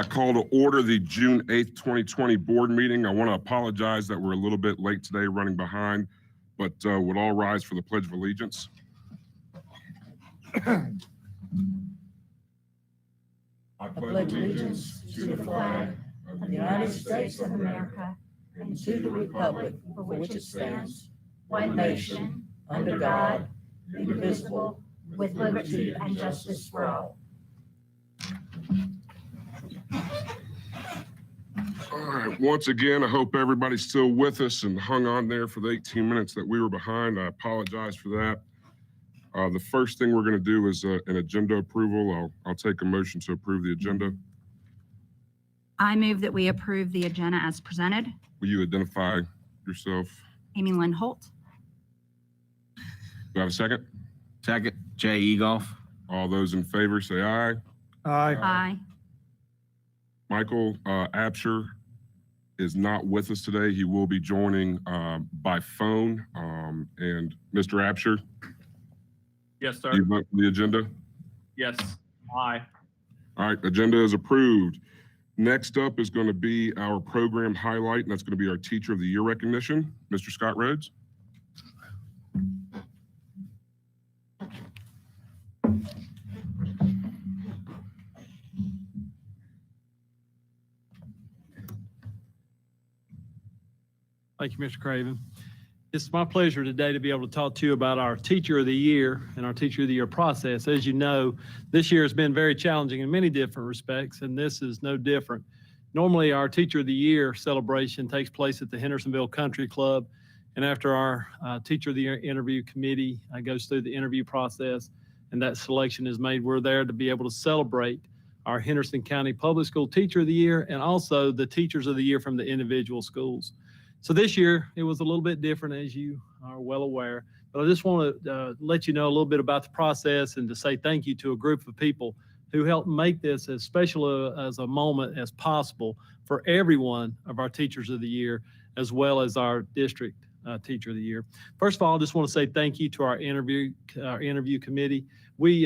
Call to order the June 8th, 2020 board meeting. I want to apologize that we're a little bit late today, running behind, but would all rise for the Pledge of Allegiance. I pledge allegiance to the flag of the United States of America and to the republic for which it stands, one nation, under God, indivisible, with liberty and justice for all. All right, once again, I hope everybody's still with us and hung on there for the 18 minutes that we were behind. I apologize for that. The first thing we're going to do is an agenda approval. I'll take a motion to approve the agenda. I move that we approve the agenda as presented. Will you identify yourself? Amy Lynn Holt. Do I have a second? Second, Jay Egoff. All those in favor say aye. Aye. Michael Absher is not with us today. He will be joining by phone. And Mr. Absher, Yes, sir. do you vote for the agenda? Yes. Aye. All right, agenda is approved. Next up is going to be our program highlight, and that's going to be our Teacher of the Year recognition. Mr. Scott Rhodes. Thank you, Mr. Craven. It's my pleasure today to be able to talk to you about our Teacher of the Year and our Teacher of the Year process. As you know, this year has been very challenging in many different respects, and this is no different. Normally, our Teacher of the Year celebration takes place at the Hendersonville Country Club, and after our Teacher of the Year interview committee goes through the interview process and that selection is made, we're there to be able to celebrate our Henderson County Public School Teacher of the Year and also the Teachers of the Year from the individual schools. So this year, it was a little bit different, as you are well aware, but I just want to let you know a little bit about the process and to say thank you to a group of people who helped make this as special as a moment as possible for every one of our Teachers of the Year, as well as our district Teacher of the Year. First of all, I just want to say thank you to our interview committee. We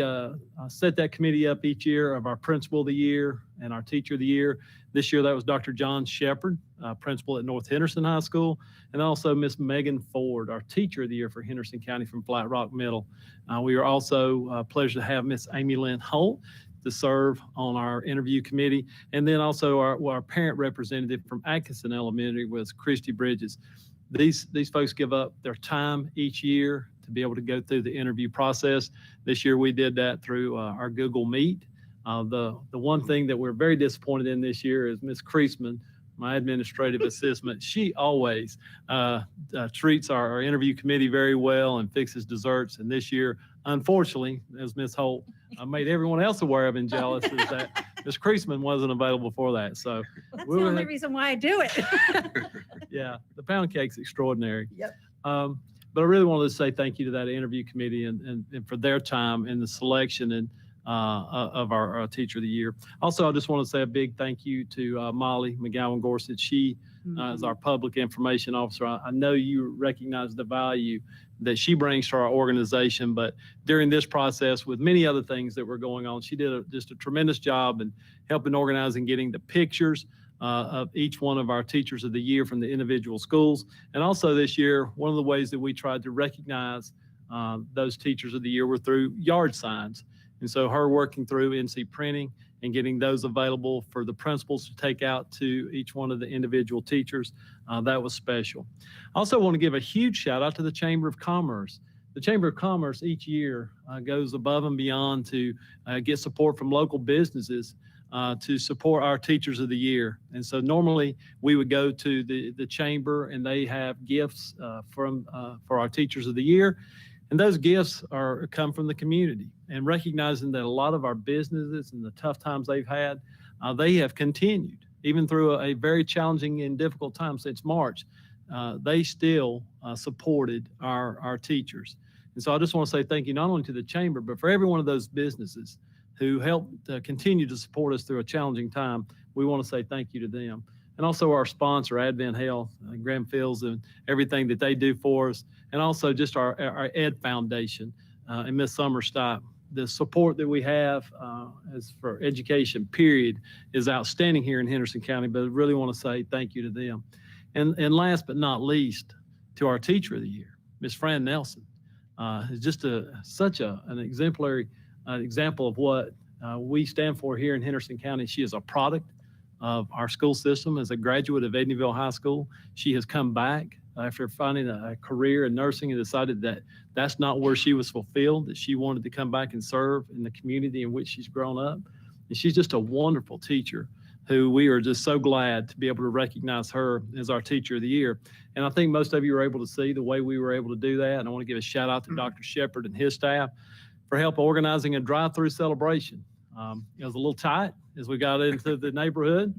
set that committee up each year of our Principal of the Year and our Teacher of the Year. This year, that was Dr. John Shepard, Principal at North Henderson High School, and also Miss Megan Ford, our Teacher of the Year for Henderson County from Flat Rock Middle. We are also pleased to have Miss Amy Lynn Holt to serve on our interview committee, and then also our parent representative from Atkinson Elementary was Christy Bridges. These folks give up their time each year to be able to go through the interview process. This year we did that through our Google Meet. The one thing that we're very disappointed in this year is Ms. Kreisman, my administrative assistant. She always treats our interview committee very well and fixes desserts. And this year, unfortunately, as Ms. Holt made everyone else aware of and jealous, is that Ms. Kreisman wasn't available for that. So that's the only reason why I do it. Yeah, the pound cake's extraordinary. Yep. But I really wanted to say thank you to that interview committee and for their time in the selection and of our Teacher of the Year. Also, I just want to say a big thank you to Molly McGowan-Gorsuch. She is our public information officer. I know you recognize the value that she brings to our organization, but during this process with many other things that were going on, she did just a tremendous job in helping organize and getting the pictures of each one of our Teachers of the Year from the individual schools. And also this year, one of the ways that we tried to recognize those Teachers of the Year were through yard signs. And so her working through NC Printing and getting those available for the principals to take out to each one of the individual teachers, that was special. I also want to give a huge shout out to the Chamber of Commerce. The Chamber of Commerce each year goes above and beyond to get support from local businesses to support our Teachers of the Year. And so normally we would go to the Chamber and they have gifts for our Teachers of the Year. And those gifts come from the community, and recognizing that a lot of our businesses and the tough times they've had, they have continued even through a very challenging and difficult time since March. They still supported our teachers. And so I just want to say thank you not only to the Chamber, but for every one of those businesses who helped continue to support us through a challenging time. We want to say thank you to them. And also our sponsor, Advent Health, Graham Fields, and everything that they do for us. And also just our Ed Foundation and Ms. Summer Steip. the support that we have as for education, period, is outstanding here in Henderson County, but I really want to say thank you to them. And last but not least, to our Teacher of the Year, Ms. Fran Nelson, is just such an exemplary example of what we stand for here in Henderson County. She is a product of our school system. As a graduate of Edneyville High School, she has come back after finding a career in nursing and decided that that's not where she was fulfilled, that she wanted to come back and serve in the community in which she's grown up. And she's just a wonderful teacher who we are just so glad to be able to recognize her as our Teacher of the Year. And I think most of you were able to see the way we were able to do that. And I want to give a shout out to Dr. Shepard and his staff for help organizing a drive-through celebration. It was a little tight as we got into the neighborhood.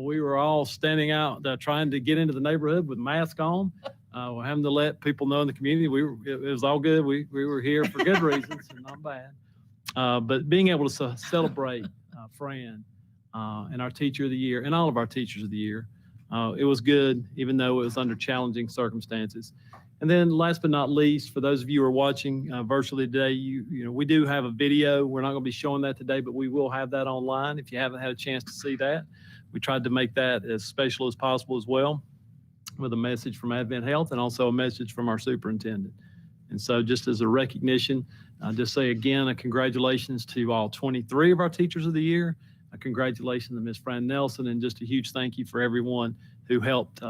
We were all standing out trying to get into the neighborhood with masks on. We're having to let people know in the community it was all good. We were here for good reasons and not bad. But being able to celebrate Fran and our Teacher of the Year and all of our Teachers of the Year, it was good, even though it was under challenging circumstances. And then last but not least, for those of you who are watching virtually today, you know, we do have a video. We're not going to be showing that today, but we will have that online if you haven't had a chance to see that. We tried to make that as special as possible as well, with a message from Advent Health and also a message from our superintendent. And so just as a recognition, just say again, a congratulations to all 23 of our Teachers of the Year. A congratulations to Ms. Fran Nelson, and just a huge thank you for everyone who helped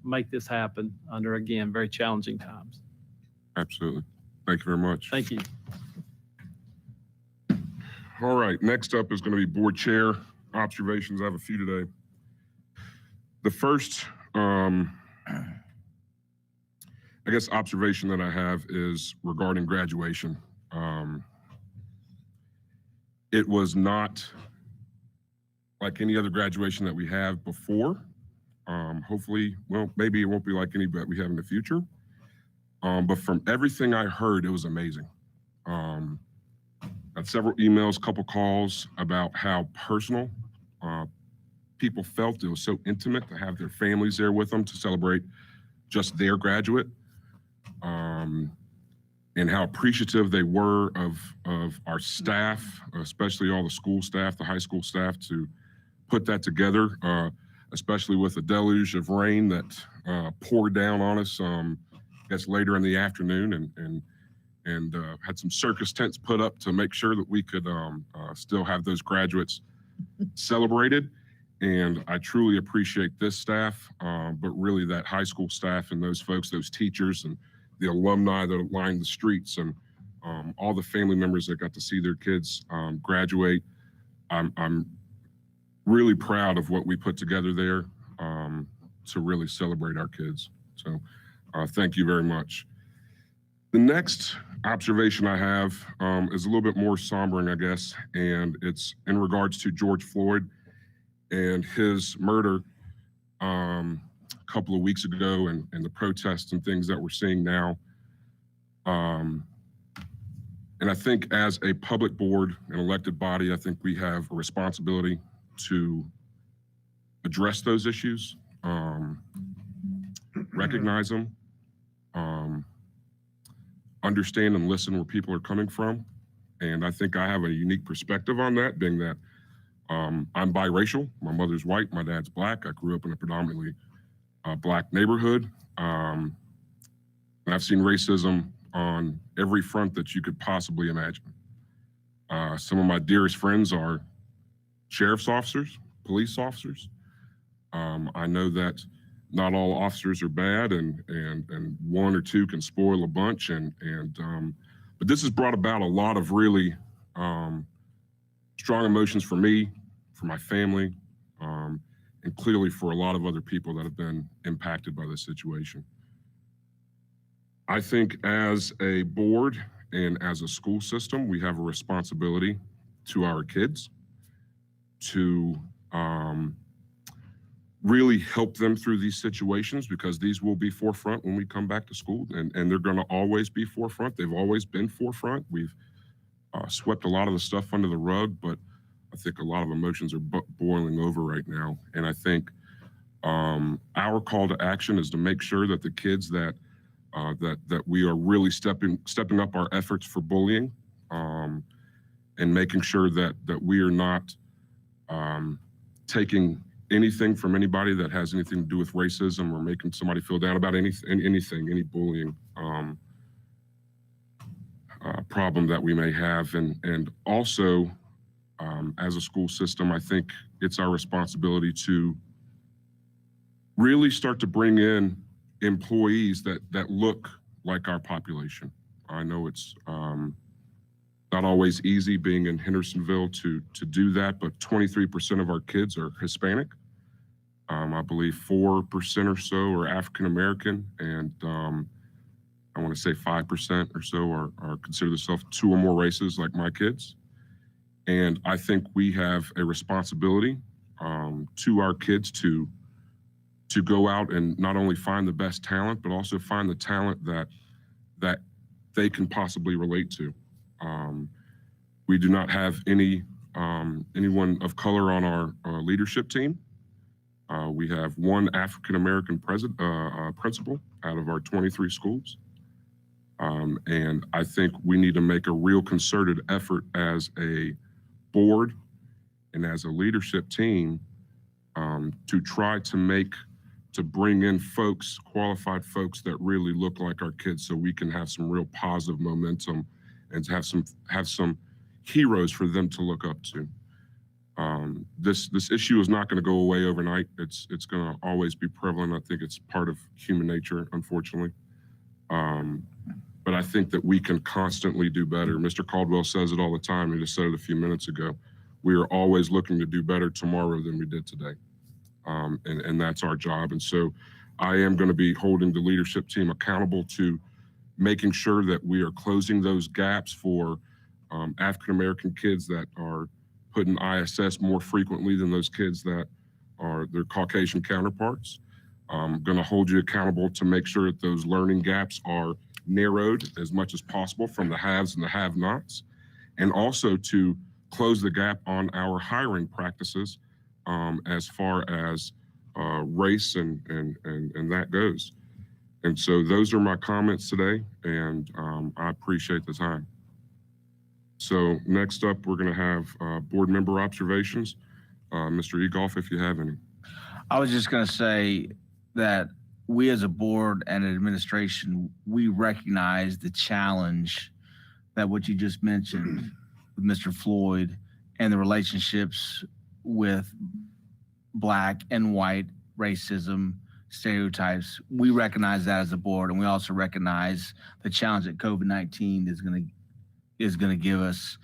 make this happen under, again, very challenging times. Absolutely. Thank you very much. Thank you. All right, next up is going to be board chair observations. I have a few today. The first, I guess, observation that I have is regarding graduation. It was not like any other graduation that we have before. Hopefully, well, maybe it won't be like any that we have in the future. But from everything I heard, it was amazing. Got several emails, couple calls about how personal people felt. It was so intimate to have their families there with them to celebrate just their graduate, and how appreciative they were of our staff, especially all the school staff, the high school staff, to put that together, especially with a deluge of rain that poured down on us, I guess later in the afternoon, and had some circus tents put up to make sure that we could still have those graduates celebrated. And I truly appreciate this staff, but really that high school staff and those folks, those teachers and the alumni that lined the streets, and all the family members that got to see their kids graduate. I'm really proud of what we put together there to really celebrate our kids. So thank you very much. The next observation I have is a little bit more sombering, I guess, and it's in regards to George Floyd and his murder a couple of weeks ago, and the protests and things that we're seeing now. And I think as a public board and elected body, I think we have a responsibility to address those issues, recognize them, understand and listen where people are coming from. And I think I have a unique perspective on that, being that I'm biracial. My mother's white, my dad's black. I grew up in a predominantly black neighborhood. And I've seen racism on every front that you could possibly imagine. Some of my dearest friends are sheriff's officers, police officers. I know that not all officers are bad, and one or two can spoil a bunch, but this has brought about a lot of really strong emotions for me, for my family, and clearly for a lot of other people that have been impacted by this situation. I think as a board and as a school system, we have a responsibility to our kids to really help them through these situations, because these will be forefront when we come back to school, and they're going to always be forefront. They've always been forefront. We've swept a lot of the stuff under the rug, but I think a lot of emotions are boiling over right now. And I think our call to action is to make sure that the kids that we are really stepping up our efforts for bullying, and making sure that we are not taking anything from anybody that has anything to do with racism or making somebody feel down about anything, any bullying problem that we may have. And also, as a school system, I think it's our responsibility to really start to bring in employees that look like our population. I know it's not always easy being in Hendersonville to do that, but 23% of our kids are Hispanic. I believe 4% or so are African American, and I want to say 5% or so are consider themselves two or more races like my kids. And I think we have a responsibility to our kids to go out and not only find the best talent, but also find the talent that they can possibly relate to. We do not have anyone of color on our leadership team. We have one African American principal out of our 23 schools. And I think we need to make a real concerted effort as a board and as a leadership team to try to bring in folks, qualified folks that really look like our kids, so we can have some real positive momentum and to have some heroes for them to look up to. This issue is not going to go away overnight. It's going to always be prevalent. I think it's part of human nature, unfortunately. But I think that we can constantly do better. Mr. Caldwell says it all the time. He just said it a few minutes ago. We are always looking to do better tomorrow than we did today. And that's our job. And so I am going to be holding the leadership team accountable to making sure that we are closing those gaps for African-American kids that are put in ISS more frequently than those kids that are their Caucasian counterparts. I'm going to hold you accountable to make sure that those learning gaps are narrowed as much as possible from the haves and the have-nots, and also to close the gap on our hiring practices as far as race and that goes. And so those are my comments today, and I appreciate the time. So next up, we're going to have board member observations. Mr. Egolf, if you have any. I was just going to say that we as a board and administration, we recognize the challenge that what you just mentioned with Mr. Floyd and the relationships with Black and white racism, stereotypes. We recognize that as a board, and we also recognize the challenge that COVID-19 is going to give us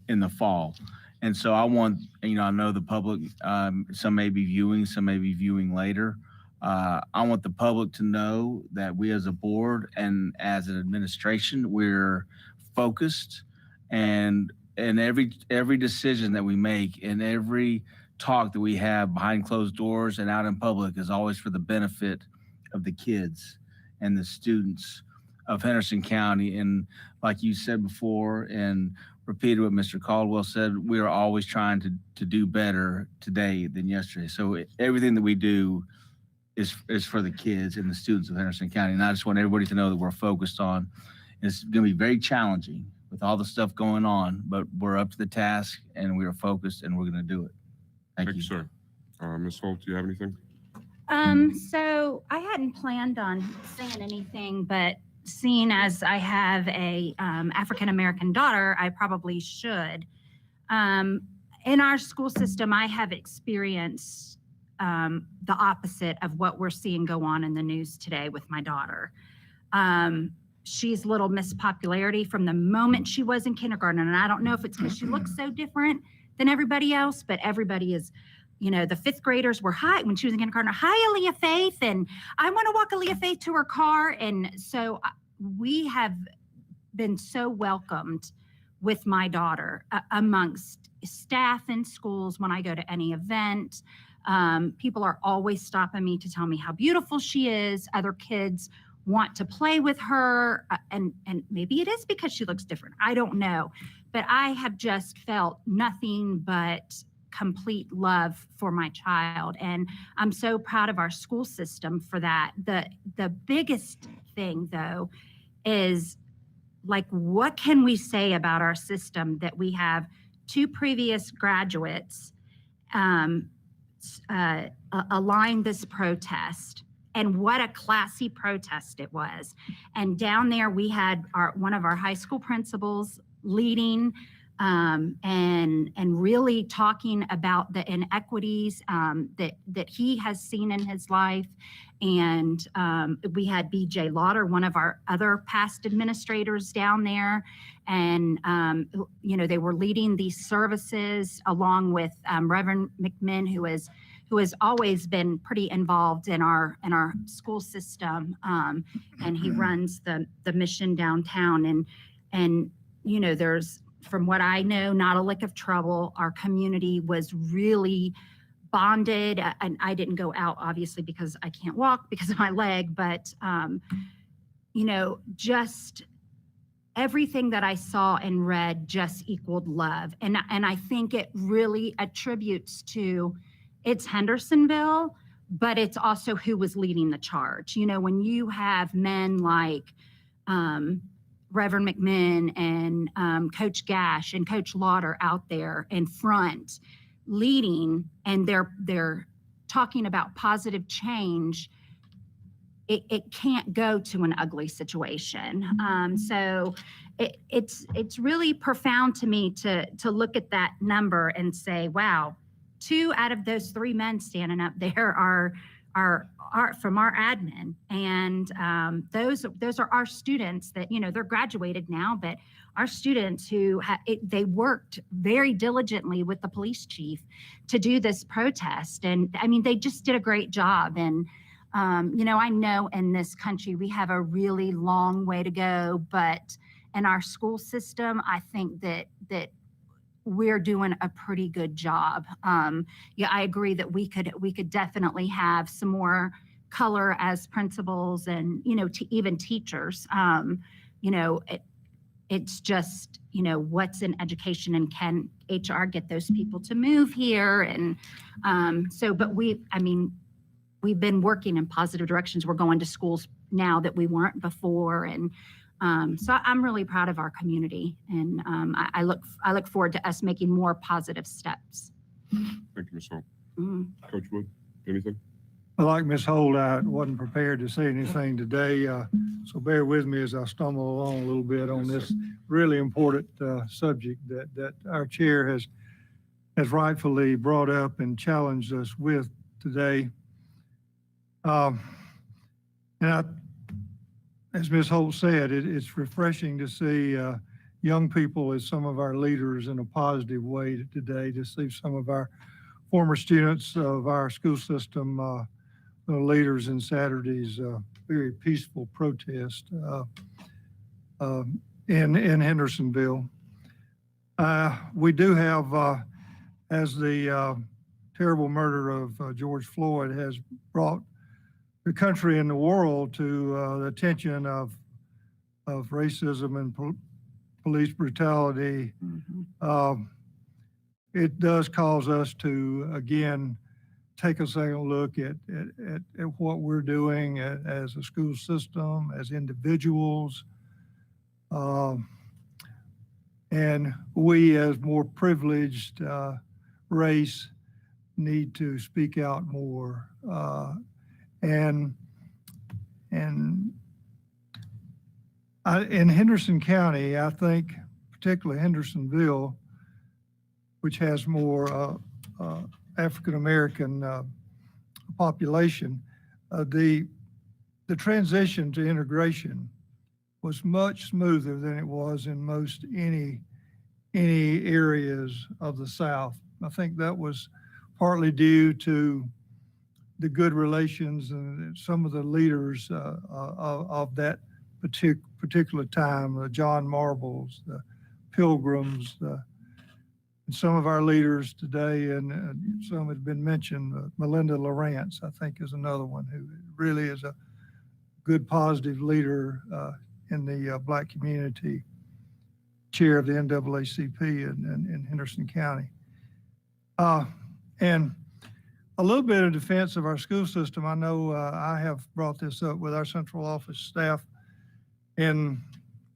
in the fall. And so I want, I know the public, some may be viewing, some may be viewing later. I want the public to know that we as a board and as an administration, we're focused, and every decision that we make and every talk that we have behind closed doors and out in public is always for the benefit of the kids and the students of Henderson County. And like you said before and repeated what Mr. Caldwell said, we are always trying to do better today than yesterday. So everything that we do is for the kids and the students of Henderson County. And I just want everybody to know that we're focused on. It's going to be very challenging with all the stuff going on, but we're up to the task and we are focused and we're going to do it. Thank you, sir. Ms. Holt, do you have anything? So I hadn't planned on saying anything, but seeing as I have a African-American daughter, I probably should. In our school system, I have experienced the opposite of what we're seeing go on in the news today with my daughter. She's Little Miss Popularity from the moment she was in kindergarten. And I don't know if it's because she looks so different than everybody else, but everybody is, the fifth graders were, hi, when she was in kindergarten, hi, Aaliyah Faith, and I want to walk Aaliyah Faith to her car. And so we have been so welcomed with my daughter amongst staff in schools when I go to any event. People are always stopping me to tell me how beautiful she is. Other kids want to play with her, and maybe it is because she looks different. I don't know. But I have just felt nothing but complete love for my child. And I'm so proud of our school system for that. The biggest thing, though, is like, what can we say about our system that we have two previous graduates align this protest, and what a classy protest it was. And down there we had one of our high school principals leading and really talking about the inequities that he has seen in his life. And we had BJ Lauder, one of our other past administrators down there. And, they were leading these services along with Reverend McMinn, who has always been pretty involved in our school system. And he runs the mission downtown. And there's, from what I know, not a lick of trouble. Our community was really bonded, and I didn't go out obviously because I can't walk because of my leg, but just everything that I saw and read just equaled love. And I think it really attributes to, it's Hendersonville, but it's also who was leading the charge. When you have men like Reverend McMinn and Coach Gash and Coach Lauder out there in front leading, and they're talking about positive change, it can't go to an ugly situation. So it's really profound to me to look at that number and say, wow, 2 out of those 3 men standing up there are from our admin. And those are our students that, they're graduated now, but our students who they worked very diligently with the police chief to do this protest. And I mean, they just did a great job. And, I know in this country, we have a really long way to go, but in our school system, I think that we're doing a pretty good job. Yeah, I agree that we could definitely have some more color as principals and, even teachers. It's just, what's in education, and can HR get those people to move here? And but we've been working in positive directions. We're going to schools now that we weren't before. And so I'm really proud of our community. And I look forward to us making more positive steps. Thank you, Ms. Holt. Coach Wood, anything? Well, like Ms. Holt, I wasn't prepared to say anything today, so bear with me as I stumble along a little bit on this really important subject that our chair has rightfully brought up and challenged us with today. As Ms. Holt said, it's refreshing to see young people as some of our leaders in a positive way today, to see some of our former students of our school system leaders in Saturday's very peaceful protest in Hendersonville. We do have, as the terrible murder of George Floyd has brought the country and the world to the attention of racism and police brutality, it does cause us to, again, take a second look at what we're doing as a school system, as individuals. And we, as more privileged race, need to speak out more. In Henderson County, I think, particularly Hendersonville, which has more African-American population, the transition to integration was much smoother than it was in most any areas of the South. I think that was partly due to the good relations and some of the leaders of that particular time, the John Marbles, the Pilgrims, and some of our leaders today, and some have been mentioned. Melinda Lawrence, I think, is another one who really is a good, positive leader in the Black community, chair of the NAACP in Henderson County. And a little bit in defense of our school system, I know I have brought this up with our central office staff in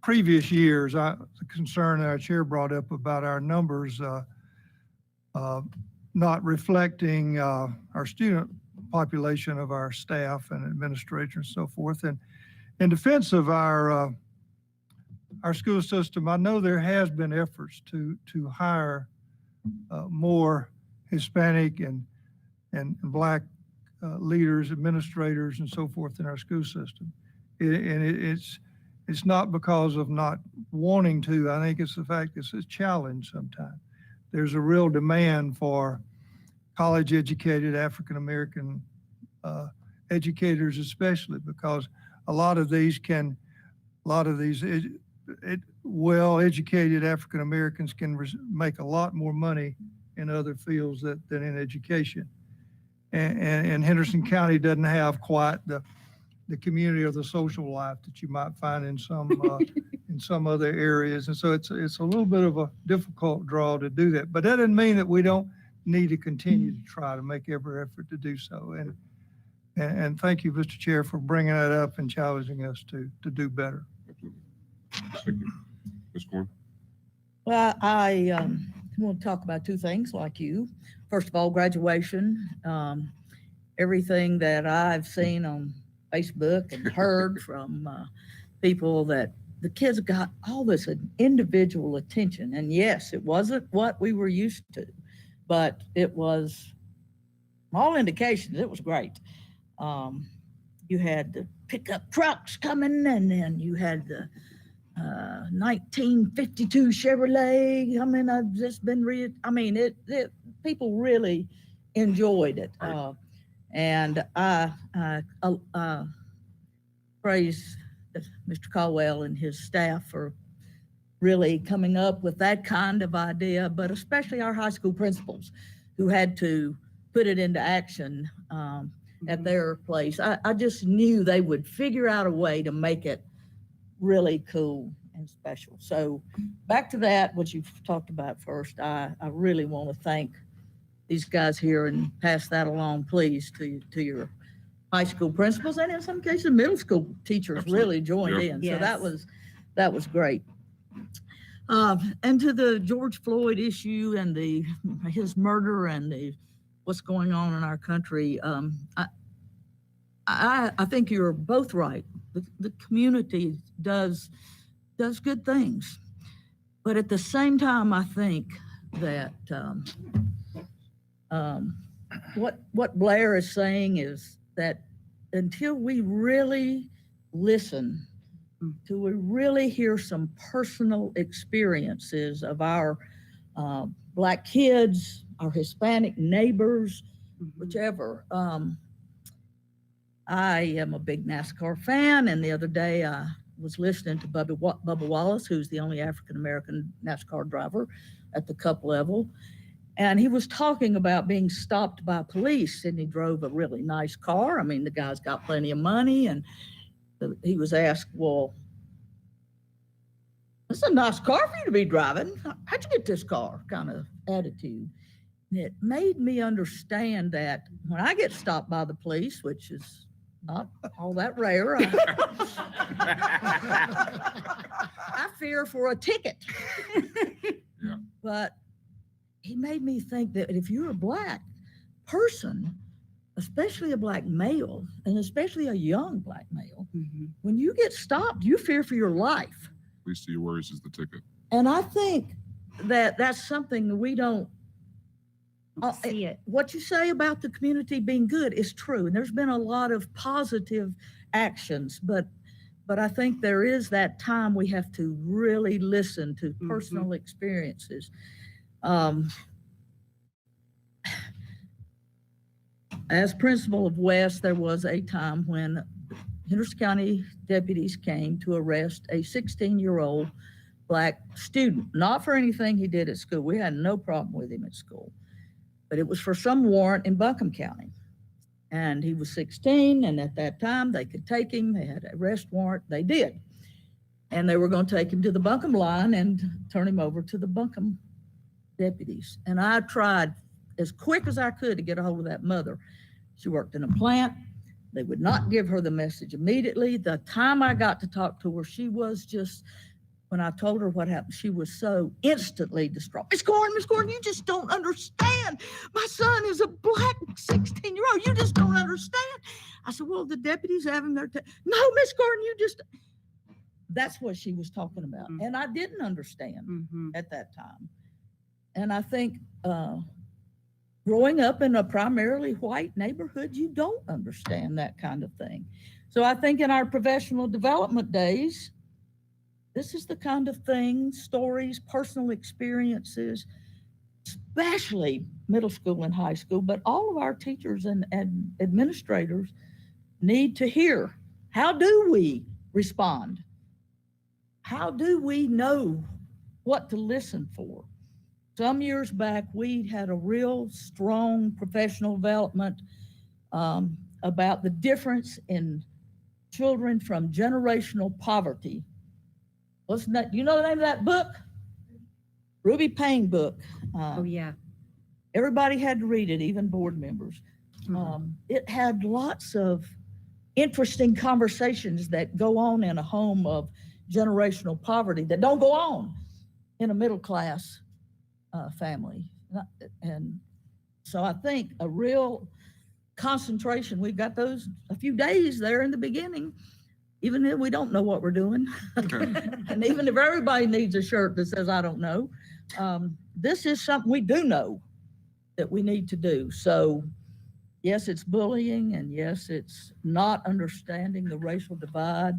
previous years, the concern that our chair brought up about our numbers not reflecting our student population of our staff and administrators and so forth. And in defense of our school system, I know there has been efforts to hire more Hispanic and Black leaders, administrators, and so forth in our school system. It's not because of not wanting to. I think it's the fact it's a challenge sometimes. There's a real demand for college-educated African-American educators, especially because a lot of these well-educated African-Americans can make a lot more money in other fields than in education. And Henderson County doesn't have quite the community or the social life that you might find in some other areas. And so it's a little bit of a difficult draw to do that. But that doesn't mean that we don't need to continue to try to make every effort to do so. And thank you, Mr. Chair, for bringing that up and challenging us to do better. Absolutely. Thank you. Ms. Corn? Well, I want to talk about two things like you. First of all, graduation. Everything that I've seen on Facebook and heard from people that the kids got all this individual attention. And yes, it wasn't what we were used to, but it was, all indications, it was great. You had the pickup trucks coming, and then you had the 1952 Chevrolet. I mean, I've just been people really enjoyed it. And I praise Mr. Caldwell and his staff for really coming up with that kind of idea, but especially our high school principals who had to put it into action at their place. I just knew they would figure out a way to make it really cool and special. So back to that, what you've talked about first, I really want to thank these guys here and pass that along, please, to your high school principals, and in some cases, middle school teachers really joined in. So that was great. And to the George Floyd issue and his murder and what's going on in our country, I think you're both right. The community does good things, but at the same time, I think that what Blair is saying is that until we really listen, till we really hear some personal experiences of our Black kids, our Hispanic neighbors, whichever. I am a big NASCAR fan, and the other day I was listening to Bubba Wallace, who's the only African-American NASCAR driver at the Cup level. And he was talking about being stopped by police, and he drove a really nice car. I mean, the guy's got plenty of money, and he was asked, well, this is a nice car for you to be driving. How'd you get this car? Kind of attitude. And it made me understand that when I get stopped by the police, which is not all that rare, I fear for a ticket. Yeah. But he made me think that if you're a Black person, especially a Black male, and especially a young Black male, when you get stopped, you fear for your life. Least of your worries is the ticket. And I think that that's something that we don't see it. What you say about the community being good is true. And there's been a lot of positive actions, but I think there is that time we have to really listen to personal experiences. As principal of West, there was a time when Henderson County deputies came to arrest a 16-year-old Black student, not for anything he did at school. We had no problem with him at school, but it was for some warrant in Buncombe County. And he was 16, and at that time they could take him. They had an arrest warrant. They did. And they were going to take him to the Buncombe line and turn him over to the Buncombe deputies. And I tried as quick as I could to get a hold of that mother. She worked in a plant. They would not give her the message immediately. The time I got to talk to her, she was just when I told her what happened, she was so instantly distraught. Miss Gordon, you just don't understand. My son is a black 16-year-old. You just don't understand. I said, well, the deputies have him there. No, Miss Gordon, you just, that's what she was talking about. Mm. And I didn't understand Mhm. at that time. And I think growing up in a primarily white neighborhood, you don't understand that kind of thing. So I think in our professional development days, this is the kind of thing, stories, personal experiences, especially middle school and high school, but all of our teachers and administrators need to hear. How do we respond? How do we know what to listen for? Some years back, we had a real strong professional development about the difference in children from generational poverty. Listen, you know the name of that book? Ruby Payne book. Oh, yeah. Everybody had to read it, even board members. It had lots of interesting conversations that go on in a home of generational poverty that don't go on in a middle class family. And so I think a real concentration, we've got those a few days there in the beginning, even if we don't know what we're doing. And even if everybody needs a shirt that says, I don't know, this is something we do know that we need to do. So yes, it's bullying, and yes, it's not understanding the racial divide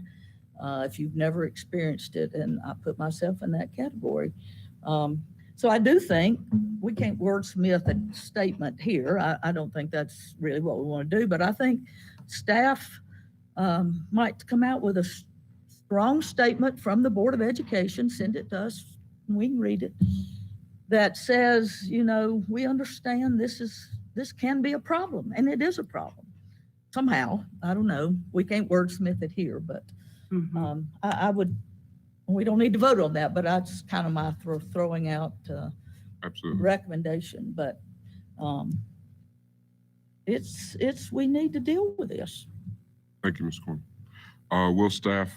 if you've never experienced it, and I put myself in that category. So I do think we can't wordsmith a statement here. I don't think that's really what we want to do, but I think staff might come out with a strong statement from the Board of Education, send it to us, and we can read it, that says, you know, we understand this can be a problem, and it is a problem. Somehow, I don't know, we can't wordsmith it here, but Mhm. I would, we don't need to vote on that, but that's kind of my throwing out Absolutely. recommendation. But we need to deal with this. Thank you, Ms. Corn. Will staff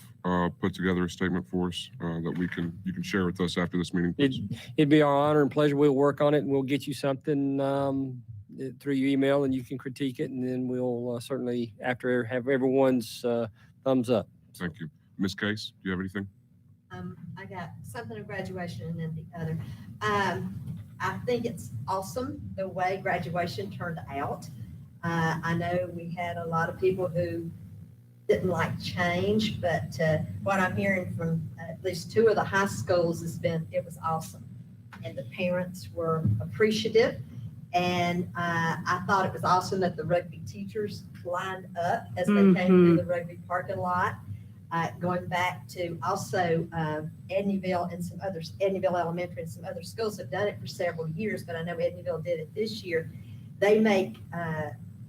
put together a statement for us that you can share with us after this meeting, please? It'd be our honor and pleasure. We'll work on it and we'll get you something through your email, and you can critique it, and then we'll certainly, after have everyone's thumbs up. Thank you. Ms. Case, do you have anything? I got something of graduation and then the other. I think it's awesome the way graduation turned out. I know we had a lot of people who didn't like change, but what I'm hearing from at least two of the high schools it was awesome. And the parents were appreciative. And I thought it was awesome that the rugby teachers lined up as they came through the rugby parking lot. Going back to also Edneyville and Edneyville Elementary and some other schools have done it for several years, but I know Edneyville did it this year. They make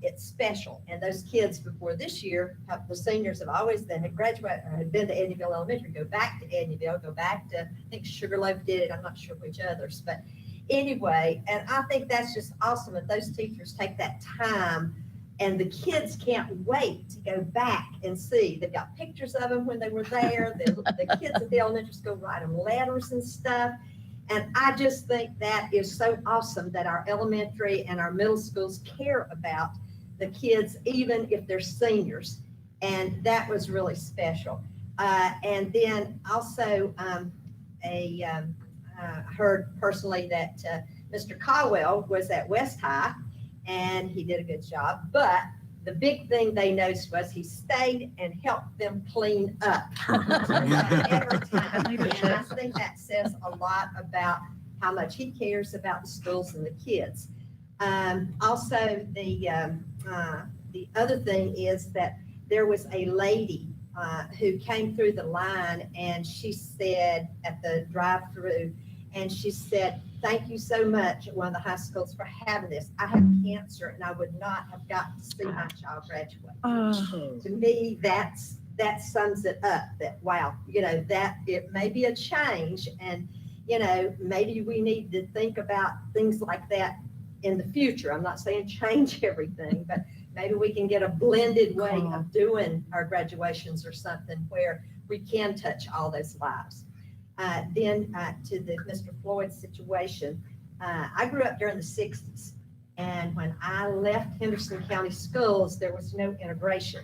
it special. And those kids before this year, the seniors have always had graduated or had been to Edneyville Elementary, go back to Edneyville, go back to, I think Sugarloaf did it. I'm not sure which others, but anyway, and I think that's just awesome that those teachers take that time. And the kids can't wait to go back and see. They've got pictures of them when they were there. The kids at the elementary school write them letters and stuff. And I just think that is so awesome that our elementary and our middle schools care about the kids, even if they're seniors. And that was really special. And then also I heard personally that Mr. Caldwell was at West High, and he did a good job. But the big thing they noticed was he stayed and helped them clean up every time. And I think that says a lot about how much he cares about the schools and the kids. Also, the other thing is that there was a lady who came through the line, and she said at the drive-through, and she said, "Thank you so much at one of the high schools for having this. I have cancer and I would not have got to see my child graduate." To me, that sums it up, that, wow, that it may be a change, and, maybe we need to think about things like that in the future. I'm not saying change everything, but maybe we can get a blended way of doing our graduations or something where we can touch all those lives. To the Mr. Floyd situation, I grew up during the 60s. And when I left Henderson County Schools, there was no integration.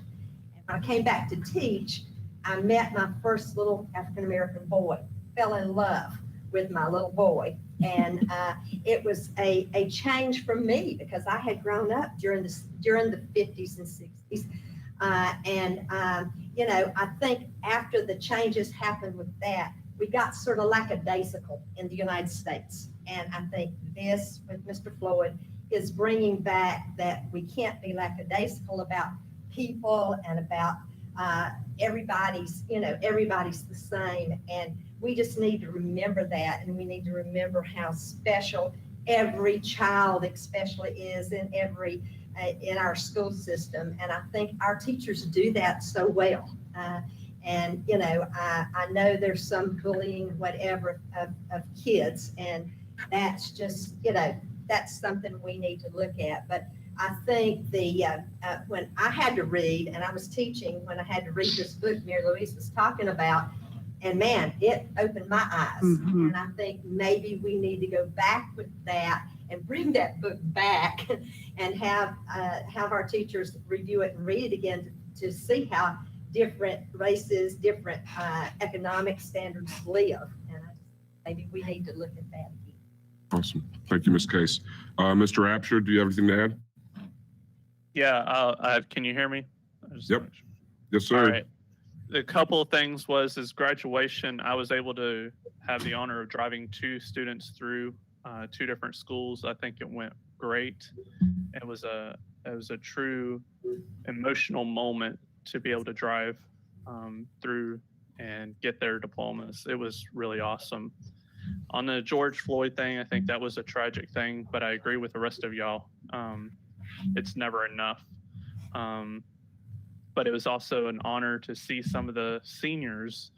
And when I came back to teach, I met my first little African-American boy, fell in love with my little boy. And it was a change for me because I had grown up during the 50s and 60s. You know, I think after the changes happened with that, we got sort of lackadaisical in the United States. And I think this with Mr. Floyd is bringing back that we can't be lackadaisical about people and about everybody's the same. And we just need to remember that. And we need to remember how special every child especially is in our school system. And I think our teachers do that so well. And, you know, I know there's some bullying, whatever, of kids. And that's just, you know, that's something we need to look at. But I think when I had to read, and I was teaching when I had to read this book Mary Louise was talking about, and man, it opened my eyes. And I think maybe we need to go back with that and bring that book back and have our teachers review it and read it again to see how different races, different economic standards live. And maybe we need to look at that again. Awesome. Thank you, Ms. Case. Mr. Absher, do you have anything to add? Yeah, can you hear me? Yep. Yes, All sir. right. A couple of things was graduation. I was able to have the honor of driving 2 students through 2 different schools. I think it went great. It was a true emotional moment to be able to drive through and get their diplomas. It was really awesome. On the George Floyd thing, I think that was a tragic thing, but I agree with the rest of y'all. It's never enough. But it was also an honor to see some of the seniors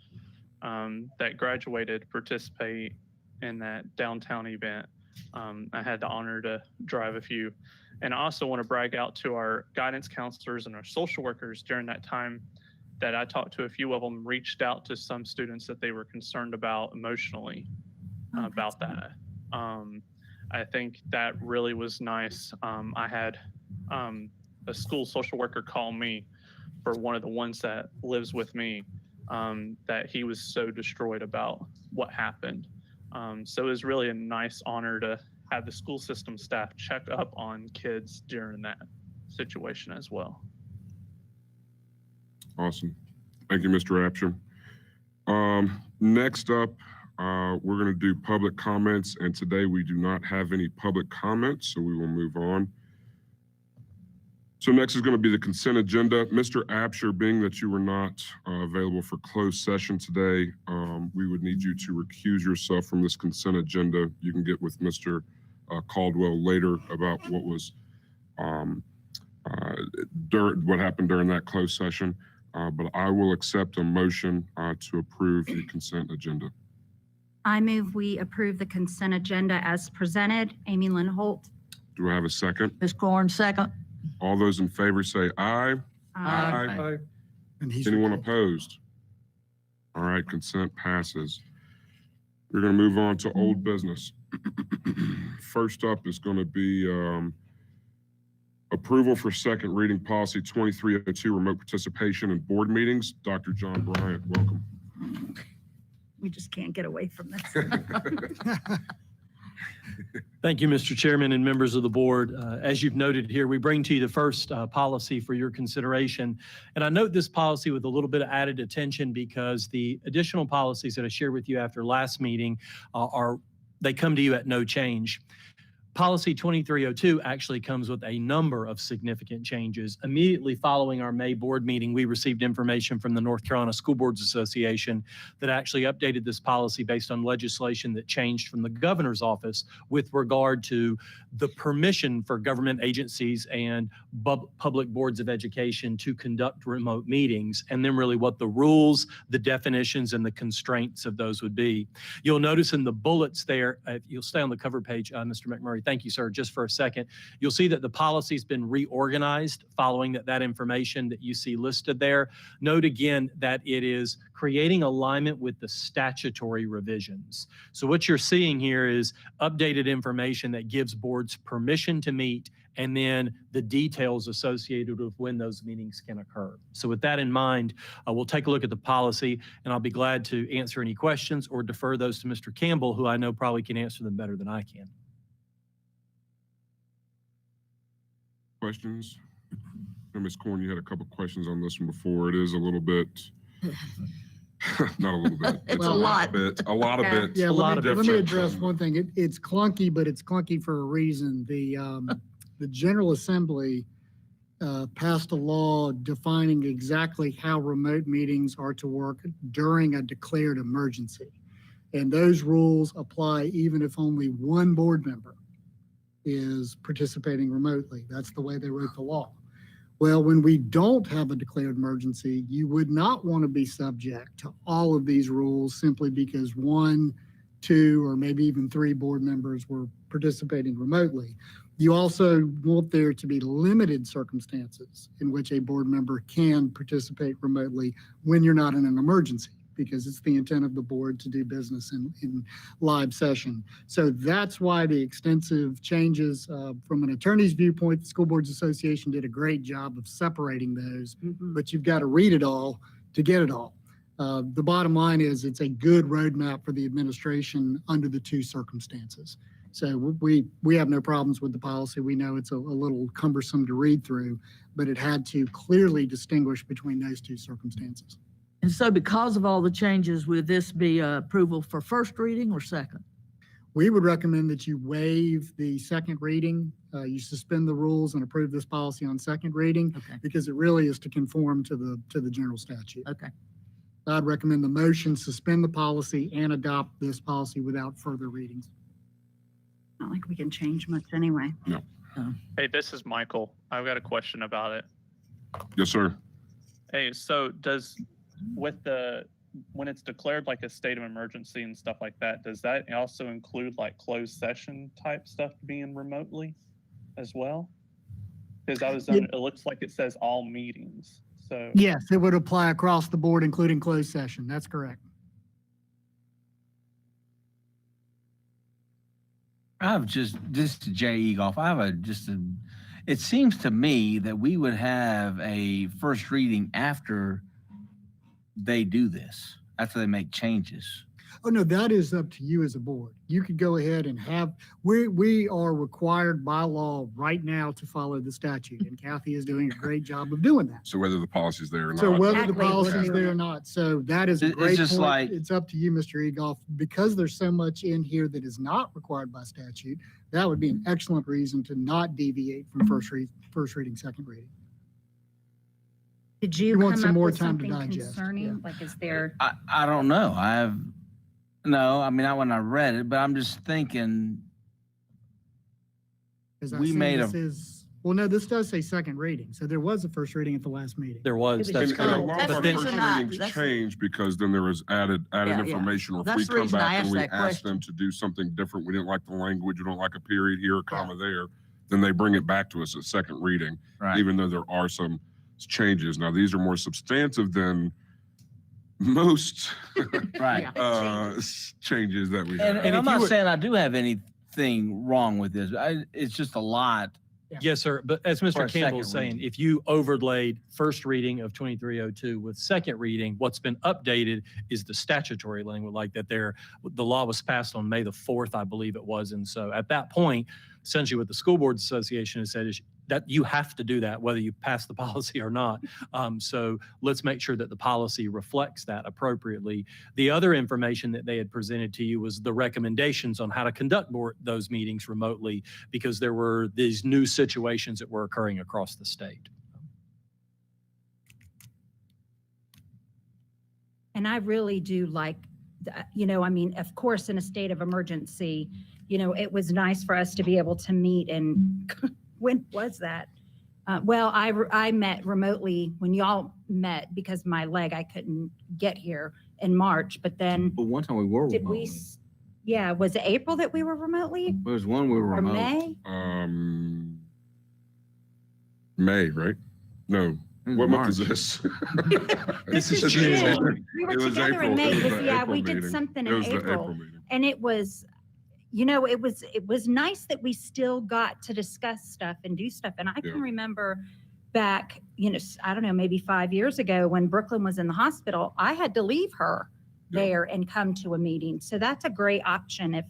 that graduated participate in that downtown event. I had the honor to drive a few. And I also want to brag out to our guidance counselors and our social workers during that time that I talked to a few of them, reached out to some students that they were concerned about emotionally about that. I think that really was nice. I had a school social worker call me for one of the ones that lives with me, that he was so destroyed about what happened. So it was really a nice honor to have the school system staff check up on kids during that situation as well. Awesome. Thank you, Mr. Absher. Next up, we're going to do public comments, and today we do not have any public comments, so we will move on. So next is going to be the consent agenda. Mr. Absher, being that you were not available for closed session today, we would need you to recuse yourself from this consent agenda. You can get with Mr. Caldwell later about what was what happened during that closed session. But I will accept a motion to approve the consent agenda. I move we approve the consent agenda as presented. Amy Lynn Holt. Do I have a second? Ms. Corn, second. All those in favor say aye. Aye. And he's Anyone okay. opposed? All right, consent passes. We're going to move on to old business. First up is going to be approval for second reading policy 2302, remote participation in board meetings. Dr. John Bryant, welcome. We just can't get away from this. Thank you, Mr. Chairman and members of the board. As you've noted here, we bring to you the first policy for your consideration. And I note this policy with a little bit of added attention because the additional policies that I shared with you after last meeting they come to you at no change. Policy 2302 actually comes with a number of significant changes. Immediately following our May board meeting, we received information from the North Carolina School Boards Association that actually updated this policy based on legislation that changed from the governor's office with regard to the permission for government agencies and public boards of education to conduct remote meetings, and then really what the rules, the definitions, and the constraints of those would be. You'll notice in the bullets there, if you'll stay on the cover page, Mr. McMurray, Secretary, thank you, sir, just for a second. You'll see that the policy's been reorganized following that information that you see listed there. Note again that it is creating alignment with the statutory revisions. So what you're seeing here is updated information that gives boards permission to meet and then the details associated with when those meetings can occur. So with that in mind, we'll take a look at the policy, and I'll be glad to answer any questions or defer those to Mr. Campbell, who I know probably can answer them better than I can. Questions? Ms. Corn, you had a couple questions on this one before. It is a little bit, not a little bit. It's Well, a lot. A lot of Yeah. bit. A Yeah, lot let me, of let me different address than- one thing. It's clunky, but it's clunky for a reason. The General Assembly passed a law defining exactly how remote meetings are to work during a declared emergency. And those rules apply even if only one board member is participating remotely. That's the way they wrote the law. Well, when we don't have a declared emergency, you would not want to be subject to all of these rules simply because one, two, or maybe even three board members were participating remotely. You also want there to be limited circumstances in which a board member can participate remotely when you're not in an emergency, because it's the intent of the board to do business in live session. So that's why the extensive changes from an attorney's viewpoint, the School Boards Association did a great job of separating those, but you've got to read it all to get it all. The bottom line is it's a good roadmap for the administration under the two circumstances. So we have no problems with the policy. We know it's a little cumbersome to read through, but it had to clearly distinguish between those two circumstances. And so because of all the changes, would this be approval for first reading or second? We would recommend that you waive the second reading. You suspend the rules and approve this policy on second reading Okay, because it really is to conform to the general statute. okay. I'd recommend the motion, suspend the policy and adopt this policy without further readings. Not like we can change much anyway. Hey, this is Michael. I've got a question about it. Yes, sir. Hey, so when it's declared like a state of emergency and stuff like that, does that also include like closed session type stuff being remotely as well? Because it looks like it says all meetings. So Yes, it would apply across the board, including closed session. That's correct. I have just to Jay Egoff, I have it seems to me that we would have a first reading after they do this, after they make changes. Oh, no, that is up to you as a board. You could go ahead and we are required by law right now to follow the statute, and Kathy is doing a great job of doing that. So whether the policy's there or So not. whether the Exactly. policy is there or not, so that is a It's great just point. like- It's up to you, Mr. Egoff. Because there's so much in here that is not required by statute, that would be an excellent reason to not deviate from first reading, second reading. Did You you want come some up more with time to something digest, yeah. concerning? Like, is there? I don't know. No, I mean, not when I read it, but I'm just thinking, As I We said, made well, no, this does say second reading, so there was a first reading at the last meeting. There was. It was That's And just a correct. lot That's of our But then- the first reason I- readings that's- changed because then there was added Yeah, yeah. information. Or if That's we the come reason I back and asked we that ask them to do something different, we didn't like the language, we don't like a period here, a comma there, then they bring it back to us at second reading, right? even though there are some changes. Now, these are more substantive than most Right. changes that we And, have. and if I'm you not were- saying I do have anything wrong with this. It's just a lot. Yes, sir. But as For Mr. a Campbell is second saying, reading. if you overlaid first reading of 2302 with second reading, what's been updated is the statutory language, like that the law was passed on May the 4th, I believe it was. And so at that point, essentially what the School Boards Association has said is that you have to do that, whether you pass the policy or not. So let's make sure that the policy reflects that appropriately. The other information that they had presented to you was the recommendations on how to conduct those meetings remotely, because there were these new situations that were occurring across the state. And I really do like, I mean, of course, in a state of emergency, it was nice for us to be able to meet. And when was that? Well, I met remotely when y'all met because my leg, I couldn't get here in March. But then But one time we were did we? remotely. Yeah, was it April that we were remotely There was one we were or remote. May? May, right? No. It was What month is March. this? This is is June. We were It was together in April. May. It was It was- the Yeah, April we did meeting. something It in was the April. April meeting. And it was, it was nice that we still got to discuss stuff and do stuff. And I Yeah. can remember back, I don't know, maybe 5 years ago when Brooklyn was in the hospital, I had to leave her Yeah. there and come to a meeting. So that's a great option if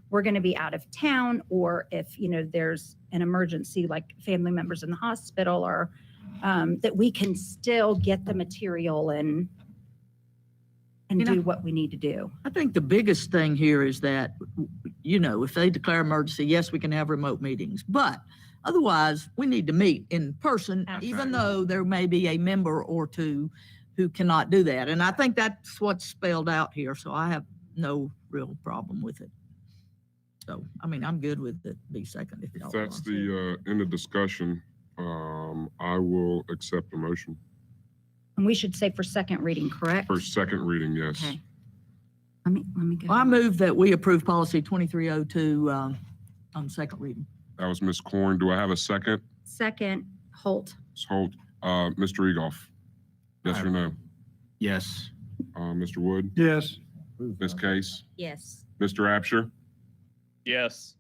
we're going to be out of town or if, there's an emergency like family members in the hospital or that we can still get the material and do what we need to do. I think the biggest thing here is that, if they declare emergency, yes, we can have remote meetings, but otherwise, we need to meet in person, even though there may be a member or two who cannot do that. And I think that's what's spelled out here, so I have no real problem with it. So, I'm good with it, be second if y'all If that's want to. the end of discussion, I will accept the motion. And we should say for second reading, correct? For second reading, yes. Okay. Let me go. Well, I move that we approve policy 2302 on second reading. That was Ms. Corn. Do I have a second? Second, Holt. Ms. Holt, Mr. Egoff? Yes or no? Yes. Mr. Wood? Yes. Ms. Case? Yes. Mr. Absher? Yes.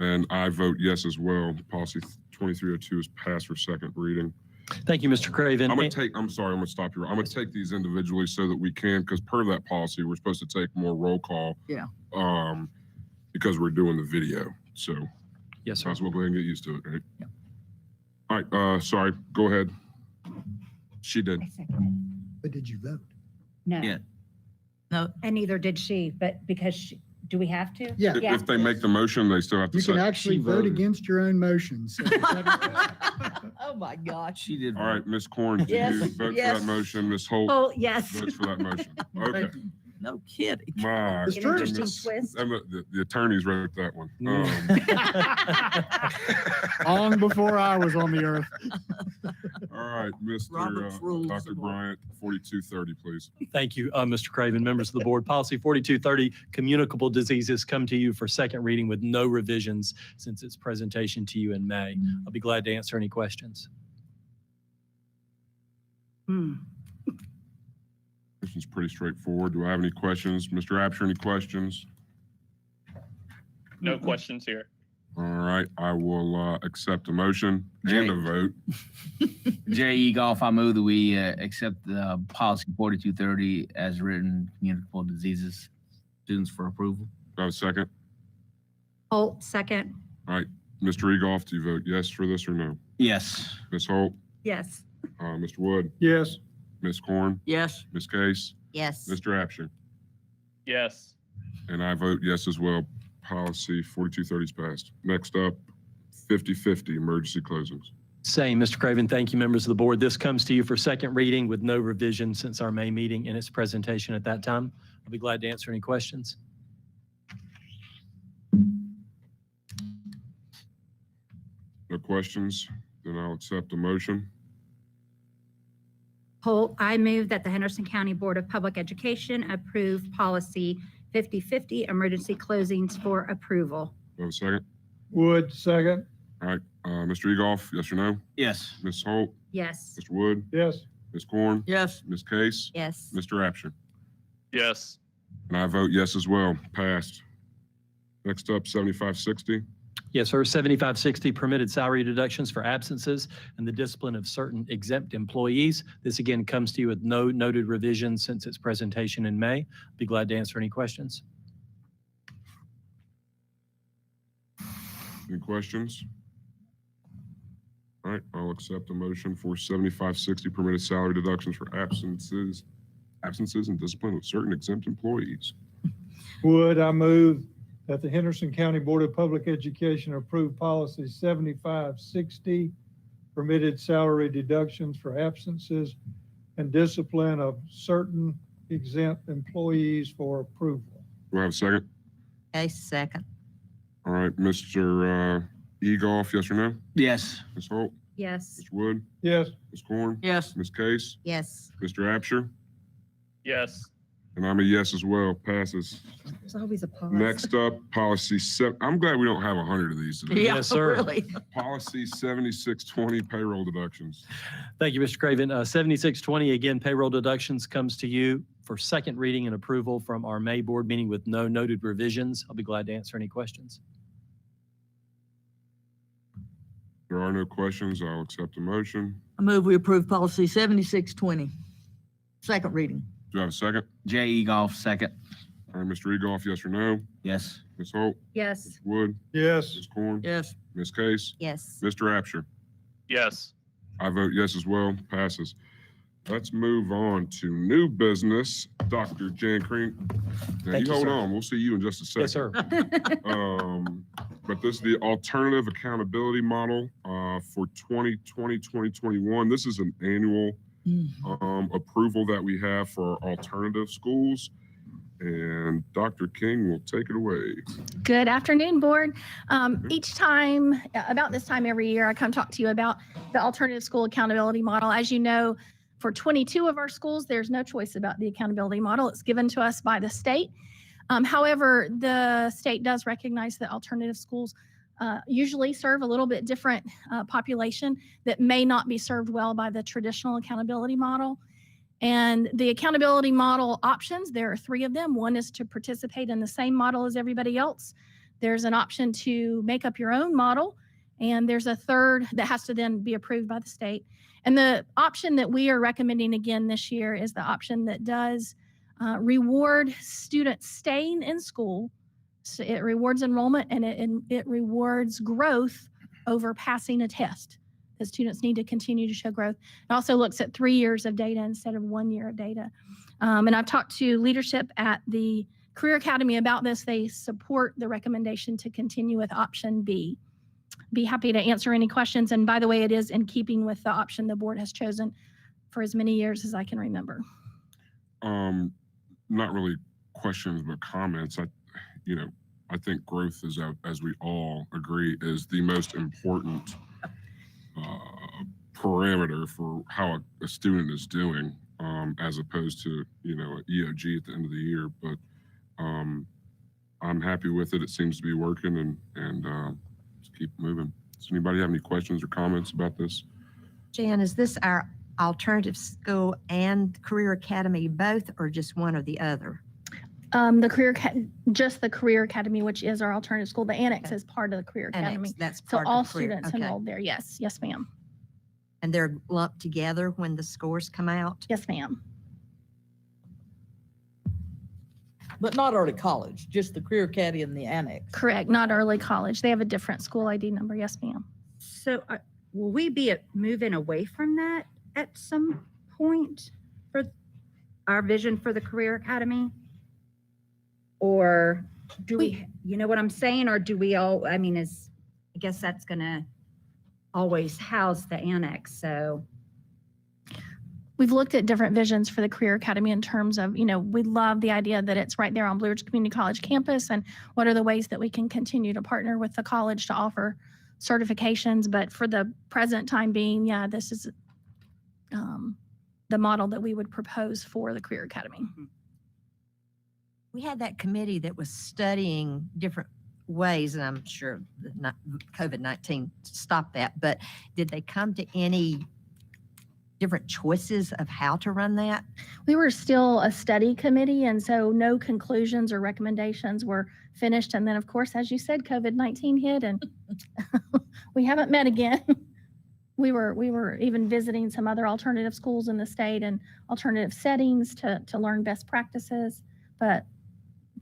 And I vote yes as well. Policy 2302 is passed for second reading. Thank you, Mr. Craven. I'm sorry, I'm gonna stop you. I'm gonna take these individually so that we can, because per that policy, we're supposed to take more roll call. Yeah. Because we're doing the video. So Yes, sir. might as well go ahead and get used to it, right? Yeah. All right, sorry, go ahead. She did. I seconded. But did you vote? No. Yeah. No, And neither did she, but because do we have to? Yeah. If they make the motion, they still have to You can say. actually She vote voted. against your own motions. oh my gosh. She did. All right, Ms. Corn, do Yes, you vote for yes. that motion? Ms. Holt Oh, yes. votes for that motion. Okay. No kidding. My. It's An true. interesting goodness. twist. And the attorneys wrote that one. Long before I was on the earth. All right, Robert's rules Dr. of order. Bryant, 4230, please. Thank you, Mr. Craven, members of the board. Policy 4230, communicable diseases, come to you for second reading with no revisions since its presentation to you in May. I'll be glad to answer any questions. This one's pretty straightforward. Do I have any questions? Mr. Absher, any questions? No questions here. All right, I will accept a motion and a vote. Jay Egoff, I move that we accept the policy 4230 as written, communicable diseases, students for approval. Do I have a second? Holt, second. Mr. Egoff, do you vote yes for this or no? Yes. Ms. Holt, Yes. Mr. Wood, Yes. Ms. Corn, Yes. Ms. Case, Yes. Mr. Absher, Yes. and I vote yes as well. Policy 4230 is passed. Next up, 5050, emergency closings. Same, Mr. Craven. Thank you, members of the board. This comes to you for second reading with no revision since our May meeting and its presentation at that time. I'll be glad to answer any questions. No questions? Then I'll accept the motion. Holt, I move that the Henderson County Board of Public Education approve policy 5050, emergency closings for approval. Do I have a second? Wood, second. All right, Mr. Egoff, yes or no? Yes. Ms. Holt, Yes. Mr. Wood, Yes. Ms. Corn, Yes. Ms. Case, Yes. Mr. Absher. Yes. And I vote yes as well, passed. Next up, 7560. Yes, sir. 7560, permitted salary deductions for absences and the discipline of certain exempt employees. This again comes to you with no noted revisions since its presentation in May. Be glad to answer any questions. Any questions? All right, I'll accept a motion for 7560, permitted salary deductions for absences and discipline of certain exempt employees. Wood, I move that the Henderson County Board of Public Education approve policy 7560, permitted salary deductions for absences and discipline of certain exempt employees for approval. Do I have a second? A second. All right, Mr. Egoff, yes or no? Yes. Ms. Holt, Yes. Mr. Wood, Yes. Ms. Corn, Yes. Ms. Case, Yes. Mr. Absher, Yes. And I'm a yes as well. Passes. There's always a pause. Next up, I'm glad we don't have 100 of these today. Yes, sir. Really. Policy 7620, payroll deductions. Thank you, Mr. Craven. 7620, again, payroll deductions comes to you for second reading and approval from our May board meeting with no noted revisions. I'll be glad to answer any questions. There are no questions. I'll accept a motion. I move we approve policy 7620. Second reading. Do I have a second? Jay Egoff, second. All right, Mr. Egoff, yes or no? Yes. Ms. Holt? Yes. Mr. Wood? Yes. Ms. Corn? Yes. Ms. Case? Yes. Mr. Absher? Yes. I vote yes as well. Passes. Let's move on to new business. Dr. Jan Crean. Now, Thank you you, hold sir. on. We'll see you in just a second. Yes, sir. But this is the alternative accountability model for 2020, 2021. This is an annual approval that we have for our alternative schools. And Dr. King will take it away. Good afternoon, board. Each time, about this time every year, I come talk to you about the alternative school accountability model. As you know, for 22 of our schools, there's no choice about the accountability model. It's given to us by the state. However, the state does recognize that alternative schools usually serve a little bit different population that may not be served well by the traditional accountability model. And the accountability model options, there are 3 of them. One is to participate in the same model as everybody else. There's an option to make up your own model. And there's a third that has to then be approved by the state. And the option that we are recommending again this year is the option that does reward students staying in school. So it rewards enrollment and it rewards growth over passing a test. The students need to continue to show growth. It also looks at 3 years of data instead of 1 year of data. And I've talked to leadership at the Career Academy about this. They support the recommendation to continue with option B. Be happy to answer any questions. And by the way, it is in keeping with the option the board has chosen for as many years as I can remember. Not really questions, but comments. I think growth is, as we all agree, is the most important parameter for how a student is doing, as opposed to, an EOG at the end of the year. But I'm happy with it. It seems to be working, and just keep moving. Does anybody have any questions or comments about this? Jan, is this our alternative school and career academy both, or just one or the other? Just the Career Academy, which is our alternative school. The annex Okay. is part of the Career Academy. That's So part all of the career. students Okay. enrolled there. Yes. Yes, ma'am. And they're lumped together when the scores come out? Yes, ma'am. But not early college, just the Career Academy and the annex. Correct. Not early college. They have a different school ID number. Yes, ma'am. So will we be moving away from that at some point for our vision for the Career Academy? Or do we, you know what I'm saying? Or do we all, I guess that's going to always house the annex. So We've looked at different visions for the Career Academy in terms of, we love the idea that it's right there on Blue Ridge Community College campus, and what are the ways that we can continue to partner with the college to offer certifications. But for the present time being, this is the model that we would propose for the Career Academy. We had that committee that was studying different ways, and I'm sure that COVID-19 stopped that, but did they come to any different choices of how to run that? We were still a study committee, and so no conclusions or recommendations were finished. And then, of course, as you said, COVID-19 hit, and we haven't met again. We were even visiting some other alternative schools in the state and alternative settings to learn best practices, but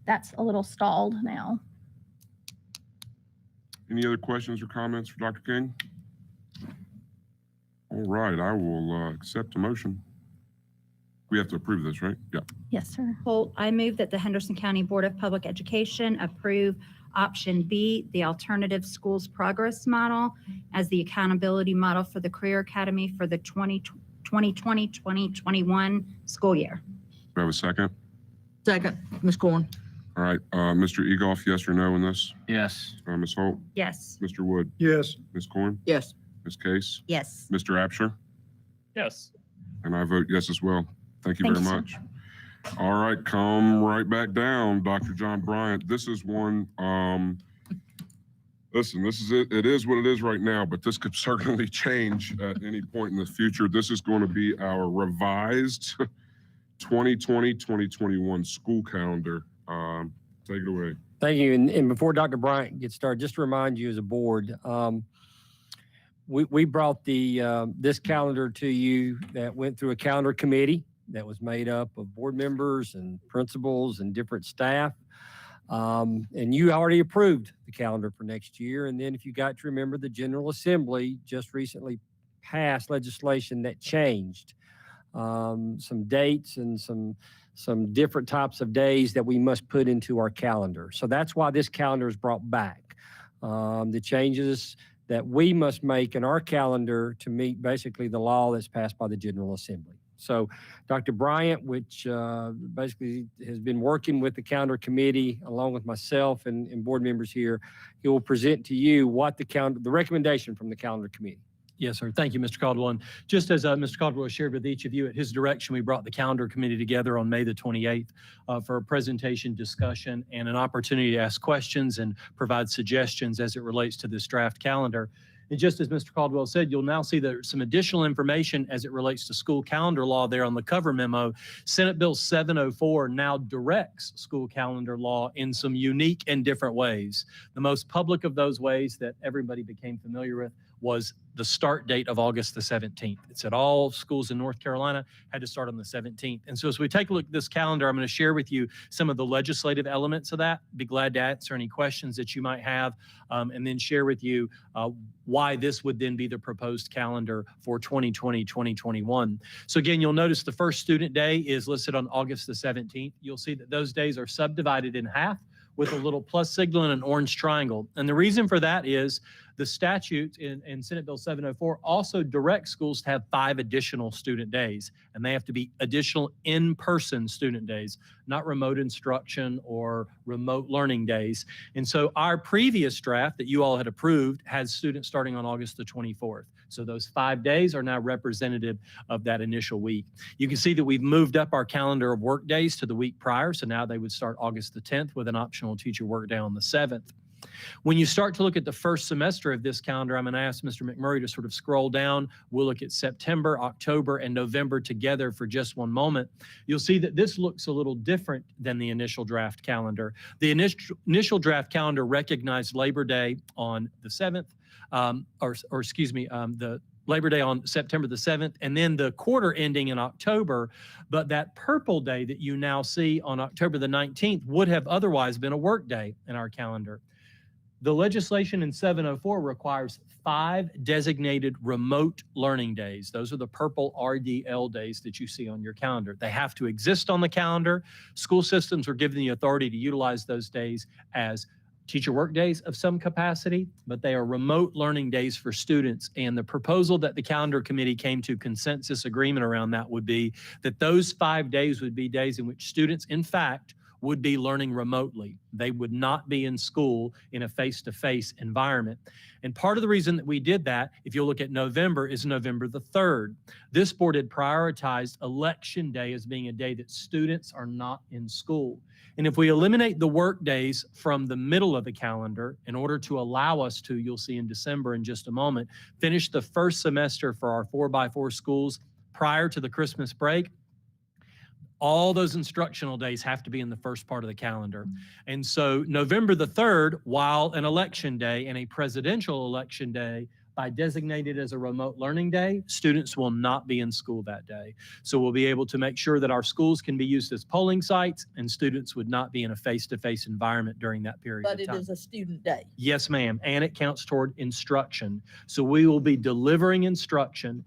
that's a little stalled now. Any other questions or comments for Dr. King? All right, I will accept a motion. We have to approve this, right? Yeah. Yes, sir. Holt, I move that the Henderson County Board of Public Education approve option B, the alternative schools progress model, as the accountability model for the Career Academy for the 2020-2021 school year. Do I have a second? Second, Ms. Corn. All right, Mr. Egoff, yes or no on this? Yes. Ms. Holt, Yes. Mr. Wood, Yes. Ms. Corn, Yes. Ms. Case, Yes. Mr. Absher, Yes. and I vote yes as well. Thank you Thank very you, sir. much. All right, come right back down, Dr. John Bryant. This is one, listen, this is it. It is what it is right now, but this could certainly change at any point in the future. This is going to be our revised 2020-2021 school calendar. Take it away. Thank you. And before Dr. Bryant gets started, just to remind you as a board, we brought this calendar to you that went through a calendar committee that was made up of board members and principals and different staff. And you already approved the calendar for next year. And then if you got to remember, the General Assembly just recently passed legislation that changed some dates and some different types of days that we must put into our calendar. So that's why this calendar is brought back. The changes that we must make in our calendar to meet basically the law that's passed by the General Assembly. So Dr. Bryant, which basically has been working with the calendar committee along with myself and board members here, he will present to you what the recommendation from the calendar committee. Yes, sir. Thank you, Mr. Caldwell. And just as Mr. Caldwell shared with each of you, at his direction, we brought the calendar committee together on May the 28th for a presentation, discussion, and an opportunity to ask questions and provide suggestions as it relates to this draft calendar. And just as Mr. Caldwell said, you'll now see there's some additional information as it relates to school calendar law there on the cover memo. Senate Bill 704 now directs school calendar law in some unique and different ways. The most public of those ways that everybody became familiar with was the start date of August the 17th. It said all schools in North Carolina had to start on the 17th. And so as we take a look at this calendar, I'm going to share with you some of the legislative elements of that. Be glad to answer any questions that you might have, and then share with you why this would then be the proposed calendar for 2020-2021. So again, you'll notice the first student day is listed on August the 17th. You'll see that those days are subdivided in half with a little plus signal and an orange triangle. And the reason for that is the statute in Senate Bill 704 also directs schools to have 5 additional student days, and they have to be additional in-person student days, not remote instruction or remote learning days. And so our previous draft that you all had approved has students starting on August the 24th. So those 5 days are now representative of that initial week. You can see that we've moved up our calendar of work days to the week prior. So now they would start August the 10th with an optional teacher work day on the 7th. When you start to look at the first semester of this calendar, I'm going to ask Mr. McMurray to sort of scroll down. We'll look at September, October, and November together for just one moment. You'll see that this looks a little different than the initial draft calendar. The initial draft calendar recognized Labor Day on the 7th, the Labor Day on September the 7th, and then the quarter ending in October. But that purple day that you now see on October the 19th would have otherwise been a work day in our calendar. The legislation in 704 requires 5 designated remote learning days. Those are the purple RDL days that you see on your calendar. They have to exist on the calendar. School systems are given the authority to utilize those days as teacher work days of some capacity, but they are remote learning days for students. And the proposal that the calendar committee came to consensus agreement around that would be that those 5 days would be days in which students, in fact, would be learning remotely. They would not be in school in a face-to-face environment. And part of the reason that we did that, if you look at November, is November the 3rd. This board had prioritized Election Day as being a day that students are not in school. And if we eliminate the work days from the middle of the calendar in order to allow us to, you'll see in December in just a moment, finish the first semester for our 4x4 schools prior to the Christmas break, all those instructional days have to be in the first part of the calendar. And so November the 3rd, while an election day and a presidential election day, by designated as a remote learning day, students will not be in school that day. So we'll be able to make sure that our schools can be used as polling sites and students would not be in a face-to-face environment during that period of time. But it is a student day. Yes, ma'am, and it counts toward instruction. So we will be delivering instruction.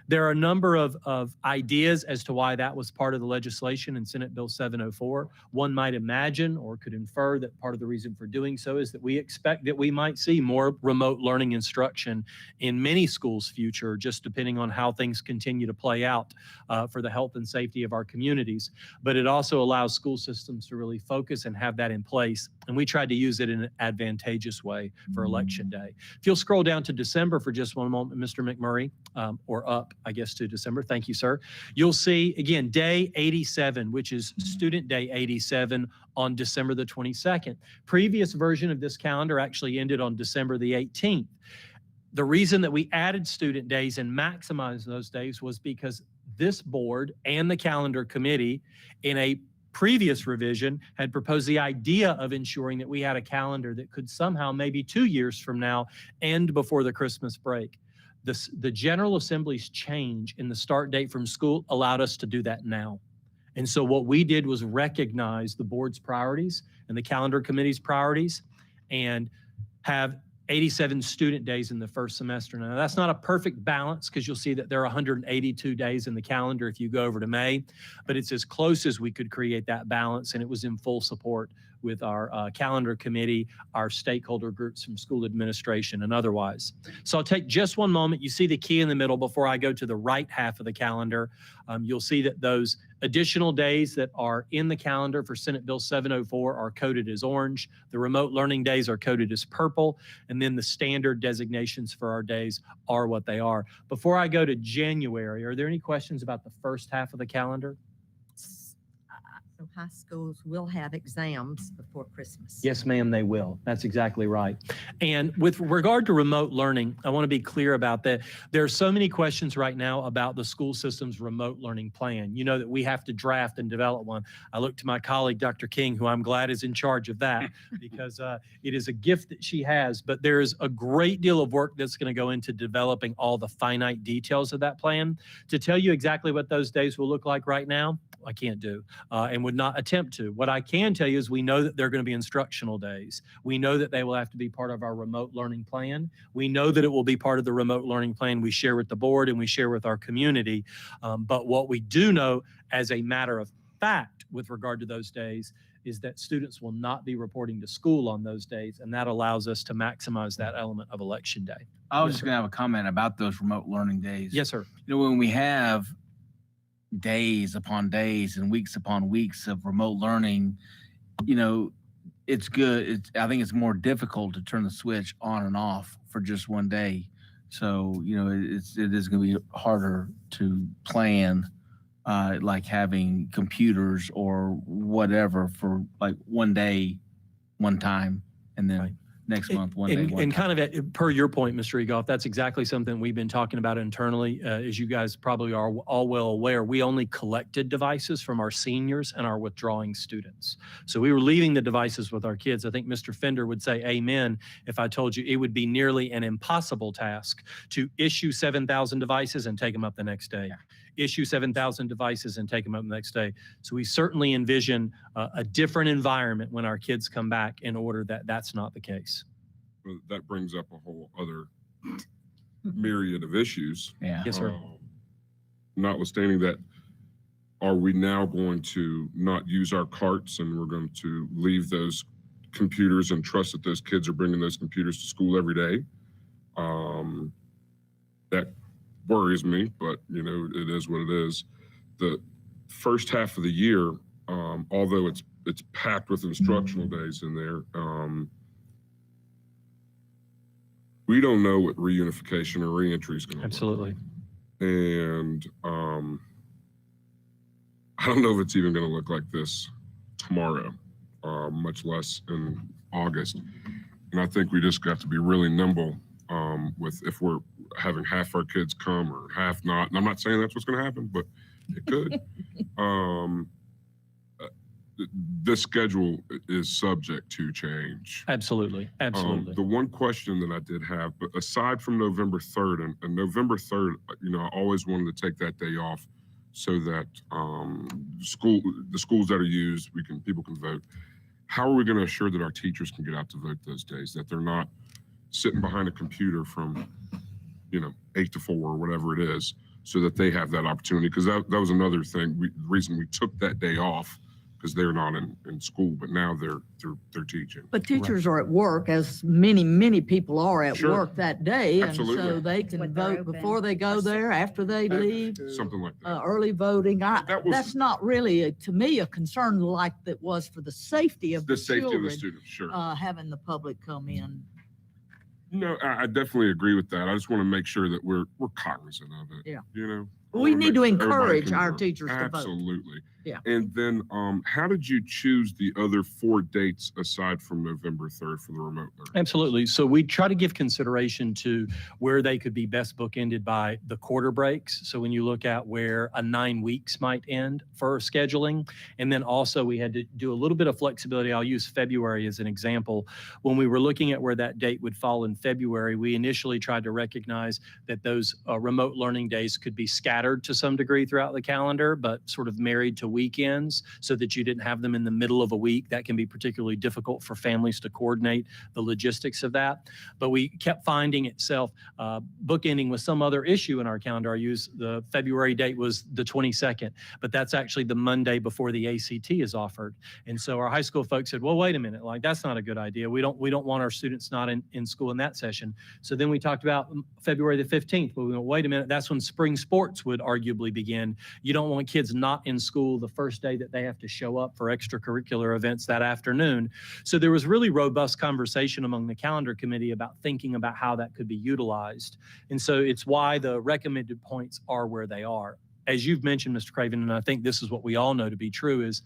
There are a number of ideas as to why that was part of the legislation in Senate Bill 704. One might imagine or could infer that part of the reason for doing so is that we expect that we might see more remote learning instruction direction in many schools' future, just depending on how things continue to play out for the health and safety of our communities. But it also allows school systems to really focus and have that in place. And we tried to use it in an advantageous way for Election Day. If you'll scroll down to December for just one moment, Mr. McMurray, or up, I guess, to December. Thank you, sir. You'll see, again, day 87, which is Student Day 87 on December the 22nd. Previous version of this calendar actually ended on December the 18th. The reason that we added student days and maximized those days was because this board and the calendar committee in a previous revision had proposed the idea of ensuring that we had a calendar that could somehow, maybe 2 years from now, end before the Christmas break. The General Assembly's change in the start date from school allowed us to do that now. And so what we did was recognize the board's priorities and the calendar committee's priorities and have 87 student days in the first semester. Now, that's not a perfect balance because you'll see that there are 182 days in the calendar if you go over to May, but it's as close as we could create that balance, and it was in full support with our calendar committee, our stakeholder groups from school administration and otherwise. So I'll take just one moment. You see the key in the middle before I go to the right half of the calendar. You'll see that those additional days that are in the calendar for Senate Bill 704 are coded as orange. The remote learning days are coded as purple. And then the standard designations for our days are what they are. Before I go to January, are there any questions about the first half of the calendar? So high schools will have exams before Christmas. Yes, ma'am, they will. That's exactly right. And with regard to remote learning, I want to be clear about that. There are so many questions right now about the school system's remote learning plan. You know that we have to draft and develop one. I look to my colleague, Dr. King, who I'm glad is in charge of that because it is a gift that she has. But there is a great deal of work that's going to go into developing all the finite details of that plan. To tell you exactly what those days will look like right now, I can't do and would not attempt to. What I can tell you is we know that they're going to be instructional days. We know that they will have to be part of our remote learning plan. We know that it will be part of the remote learning plan we share with the board and we share with our community. But what we do know as a matter of fact with regard to those days is that students will not be reporting to school on those days, and that allows us to maximize that element of Election Day. I was just going to have a comment about those remote learning days. Yes, sir. You know, when we have days upon days and weeks upon weeks of remote learning, you know, it's good. I think it's more difficult to turn the switch on and off for just one day. So, you know, it is going to be harder to plan, like having computers or whatever for like one day, one time, and then Right. next month, one day, one And time. kind of per your point, Mr. Egoff, that's exactly something we've been talking about internally. As you guys probably are all well aware, we only collected devices from our seniors and our withdrawing students. So we were leaving the devices with our kids. I think Mr. Fender would say amen if I told you it would be nearly an impossible task to issue 7,000 devices and take them up the next day. Yeah. Issue 7,000 devices and take them up the next day. So we certainly envision a different environment when our kids come back in order that that's not the case. But that brings up a whole other myriad of issues. Yeah. Yes, sir. Notwithstanding that, are we now going to not use our carts and we're going to leave those computers and trust that those kids are bringing those computers to school every day? That worries me, but you know, it is what it is. The first half of the year, although it's packed with instructional days in there, we don't know what reunification or reentry is going to look Absolutely. like. And I don't know if it's even going to look like this tomorrow, much less in August. And I think we just got to be really nimble with if we're having half our kids come or half not. And I'm not saying that's what's going to happen, but it could. This schedule is subject to change. Absolutely. Absolutely. The one question that I did have, but aside from November 3rd, and November 3rd, you know, I always wanted to take that day off so that the schools that are used, people can vote. How are we going to assure that our teachers can get out to vote those days, that they're not sitting behind a computer from, 8 to 4 or whatever it is, so that they have that opportunity? Because that was another thing. The reason we took that day off, because they're not in school, but now they're teaching. But teachers are at work, as many people are at Sure. work that day. And Absolutely. so they What can they're vote open. before they go there, after they leave, Something like that. early voting. That was- That's not really, to me, a concern like that was for the safety of The the safety of the children, students, sure. having the public come in. No, I definitely agree with that. I just want to make sure that we're cognizant of it. Yeah. You know? I We wanna need make to sure everybody encourage can our vote. teachers to vote. Absolutely. Yeah. And then, how did you choose the other 4 dates aside from November 3rd for the remote learning? Absolutely. So we try to give consideration to where they could be best bookended by the quarter breaks. So when you look at where a 9 weeks might end for scheduling, and then also we had to do a little bit of flexibility. I'll use February as an example. When we were looking at where that date would fall in February, we initially tried to recognize that those remote learning days could be scattered to some degree throughout the calendar, but sort of married to weekends so that you didn't have them in the middle of a week. That can be particularly difficult for families to coordinate the logistics of that. But we kept finding itself bookending with some other issue in our calendar. I use the February date was the 22nd, but that's actually the Monday before the ACT is offered. And so our high school folks said, well, wait a minute, like that's not a good idea. We don't want our students not in school in that session. So then we talked about February the 15th, but we went, wait a minute, that's when spring sports would arguably begin. You don't want kids not in school the first day that they have to show up for extracurricular events that afternoon. So there was really robust conversation among the calendar committee about thinking about how that could be utilized. And so it's why the recommended points are where they are. As you've mentioned, Mr. Craven, and I think this is what we all know to be true, is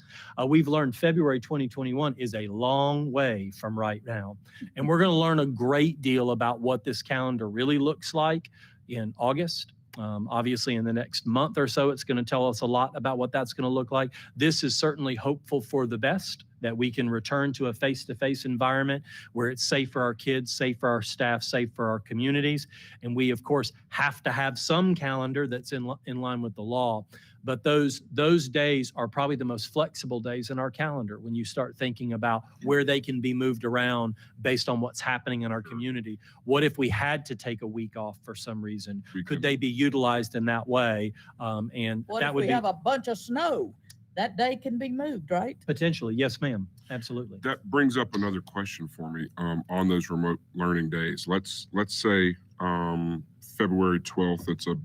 we've learned February 2021 is a long way from right now. And we're going to learn a great deal about what this calendar really looks like in August. Obviously, in the next month or so, it's going to tell us a lot about what that's going to look like. This is certainly hopeful for the best, that we can return to a face-to-face environment where it's safe for our kids, safe for our staff, safe for our communities. And we, of course, have to have some calendar that's in line with the law. But those days are probably the most flexible days in our calendar when you start thinking about where they can be moved around based on what's happening in our community. What if we had to take a week off for some reason? Could they be utilized in that way? And What that if would we be have a bunch of snow? That day can be moved, right? potentially, yes, ma'am. Absolutely. That brings up another question for me on those remote learning days. Let's say February 12th, it's a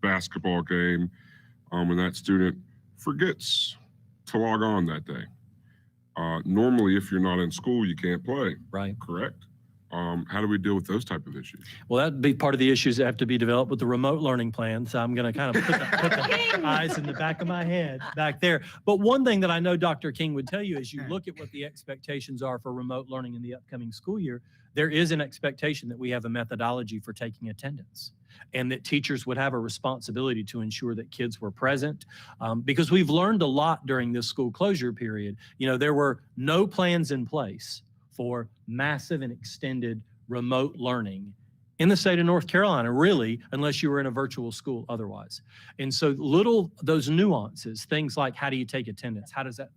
basketball game, and that student forgets to log on that day. Normally, if you're not in school, you can't play, Right. correct? How do we deal with those type of issues? Well, that'd be part of the issues that have to be developed with the remote learning plan. So I'm going to kind of put the eyes in the back of my head back there. But one thing that I know Dr. King would tell you is you look at what the expectations are for remote learning in the upcoming school year. There is an expectation that we have a methodology for taking attendance and that teachers would have a responsibility to ensure that kids were present because we've learned a lot during this school closure period. You know, there were no plans in place for massive and extended remote learning in the state of North Carolina, really, unless you were in a virtual school otherwise. And so those nuances, things like how do you take attendance? How does that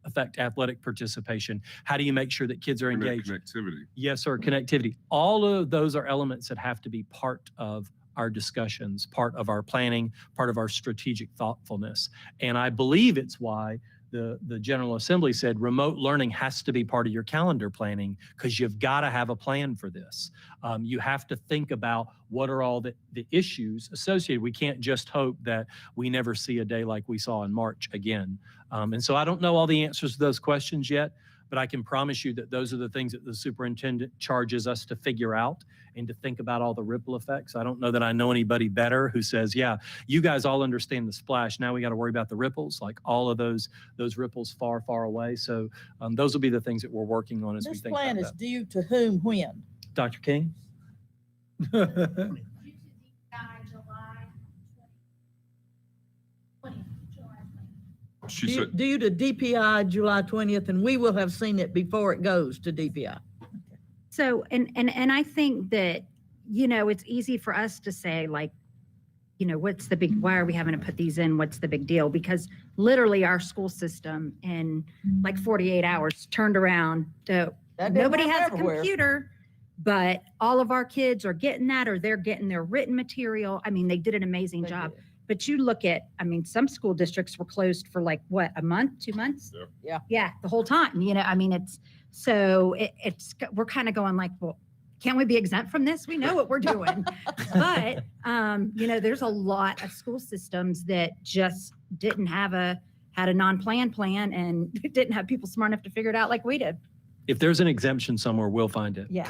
affect athletic participation? How do you make sure that kids are engaged? Connectivity. Yes, or connectivity. All of those are elements that have to be part of our discussions, part of our planning, part of our strategic thoughtfulness. And I believe it's why the General Assembly said remote learning has to be part of your calendar planning because you've got to have a plan for this. You have to think about what are all the issues associated. We can't just hope that we never see a day like we saw in March again. And so I don't know all the answers to those questions yet, but I can promise you that those are the things that the superintendent charges us to figure out and to think about all the ripple effects. I don't know that I know anybody better who says, yeah, you guys all understand the splash. Now we got to worry about the ripples, like all of those ripples far, far away. So those will be the things that we're working on as we This think plan about is that. due to whom, when? Dr. King? She said, Due to DPI July 20th, and we will have seen it before it goes to DPI. So, and I think that, you know, it's easy for us to say like, you know, why are we having to put these in? What's the big deal? Because literally our school system in like 48 hours turned around to, That didn't nobody happen has a everywhere. computer, but all of our kids are getting that, or they're getting their written material. I mean, they did an amazing They job. did. but you look at, I mean, some school districts were closed for like, what, a month, 2 months? Yeah. Yeah. Yeah, the whole time, I mean, we're kind of going like, well, can't we be exempt from this? We know what we're doing. But, there's a lot of school systems that just had a non-planned plan and didn't have people smart enough to figure it out like we did. If there's an exemption somewhere, we'll find it. Yeah.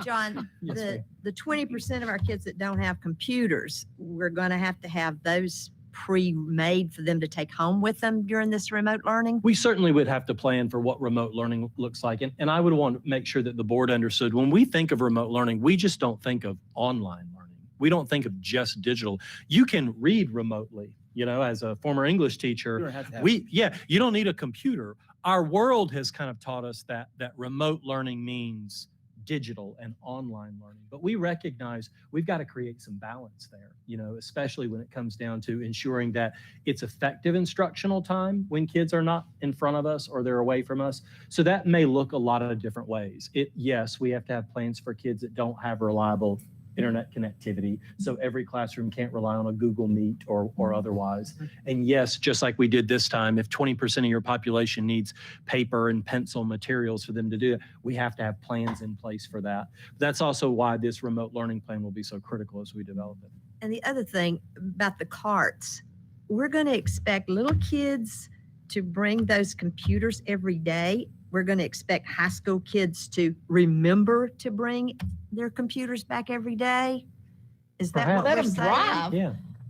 John, Yes, ma'am. the 20% of our kids that don't have computers, we're going to have those pre-made for them to take home with them during this remote learning? We certainly would have to plan for what remote learning looks like. And I would want to make sure that the board understood when we think of remote learning, we just don't think of online learning. We don't think of just digital. You can read remotely, as a former English teacher. You don't have to have- You don't need a computer. Our world has kind of taught us that remote learning means digital and online learning, but we recognize we've got to create some balance there, especially when it comes down to ensuring that it's effective instructional time when kids are not in front of us or they're away from us. So that may look a lot of different ways. Yes, we have to have plans for kids that don't have reliable internet connectivity. So every classroom can't rely on a Google Meet or otherwise. And yes, just like we did this time, if 20% of your population needs paper and pencil materials for them to do it, we have to have plans in place for that. That's also why this remote learning plan will be so critical as we develop it. And the other thing about the carts, we're going to expect little kids to bring those computers every day. We're going to expect high school kids to remember to bring their computers back every day. Is that Perhaps. what Let we're them saying? drive.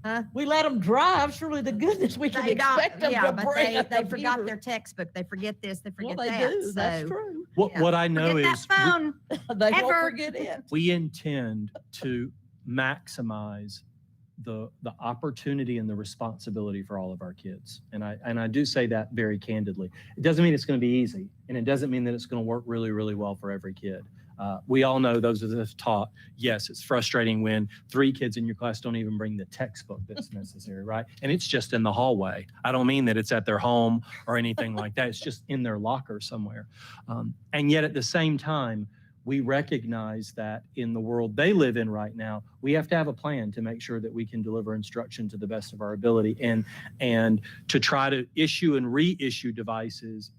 Yeah. We let them drive. Surely to goodness we can They don't, expect them yeah, to but bring a they forgot computer. their textbook. They forget this, they Well, forget they that. do. That's So, true. Yeah. What I know Forget is that phone. They Ever. won't forget it. we intend to maximize the opportunity and the responsibility for all of our kids. And I do say that very candidly. It doesn't mean it's going to be easy, and it doesn't mean that it's going to work really, really well for every kid. We all know, those of us taught, yes, it's frustrating when 3 kids in your class don't even bring the textbook that's necessary, right? And it's just in the hallway. I don't mean that it's at their home or anything like that. It's just in their locker somewhere. And yet at the same time, we recognize that in the world they live in right now, we have to have a plan to make sure that we can deliver instruction to the best of our ability. And to try to issue and reissue devices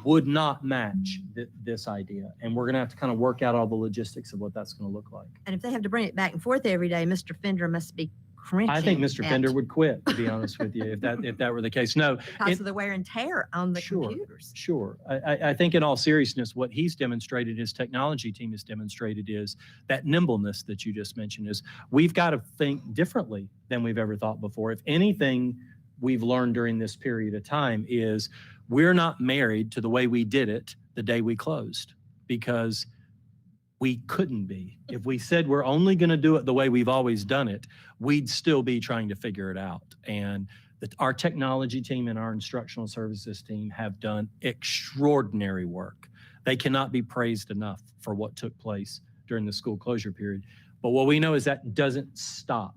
would not match this idea. And we're going to have to kind of work out all the logistics of what that's going to look like. and if they have to bring it back and forth every day, Mr. Fender must be cringing. I think Mr. at- Fender would quit, to be honest with you, if that were the case. No, Because of the wear and tear on the Sure. computers. sure. I think in all seriousness, what he's demonstrated, his technology team has demonstrated, is that nimbleness that you just mentioned. Is we've got to think differently than we've ever thought before. If anything we've learned during this period of time is we're not married to the way we did it the day we closed, because we couldn't be. If we said we're only going to do it the way we've always done it, we'd still be trying to figure it out. And our technology team and our instructional services team have done extraordinary work. They cannot be praised enough for what took place during the school closure period. But what we know is that doesn't stop,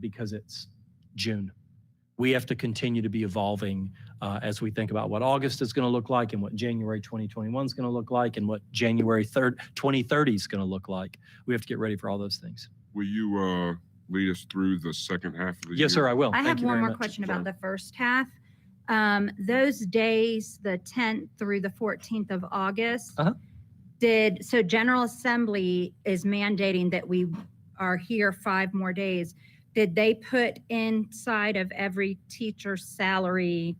because it's June. We have to continue to be evolving as we think about what August is going to look like and what January 2021 is going to look like and what January 2030 is going to look like. We have to get ready for all those things. Will you lead us through the second half of the year? Yes, sir, I will. I Thank have you one very more much. question about the first half. Those days, the 10th through the 14th of August, Uh-huh. so General Assembly is mandating that we are here 5 more days. Did they put inside of every teacher's salary,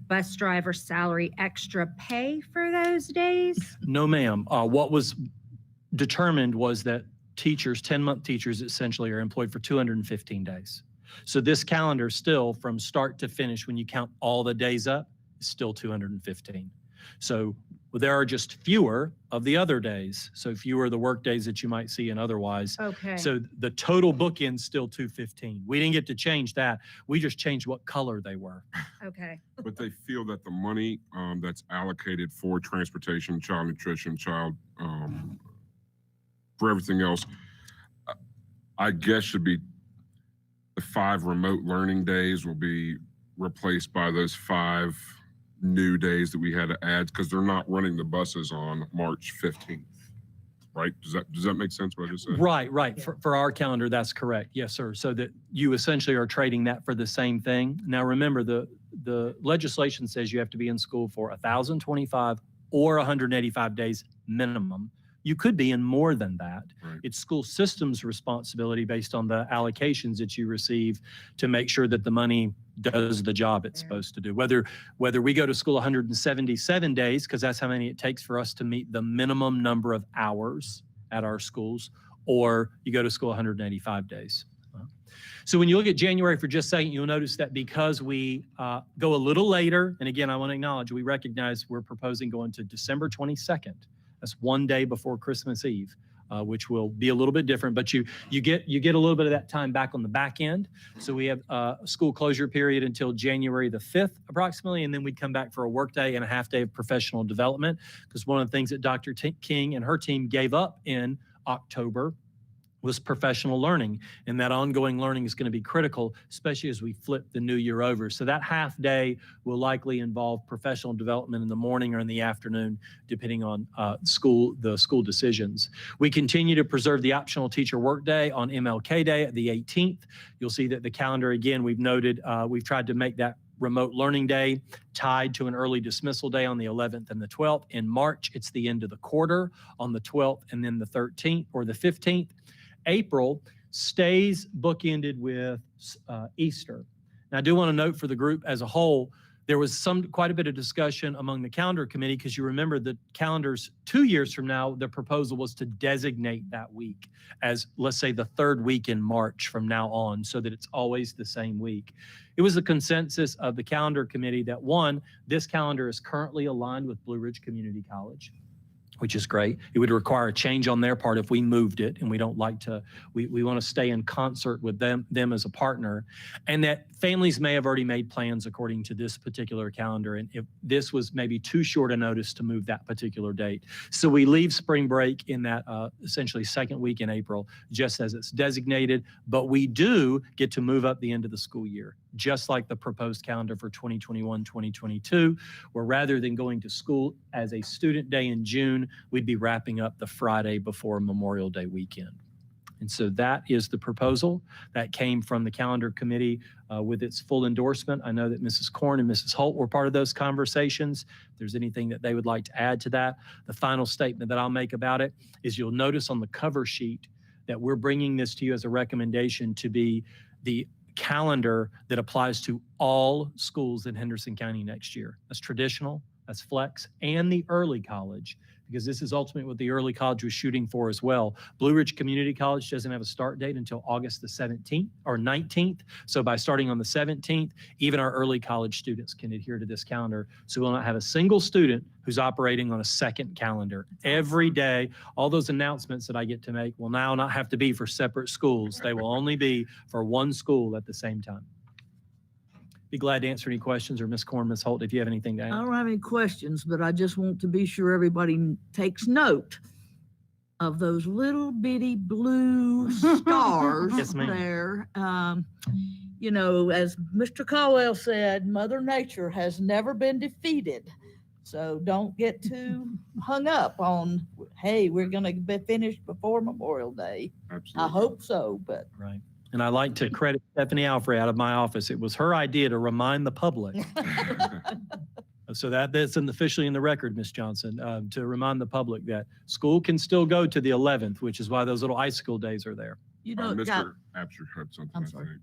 bus driver salary, extra pay for those days? No, ma'am. What was determined was that 10-month teachers essentially are employed for 215 days. So this calendar still, from start to finish, when you count all the days up, is still 215. So there are just fewer of the other days. So fewer the work days that you might see in otherwise. Okay. So the total bookend's still 215. We didn't get to change that. We just changed what color they were. Okay. But they feel that the money that's allocated for transportation, child nutrition, for everything else, I guess should be the 5 remote learning days will be replaced by those 5 new days that we had to add, because they're not running the buses on March 15th. right? Does that make sense what I just said? Right, right. For our calendar, that's correct. Yes, sir. So that you essentially are trading that for the same thing. Now, remember, the legislation says you have to be in school for 1,025 or 185 days minimum. You could be in more than that. Right. It's school system's responsibility based on the allocations that you receive to make sure that the money does the job it's supposed to do. Whether we go to school 177 days, because that's how many it takes for us to meet the minimum number of hours at our schools, or you go to school 185 days. So when you look at January for just a second, you'll notice that because we go a little later, and again, I want to acknowledge, we recognize we're proposing going to December 22nd. That's one day before Christmas Eve, which will be a little bit different, but you get a little bit of that time back on the back end. So we have a school closure period until January the 5th approximately, and then we'd come back for a work day and a half day of professional development, because one of the things that Dr. King and her team gave up in October was professional learning, and that ongoing learning is going to be critical, especially as we flip the new year over. So that half day will likely involve professional development in the morning or in the afternoon, depending on the school decisions. We continue to preserve the optional teacher workday on MLK Day at the 18th. You'll see that the calendar, again, we've noted, we've tried to make that remote learning day tied to an early dismissal day on the 11th and the 12th. In March, it's the end of the quarter on the 12th and then the 13th or the 15th. April stays bookended with Easter. Now, I do want to note for the group as a whole, there was quite a bit of discussion among the calendar committee, because you remember the calendars 2 years from now, the proposal was to designate that week as, let's say, the third week in March from now on, so that it's always the same week. It was a consensus of the calendar committee that, one, this calendar is currently aligned with Blue Ridge Community College, which is great. It would require a change on their part if we moved it, and we don't like to, we want to stay in concert with them as a partner. And that families may have already made plans according to this particular calendar, and if this was maybe too short a notice to move that particular date. So we leave spring break in that essentially second week in April, just as it's designated, but we do get to move up the end of the school year, just like the proposed calendar for 2021-2022, where rather than going to school as a student day in June, we'd be wrapping up the Friday before Memorial Day weekend. And so that is the proposal that came from the calendar committee with its full endorsement. I know that Mrs. Korn and Mrs. Holt were part of those conversations. If there's anything that they would like to add to that, the final statement that I'll make about it is, you'll notice on the cover sheet that we're bringing this to you as a recommendation to be the calendar that applies to all schools in Henderson County next year. That's traditional, that's flex, and the early college, because this is ultimately what the early college was shooting for as well. Blue Ridge Community College doesn't have a start date until August the 17th or 19th. So by starting on the 17th, even our early college students can adhere to this calendar. So we'll not have a single student who's operating on a second calendar. Every day, all those announcements that I get to make will now not have to be for separate schools. They will only be for one school at the same time. Be glad to answer any questions, or Ms. Korn, Ms. Holt, if you have anything to I add. don't have any questions, but I just want to be sure everybody takes note of those little bitty blue stars Yes, ma'am. there. You know, as Mr. Caldwell said, Mother Nature has never been defeated. So don't get too hung up on, hey, we're going to be finished before Memorial Day. Absolutely. I hope so, but Right. And I like to credit Stephanie Alfrey out of my office. It was her idea to remind the public. So that's officially in the record, Ms. Johnson, to remind the public that school can still go to the 11th, which is why those little icicle days are there. you know, God, Mr. Absher had something, I'm I sorry. think.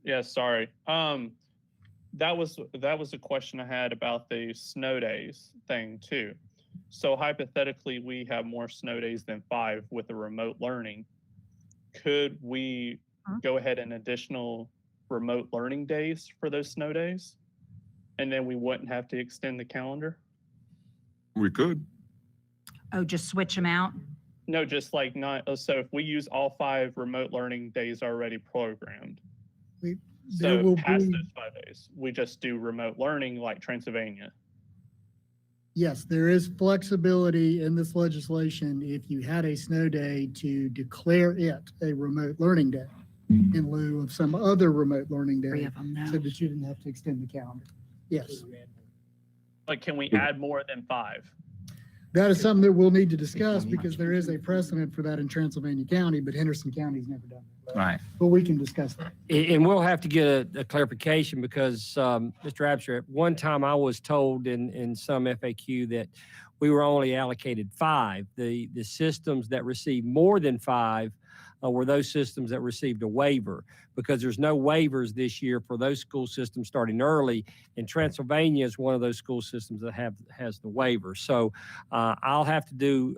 Yeah, sorry. That was a question I had about the snow days thing too. So hypothetically, we have more snow days than 5 with the remote learning. Could we go ahead and additional remote learning days for those snow days? And then we wouldn't have to extend the calendar? We could. Oh, just switch them out? No, just like not, so if we use all 5 remote learning days already programmed. There So will past be, those 5 days, we just do remote learning like Transylvania. yes, there is flexibility in this legislation if you had a snow day to declare it a remote learning day in lieu of some other remote learning 3 day, of them now. so that you didn't have to extend the calendar. Yes. Like, can we add more than 5? That is something that we'll need to discuss because there is a precedent for that in Transylvania County, but Henderson County's never done that. Right. But we can discuss that. And we'll have to get a clarification because, Mr. Absher, at one time I was told in some FAQ that we were only allocated 5. The systems that received more than 5 were those systems that received a waiver because there's no waivers this year for those school systems starting early. And Transylvania is one of those school systems that has the waiver. So I'll have to do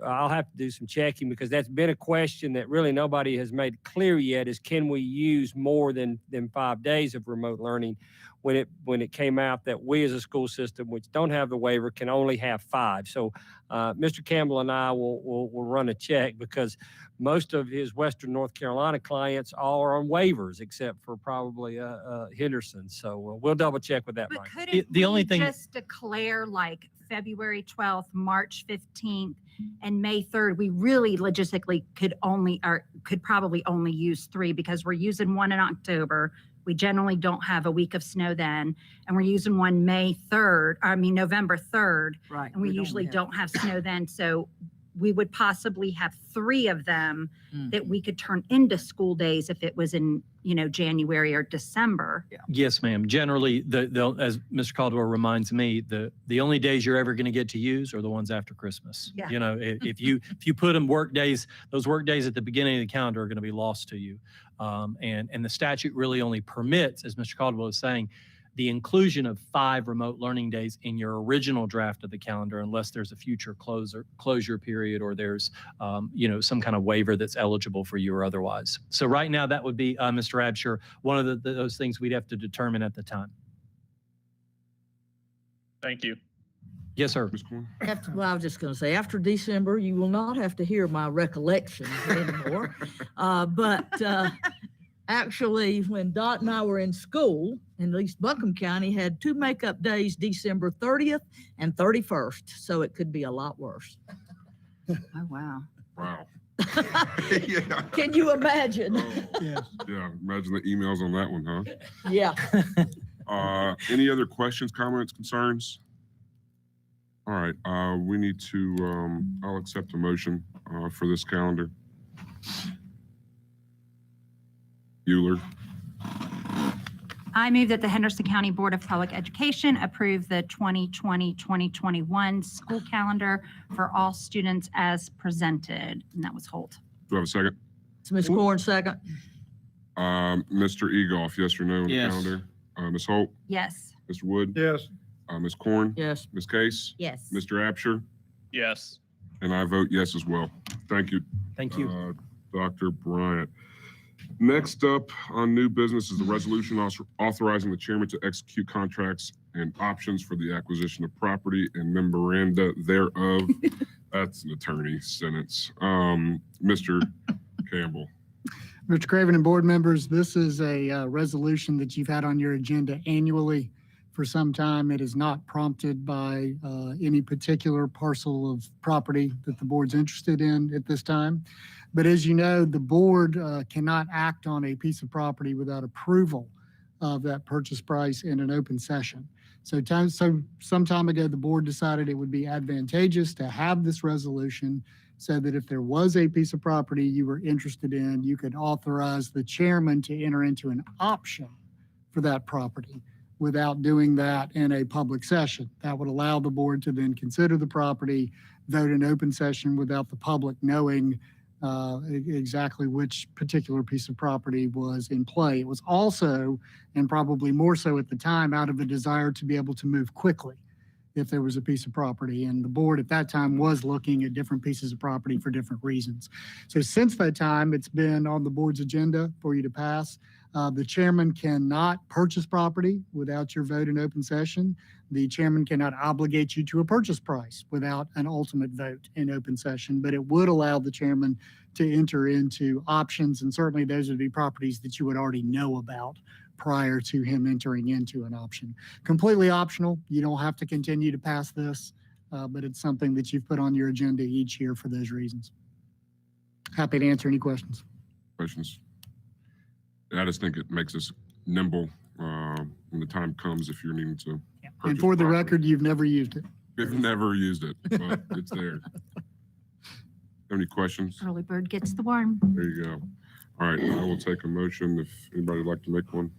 some checking because that's been a question that really nobody has made clear yet is can we use more than 5 days of remote learning when it came out that we as a school system, which don't have the waiver, can only have 5. So Mr. Campbell and I will run a check because most of his Western North Carolina clients all are on waivers except for probably Henderson. So we'll double check with that, But Mike. couldn't The only we thing- just declare like February 12th, March 15th, and May 3rd? We really logistically could probably only use 3 because we're using one in October. We generally don't have a week of snow then, and we're using one November 3rd, Right. and we usually don't have snow then. So we would possibly have 3 of them that we could turn into school days if it was in, January or December. Yes, ma'am. Generally, as Mr. Caldwell reminds me, the only days you're ever going to get to use are the ones after Christmas. Yeah. If you put them work days, those work days at the beginning of the calendar are going to be lost to you. And the statute really only permits, as Mr. Caldwell is saying, the inclusion of 5 remote learning days in your original draft of the calendar, unless there's a future closure period or there's, some kind of waiver that's eligible for you or otherwise. So right now, that would be, Mr. Absher, one of those things we'd have to determine at the time. Thank you. Yes, sir. Ms. Corn? Well, I was just going to say, after December, you will not have to hear my recollections anymore. Actually, when Dot and I were in school, at least Buncombe County had 2 makeup days, December 30th and 31st. So it could be a lot worse. Oh, wow. Wow. Yeah. Can you imagine? Yes. Yeah, imagine the emails on that one, huh? Yeah. Any other questions, comments, concerns? All right, we need to, I'll accept a motion for this calendar. Euler, I move that the Henderson County Board of Public Education approve the 2020-2021 school calendar for all students as presented. And that was Holt. do I have a second? It's Ms. Corn, second. Mr. Egoff, yes or no on the Yes. calendar? Ms. Holt, Yes. Mr. Wood, Yes. Ms. Corn, Yes. Ms. Case, Yes. Mr. Absher, Yes. and I vote yes as well. Thank you, Thank you. Dr. Bryant. Next up on new business is the resolution authorizing the chairman to execute contracts and options for the acquisition of property and memoranda thereof. That's an attorney sentence. Mr. Campbell. Mr. Craven and board members, this is a resolution that you've had on your agenda annually for some time. It is not prompted by any particular parcel of property that the board's interested in at this time. But as you know, the board cannot act on a piece of property without approval of that purchase price in an open session. So some time ago, the board decided it would be advantageous to have this resolution so that if there was a piece of property you were interested in, you could authorize the chairman to enter into an option for that property without doing that in a public session. That would allow the board to then consider the property, vote in open session without the public knowing exactly which particular piece of property was in play. It was also, and probably more so at the time, out of a desire to be able to move quickly if there was a piece of property. And the board at that time was looking at different pieces of property for different reasons. So since that time, it's been on the board's agenda for you to pass. The chairman cannot purchase property without your vote in open session. The chairman cannot obligate you to a purchase price without an ultimate vote in open session, but it would allow the chairman to enter into options, and certainly those would be properties that you would already know about prior to him entering into an option. Completely optional. You don't have to continue to pass this, but it's something that you've put on your agenda each year for those reasons. Happy to answer any questions. Questions? I just think it makes us nimble when the time comes if you're needing to. And purchase for the property. record, you've never used it. We've never used it, but it's there. Any questions? Early bird gets the worm. There you go. All right, I will take a motion if anybody would like to make one.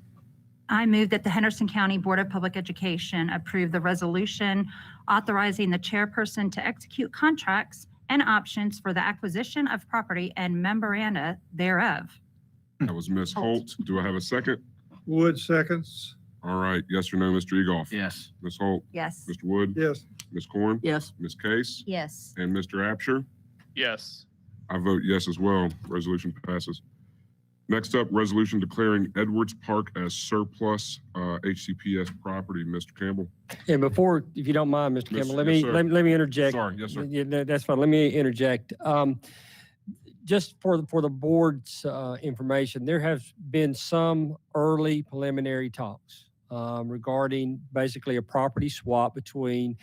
I move that the Henderson County Board of Public Education approve the resolution authorizing the chairperson to execute contracts and options for the acquisition of property and memoranda thereof. That was Ms. Holt. Do I have a second? Wood seconds. All right, yes or no, Mr. Egoff? Yes. Ms. Holt, Yes. Mr. Wood, Yes. Ms. Corn, Yes. Ms. Case, Yes. and Mr. Absher? Yes. I vote yes as well. Resolution passes. Next up, resolution declaring Edwards Park as surplus HCPS property. Mr. Campbell? And before, if you don't mind, Mr. Yes, Campbell, let yes, me, sir. let me interject. Sorry, yes, sir. Yeah, that's fine. Let me interject. Just for the board's information, there has been some early preliminary talks regarding basically a property swap between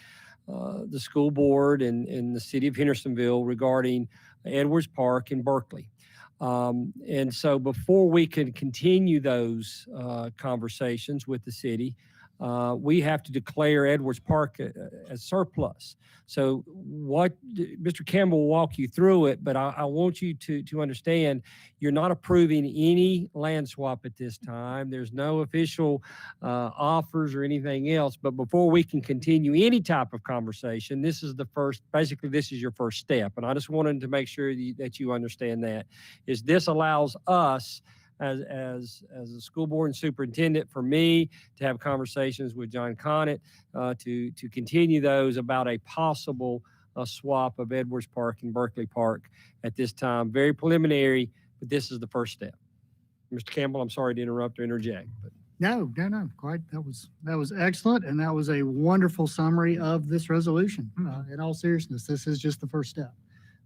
the school board and the city of Hendersonville regarding Edwards Park in Berkeley. And so before we can continue those conversations with the city, we have to declare Edwards Park as surplus. So Mr. Campbell will walk you through it, but I want you to understand you're not approving any land swap at this time. There's no official offers or anything else. But before we can continue any type of conversation, this is basically this is your first step. And I just wanted to make sure that you understand that is this allows us as a school board and superintendent, for me to have conversations with John Connett to continue those about a possible swap of Edwards Park and Berkeley Park at this time. Very preliminary, but this is the first step. Mr. Campbell, I'm sorry to interrupt or interject, but No, quite. That was excellent, and that was a wonderful summary of this resolution. In all seriousness, this is just the first step.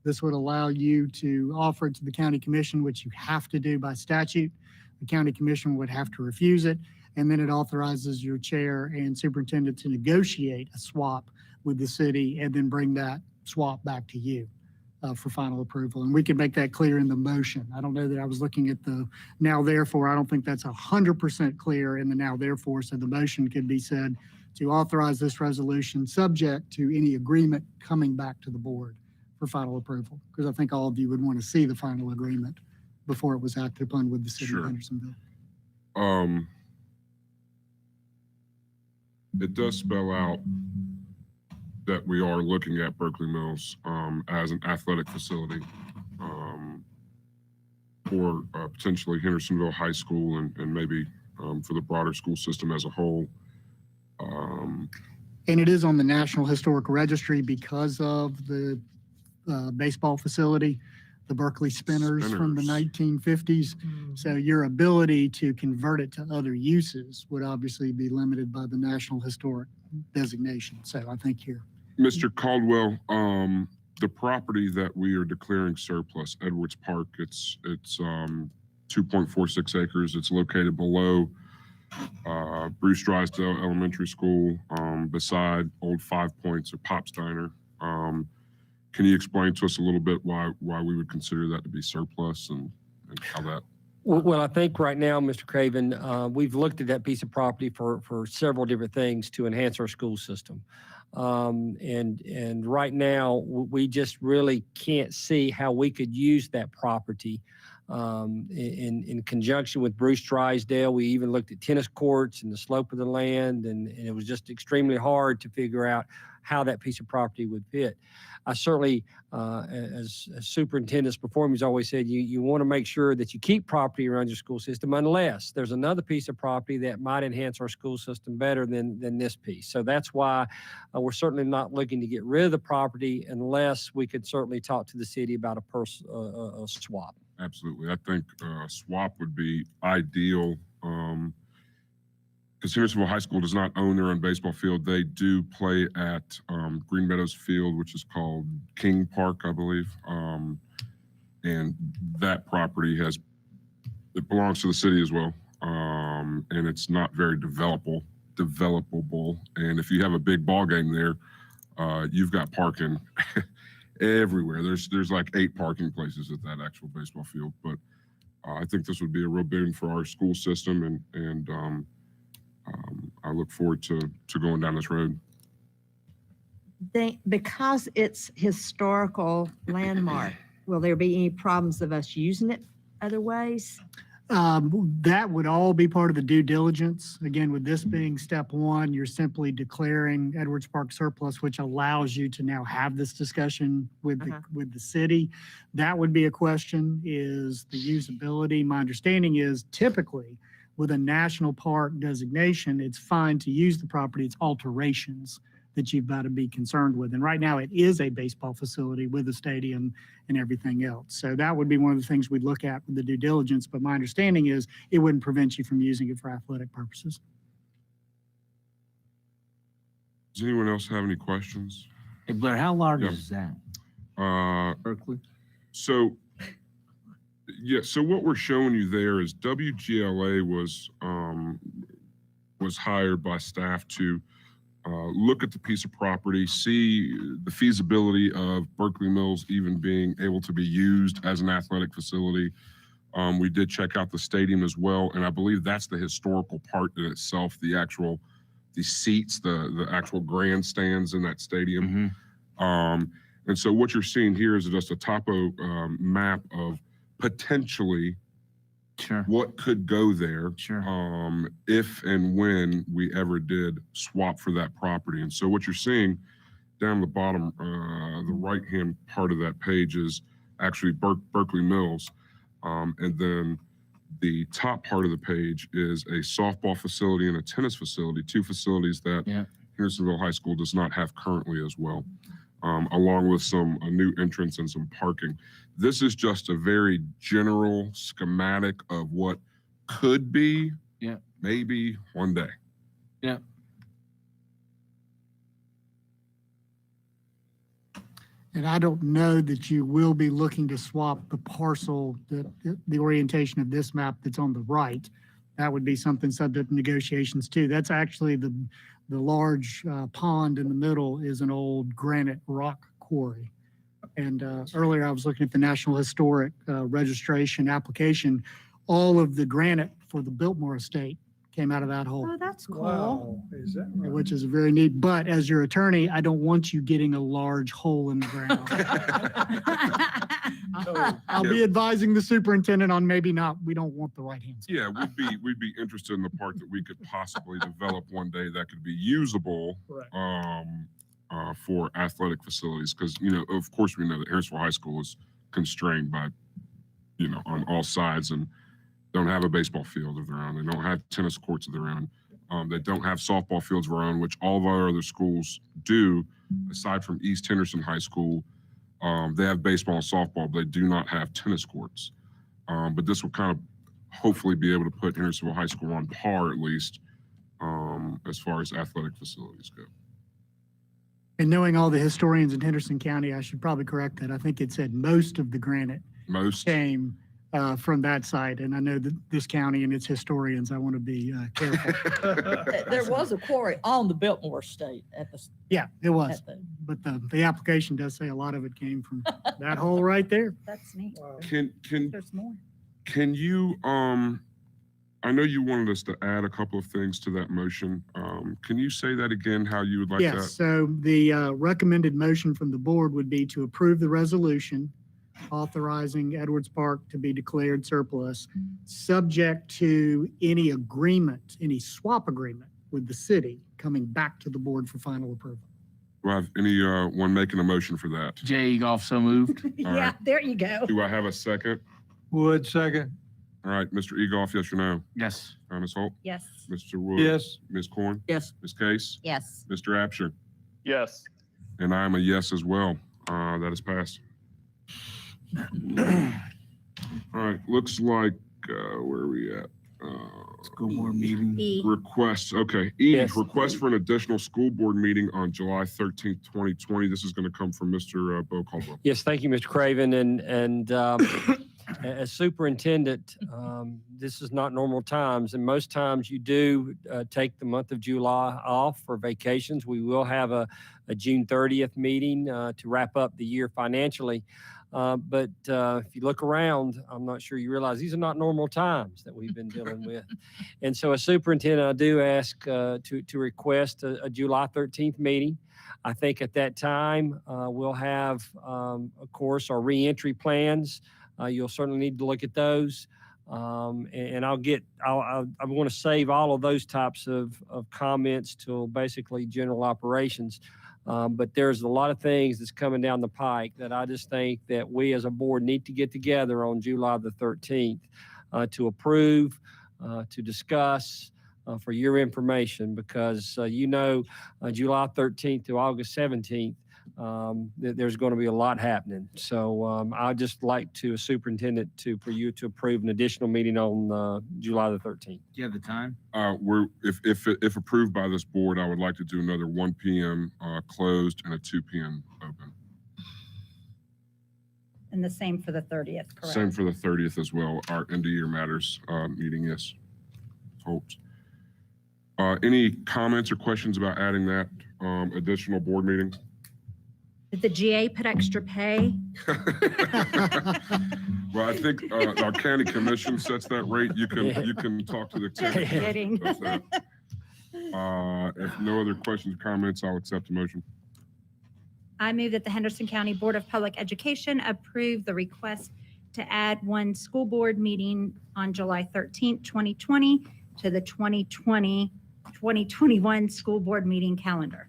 This would allow you to offer it to the county commission, which you have to do by statute. The county commission would have to refuse it, and then it authorizes your chair and superintendent to negotiate a swap with the city and then bring that swap back to you for final approval. And we can make that clear in the motion. I don't know that I was looking at the now therefore. I don't think that's 100% clear in the now therefore. So the motion could be said to authorize this resolution subject to any agreement coming back to the board for final approval, because I think all of you would want to see the final agreement before it was acted upon with the city Sure. of Hendersonville. It does spell out that we are looking at Berkeley Mills as an athletic facility for potentially Hendersonville High School and maybe for the broader school system as a whole. And it is on the National Historic Registry because of the baseball facility, the Berkeley Spinners from the Spinners. 1950s. So your ability to convert it to other uses would obviously be limited by the National Historic designation. So I think here. Mr. Caldwell, the property that we are declaring surplus, Edwards Park, it's 2.46 acres. It's located below Bruce Drysdale Elementary School, beside Old Five Points or Pop's Diner. Can you explain to us a little bit why we would consider that to be surplus and how that? Well, I think right now, Mr. Craven, we've looked at that piece of property for several different things to enhance our school system. And right now, we just really can't see how we could use that property in conjunction with Bruce Drysdale. We even looked at tennis courts and the slope of the land, and it was just extremely hard to figure out how that piece of property would fit. I certainly, as superintendents before me has always said, you want to make sure that you keep property around your school system unless there's another piece of property that might enhance our school system better than this piece. So that's why we're certainly not looking to get rid of the property unless we could certainly talk to the city about a swap. Absolutely. I think a swap would be ideal. Because Hendersonville High School does not own their own baseball field. They do play at Green Meadows Field, which is called King Park, I believe. And that property it belongs to the city as well. And it's not very developable. And if you have a big ball game there, you've got parking everywhere. There's like 8 parking places at that actual baseball field. But I think this would be a real boon for our school system, and I look forward to going down this road. because it's historical landmark, will there be any problems of us using it other ways? That would all be part of the due diligence. Again, with this being step one, you're simply declaring Edwards Park surplus, which allows you to now have this discussion with the city. That would be a question, is the usability. My understanding is typically with a national park designation, it's fine to use the property. It's alterations that you've got to be concerned with. And right now it is a baseball facility with a stadium and everything else. So that would be one of the things we'd look at with the due diligence. But my understanding is it wouldn't prevent you from using it for athletic purposes. Does anyone else have any questions? Hey, Blair, how large Yeah. is that? Berkeley? So, yeah, so what we're showing you there is WGLA was hired by staff to look at the piece of property, see the feasibility of Berkeley Mills even being able to be used as an athletic facility. We did check out the stadium as well, and I believe that's the historical part in itself, the seats, the actual grandstands in that stadium. And so what you're seeing here is just a topo map of potentially Sure. what could go there Sure. if and when we ever did swap for that property. And so what you're seeing down the bottom, the right-hand part of that page is actually Berkeley Mills. And then the top part of the page is a softball facility and a tennis facility, two facilities that Hendersonville High School does not have currently as well, along with a new entrance and some parking. This is just a very general schematic of what could be, maybe one day. Yeah. And I don't know that you will be looking to swap the parcel, the orientation of this map that's on the right. That would be something subject to negotiations too. That's actually the large pond in the middle is an old granite rock quarry. And earlier I was looking at the National Historic registration application. All of the granite for the Biltmore estate came out of that hole. Oh, that's cool. Wow, is that right? Which is very neat. But as your attorney, I don't want you getting a large hole in the ground. I'll be advising the superintendent on maybe not, we don't want the right hand. Yeah, we'd be interested in the part that we could possibly develop one day that could be usable for athletic facilities. Because, of course, we know that Harrisville High School is constrained by, on all sides, and don't have a baseball field of their own. They don't have tennis courts of their own. They don't have softball fields of their own, which all of our other schools do, aside from East Henderson High School. They have baseball and softball, but they do not have tennis courts. But this will kind of hopefully be able to put Hendersonville High School on par, at least, as far as athletic facilities go. And knowing all the historians in Henderson County, I should probably correct that. I think it said most of the granite came from that site. And I know that this county and its historians, I want to be careful. There was a quarry on the Biltmore estate at the. Yeah, it was. at the- But the application does say a lot of it came from that hole right there. That's neat. Can There's more. you, I know you wanted us to add a couple of things to that motion. Can you say that again, how you would like that? Yes, so the recommended motion from the board would be to approve the resolution authorizing Edwards Park to be declared surplus, subject to any agreement, any swap agreement with the city coming back to the board for final approval. Do I have anyone making a motion for that? Jay Egoff, so moved. All Yeah, right. there you go. Do I have a second? Wood, second. All right, Mr. Egoff, yes or no? Yes. Ms. Holt? Yes. Mr. Wood? Yes. Ms. Corn? Yes. Ms. Case? Yes. Mr. Absher? Yes. And I am a yes as well. That is passed. All right, looks like, where are we at? School board meeting. E. Requests, okay. E, Yes. request for an additional school board meeting on July 13th, 2020. This is going to come from Mr. Bo Caldwell. Yes, thank you, Mr. Craven. And as superintendent, this is not normal times. And most times you do take the month of July off for vacations. We will have a June 30th meeting to wrap up the year financially. But if you look around, I'm not sure you realize these are not normal times that we've been dealing with. And so as superintendent, I do ask to request a July 13th meeting. I think at that time, we'll have, of course, our reentry plans. You'll certainly need to look at those. And I'm going to save all of those types of comments till basically general operations. But there's a lot of things that's coming down the pike that I just think that we as a board need to get together on July the 13th to approve, to discuss, for your information, because July 13th to August 17th, there's going to be a lot happening. So I'd just like to, as superintendent, for you to approve an additional meeting on July the 13th. Do you have the time? If approved by this board, I would like to do another 1 p.m. Closed and a 2 p.m. open. And the same for the 30th, correct? Same for the 30th as well. Our end of year matters meeting, yes. Hopes. Any comments or questions about adding that additional board meeting? Did the GA put extra pay? Well, I think our county commission sets that rate. You can talk to the Just county. kidding. That's that. If no other questions or comments, I'll accept the motion. I move that the Henderson County Board of Public Education approve the request to add one school board meeting on July 13th, 2020 to the 2021 school board meeting calendar.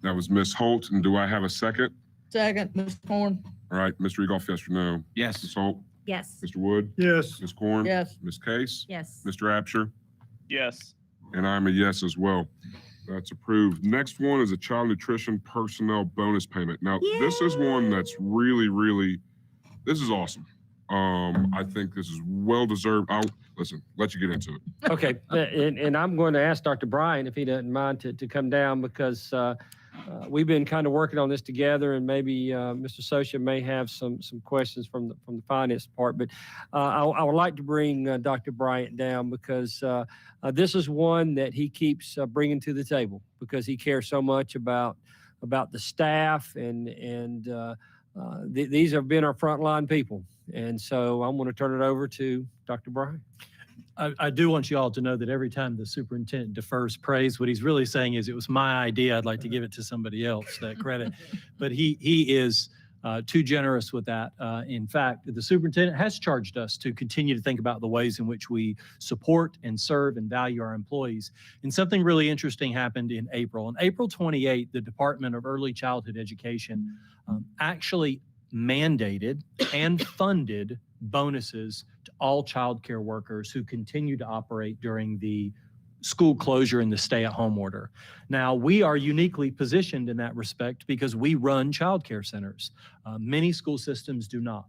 That was Ms. Holt, and do I have a second? Second, Mr. Corn. All right, Mr. Egoff, yes or no? Yes. Ms. Holt, Yes. Mr. Wood, Yes. Ms. Corn, Yes. Ms. Case, Yes. Mr. Absher, Yes. and I'm a yes as well. That's approved. Next one is a child nutrition personnel bonus payment. Now, this is one that's really, this is awesome. I think this is well deserved. I'll let you get into it. Okay, and I'm going to ask Dr. Bryant if he doesn't mind to come down, because we've been kind of working on this together, and maybe Mr. Socia may have some questions from the finance part. But I would like to bring Dr. Bryant down, because this is one that he keeps bringing to the table, because he cares so much about the staff, and these have been our frontline people. And so I'm going to turn it over to Dr. Bryant. I do want you all to know that every time the superintendent defers praise, what he's really saying is, it was my idea. I'd like to give it to somebody else, that credit. But he is too generous with that. In fact, the superintendent has charged us to continue to think about the ways in which we support and serve and value our employees. And something really interesting happened in April. On April 28th, the Department of Early Childhood Education actually mandated and funded bonuses to all child care workers who continue to operate during the school closure and the stay-at-home order. Now, we are uniquely positioned in that respect because we run child care centers. Many school systems do not.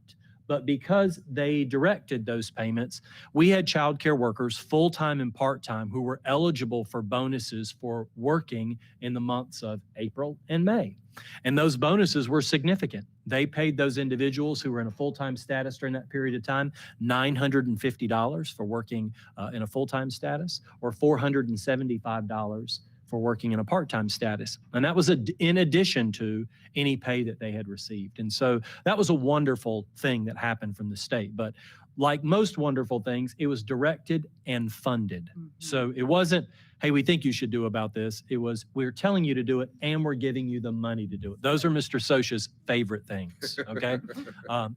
But because they directed those payments, we had child care workers, full-time and part-time, who were eligible for bonuses for working in the months of April and May. And those bonuses were significant. They paid those individuals who were in a full-time status during that period of time $950 for working in a full-time status, or $475 for working in a part-time status. And that was in addition to any pay that they had received. And so that was a wonderful thing that happened from the state. But like most wonderful things, it was directed and funded. So it wasn't, hey, we think you should do about this. It was, we're telling you to do it and we're giving you the money to do it. Those are Mr. Socia's favorite things, okay,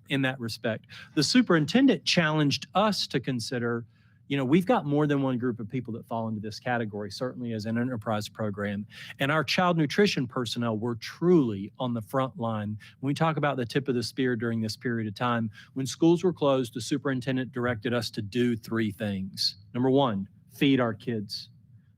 in that respect. The superintendent challenged us to consider, we've got more than one group of people that fall into this category, certainly as an enterprise program. And our child nutrition personnel were truly on the front line. When we talk about the tip of the spear during this period of time, when schools were closed, the superintendent directed us to do 3 things. Number 1, feed our kids.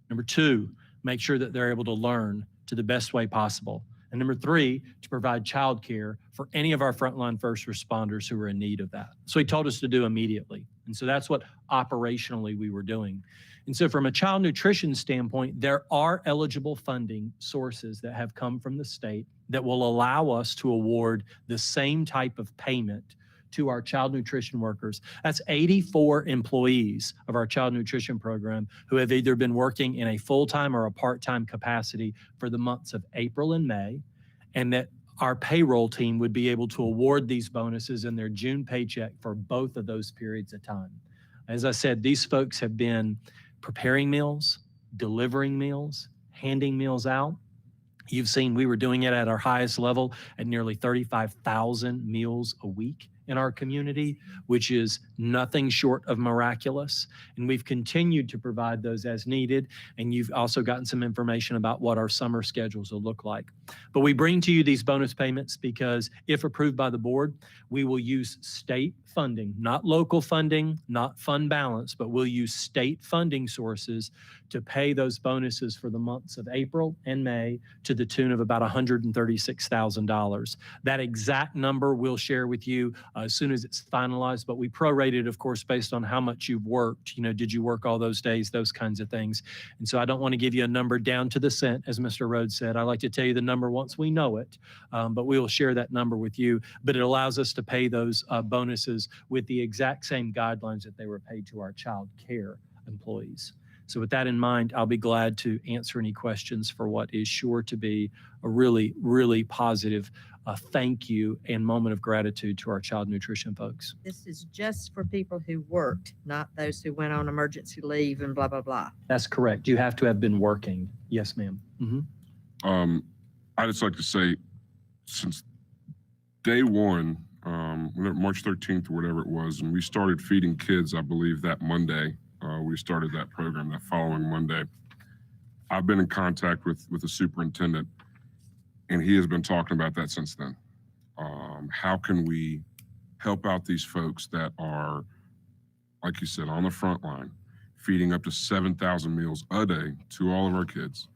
Number 2, make sure that they're able to learn to the best way possible. And number 3, to provide childcare for any of our frontline first responders who are in need of that. So he told us to do immediately. And so that's what operationally we were doing. And so from a child nutrition standpoint, there are eligible funding sources that have come from the state that will allow us to award the same type of payment to our child nutrition workers. That's 84 employees of our child nutrition program who have either been working in a full-time or a part-time capacity for the months of April and May, and that our payroll team would be able to award these bonuses in their June paycheck for both of those periods of time. As I said, these folks have been preparing meals, delivering meals, handing meals out. You've seen we were doing it at our highest level at nearly 35,000 meals a week in our community, which is nothing short of miraculous. And we've continued to provide those as needed. And you've also gotten some information about what our summer schedules will look like. But we bring to you these bonus payments because if approved by the board, we will use state funding, not local funding, not fund balance, but we'll use state funding sources to pay those bonuses for the months of April and May to the tune of about $136,000. That exact number we'll share with you as soon as it's finalized, but we prorated, of course, based on how much you've worked. You know, did you work all those days, those kinds of things. And so I don't want to give you a number down to the cent, as Mr. Rhodes said. I like to tell you the number once we know it, but we will share that number with you. But it allows us to pay those bonuses with the exact same guidelines that they were paid to our child care employees. So with that in mind, I'll be glad to answer any questions for what is sure to be a really, really positive thank you and moment of gratitude to our child nutrition folks. This is just for people who worked, not those who went on emergency leave and blah, blah, blah. That's correct. You have to have been working. Yes, ma'am. I just like to say, since day one, March 13th or whatever it was, and we started feeding kids, I believe that Monday, we started that program that following Monday. I've been in contact with the superintendent, and he has been talking about that since then. How can we help out these folks that are, like you said, on the front line, feeding up to 7,000 meals a day to all of our kids?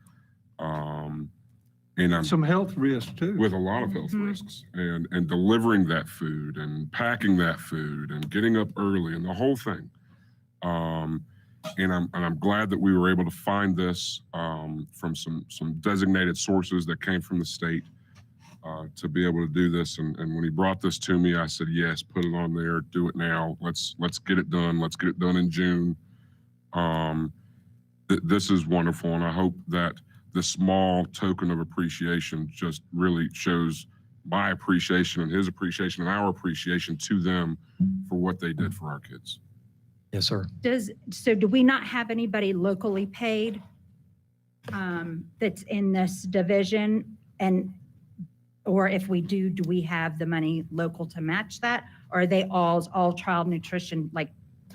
And Some health risks too. with a lot of health risks, and delivering that food and packing that food and getting up early and the whole thing. And I'm glad that we were able to find this from some designated sources that came from the state to be able to do this. And when he brought this to me, I said, yes, put it on there, do it now. Let's get it done. Let's get it done in June. This is wonderful, and I hope that the small token of appreciation just really shows my appreciation and his appreciation and our appreciation to them for what they did for our kids. Yes, sir. So do we not have anybody locally paid that's in this division? And, or if we do we have the money local to match that? Or are they all child nutrition, like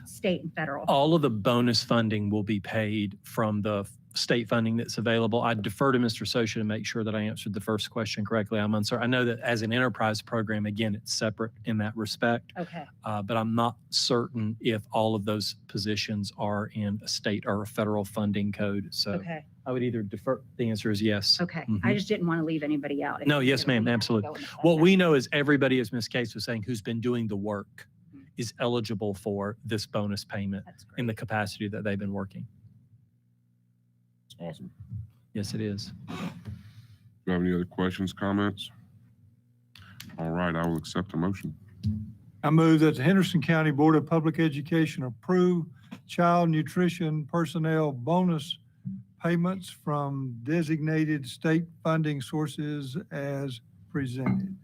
state and federal? All of the bonus funding will be paid from the state funding that's available. I defer to Mr. Socia to make sure that I answered the first question correctly. I'm uncertain. I know that as an enterprise program, again, it's separate in that respect. Okay. But I'm not certain if all of those positions are in a state or a federal funding code. So Okay. I would either defer. The answer is yes. Okay. Mhm. I just didn't want to leave anybody out. No, yes, ma'am, absolutely. What we know is everybody, as Ms. Case was saying, who's been doing the work is eligible for this bonus payment in the capacity that they've been working. It's awesome. Yes, it is. Do you have any other questions, comments? All right, I will accept a motion. I move that the Henderson County Board of Public Education approve child nutrition personnel bonus payments from designated state funding sources as presented.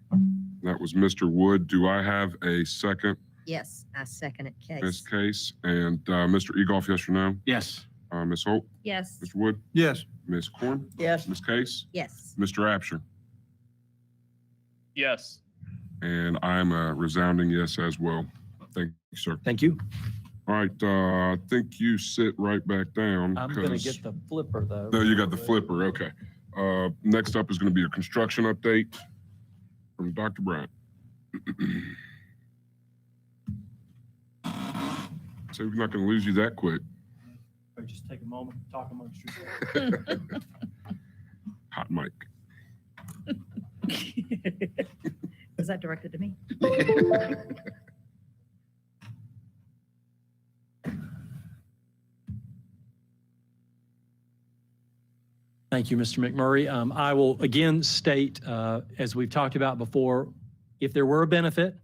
That was Mr. Wood. Do I have a second, Yes, I second it, Ms. Case. Case? And Mr. Egoff, yes or no? Yes. Ms. Holt? Yes. Mr. Wood? Yes. Ms. Corn? Yes. Ms. Case? Yes. Mr. Absher? Yes. And I'm a resounding yes as well. Thank you, sir. Thank you. All right, I think you sit right back down. I'm going to 'cause- get the flipper though. No, you got the flipper, okay. Next up is going to be a construction update from Dr. Bryant. So we're not going to lose you that quick. Or just take a moment, talk amongst yourselves. Hot mic. Was that directed to me? Thank you, Mr. McMurray. I will again state, as we've talked about before, if there were a benefit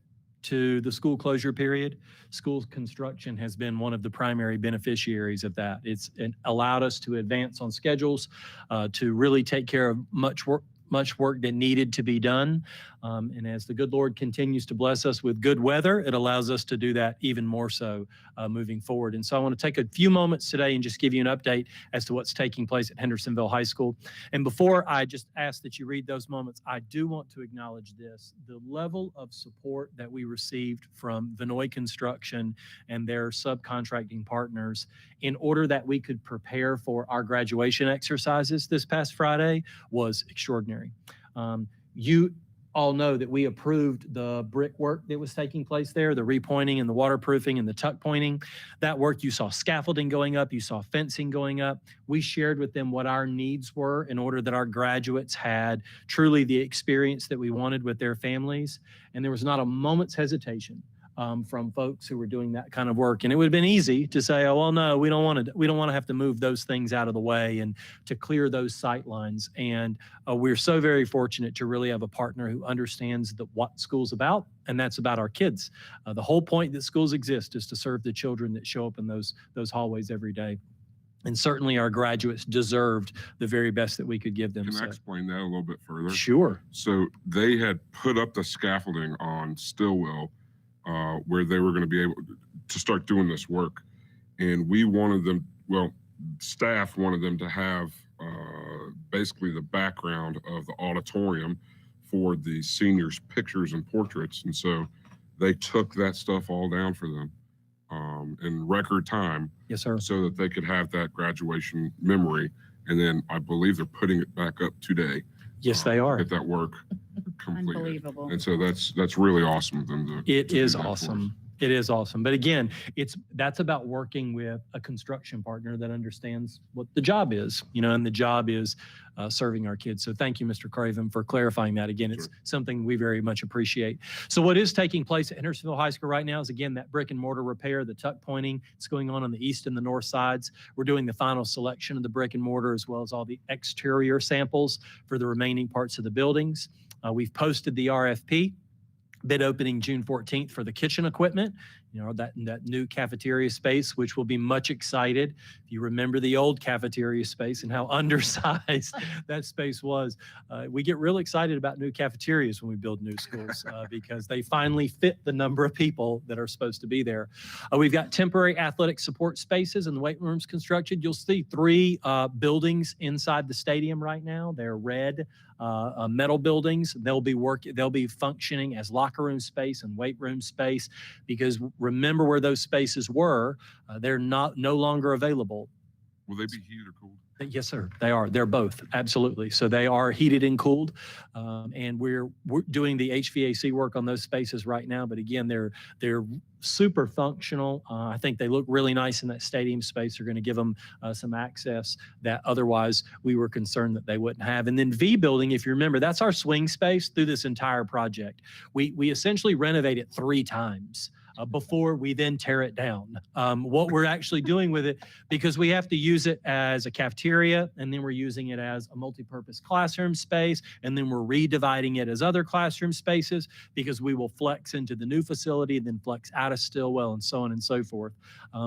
to the school closure period, school construction has been one of the primary beneficiaries of that. It allowed us to advance on schedules, to really take care of much much work that needed to be done. And as the good Lord continues to bless us with good weather, it allows us to do that even more so moving forward. And so I want to take a few moments today and just give you an update as to what's taking place at Hendersonville High School. And before I just ask that you read those moments, I do want to acknowledge this, the level of support that we received from Vinoy Construction and their subcontracting partners in order that we could prepare for our graduation exercises this past Friday was extraordinary. You all know that we approved the brickwork that was taking place there, the repointing and the waterproofing and the tuck pointing. That work, you saw scaffolding going up, you saw fencing going up. We shared with them what our needs were in order that our graduates had truly the experience that we wanted with their families. And there was not a moment's hesitation from folks who were doing that kind of work. And it would have been easy to say, oh, well, no, we don't want to have to move those things out of the way and to clear those sight lines. And we're so very fortunate to really have a partner who understands what school's about, and that's about our kids. The whole point that schools exist is to serve the children that show up in those hallways every day. And certainly our graduates deserved the very best that we could give them. Can I explain that a little bit further? Sure. So they had put up the scaffolding on Stillwell where they were going to be able to start doing this work. And we wanted them, well, staff wanted them to have basically the background of the auditorium for the seniors' pictures and portraits. And so they took that stuff all down for them in record time. Yes, sir. So that they could have that graduation memory. And then I believe they're putting it back up today. Yes, they are. Get that work completed. Unbelievable. And so that's really awesome of them to. It to do is that for us. awesome. It is awesome. But again, that's about working with a construction partner that understands what the job is, and the job is serving our kids. So thank you, Mr. Craven, for clarifying that. Again, it's something we very much appreciate. So what is taking place at Hendersonville High School right now is, again, that brick and mortar repair, the tuck pointing. It's going on the east and the north sides. We're doing the final selection of the brick and mortar as well as all the exterior samples for the remaining parts of the buildings. We've posted the RFP. Bid opening June 14th for the kitchen equipment, that new cafeteria space, which will be much excited. If you remember the old cafeteria space and how undersized that space was, we get real excited about new cafeterias when we build new schools because they finally fit the number of people that are supposed to be there. We've got temporary athletic support spaces and the weight rooms constructed. You'll see 3 buildings inside the stadium right now. They're red metal buildings. They'll be functioning as locker room space and weight room space because remember where those spaces were, they're no longer available. Will they be heated or cooled? Yes, sir. They are. They're both. Absolutely. So they are heated and cooled. And we're doing the HVAC work on those spaces right now. But again, they're super functional. I think they look really nice in that stadium space. They're going to give them some access that otherwise we were concerned that they wouldn't have. And then V building, if you remember, that's our swing space through this entire project. We essentially renovate it 3 times. Before we then tear it down. What we're actually doing with it, because we have to use it as a cafeteria, and then we're using it as a multi-purpose classroom space, and then we're redividing it as other classroom spaces because we will flex into the new facility, then flex out of Stillwell, and so on and so forth.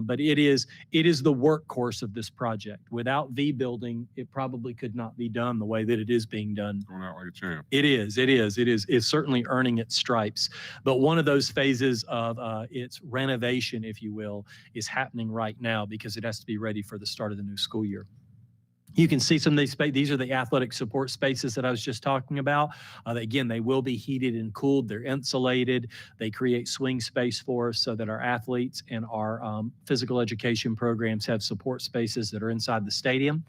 But it is the workhorse of this project. Without V building, it probably could not be done the way that it is being done. Going out like a champ. It is. It's certainly earning its stripes. But one of those phases of its renovation, if you will, is happening right now because it has to be ready for the start of the new school year. You can see some of these spaces. These are the athletic support spaces that I was just talking about. Again, they will be heated and cooled. They're insulated. They create swing space for us so that our athletes and our physical education programs have support spaces that are inside the stadium.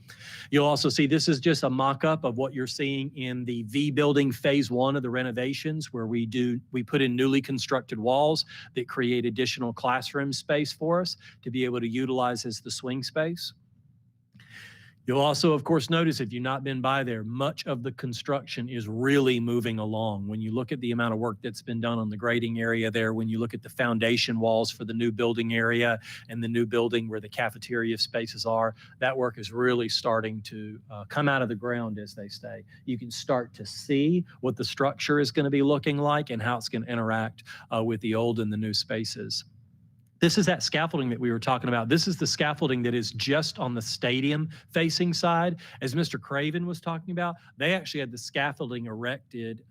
You'll also see this is just a mock-up of what you're seeing in the V building phase 1 of the renovations, where we put in newly constructed walls that create additional classroom space for us to be able to utilize as the swing space. You'll also, of course, notice if you've not been by there, much of the construction is really moving along. When you look at the amount of work that's been done on the grading area there, when you look at the foundation walls for the new building area and the new building where the cafeteria spaces are, that work is really starting to come out of the ground, as they say. You can start to see what the structure is going to be looking like and how it's going to interact with the old and the new spaces. This is that scaffolding that we were talking about. This is the scaffolding that is just on the stadium facing side. As Mr. Craven was talking about, they actually had the scaffolding erected.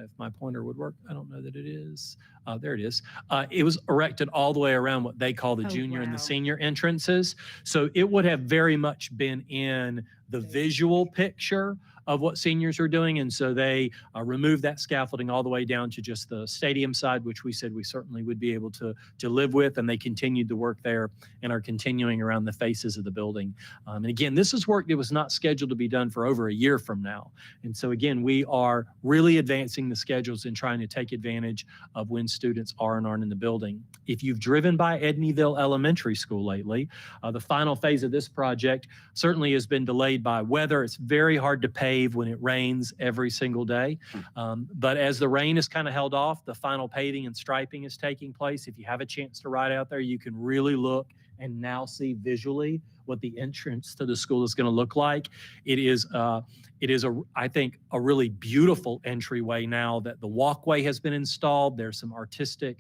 If my pointer would work, I don't know that it is. There it is. It was erected all the way around what they call the Oh, junior and wow. the senior entrances. So it would have very much been in the visual picture of what seniors are doing. And so they removed that scaffolding all the way down to just the stadium side, which we said we certainly would be able to live with. And they continued the work there and are continuing around the faces of the building. And again, this is work that was not scheduled to be done for over a year from now. And so again, we are really advancing the schedules and trying to take advantage of when students are and aren't in the building. If you've driven by Edneyville Elementary School lately, the final phase of this project certainly has been delayed by weather. It's very hard to pave when it rains every single day. But as the rain is kind of held off, the final paving and striping is taking place. If you have a chance to ride out there, you can really look and now see visually what the entrance to the school is going to look like. It is I think, a really beautiful entryway now that the walkway has been installed. There's some artistic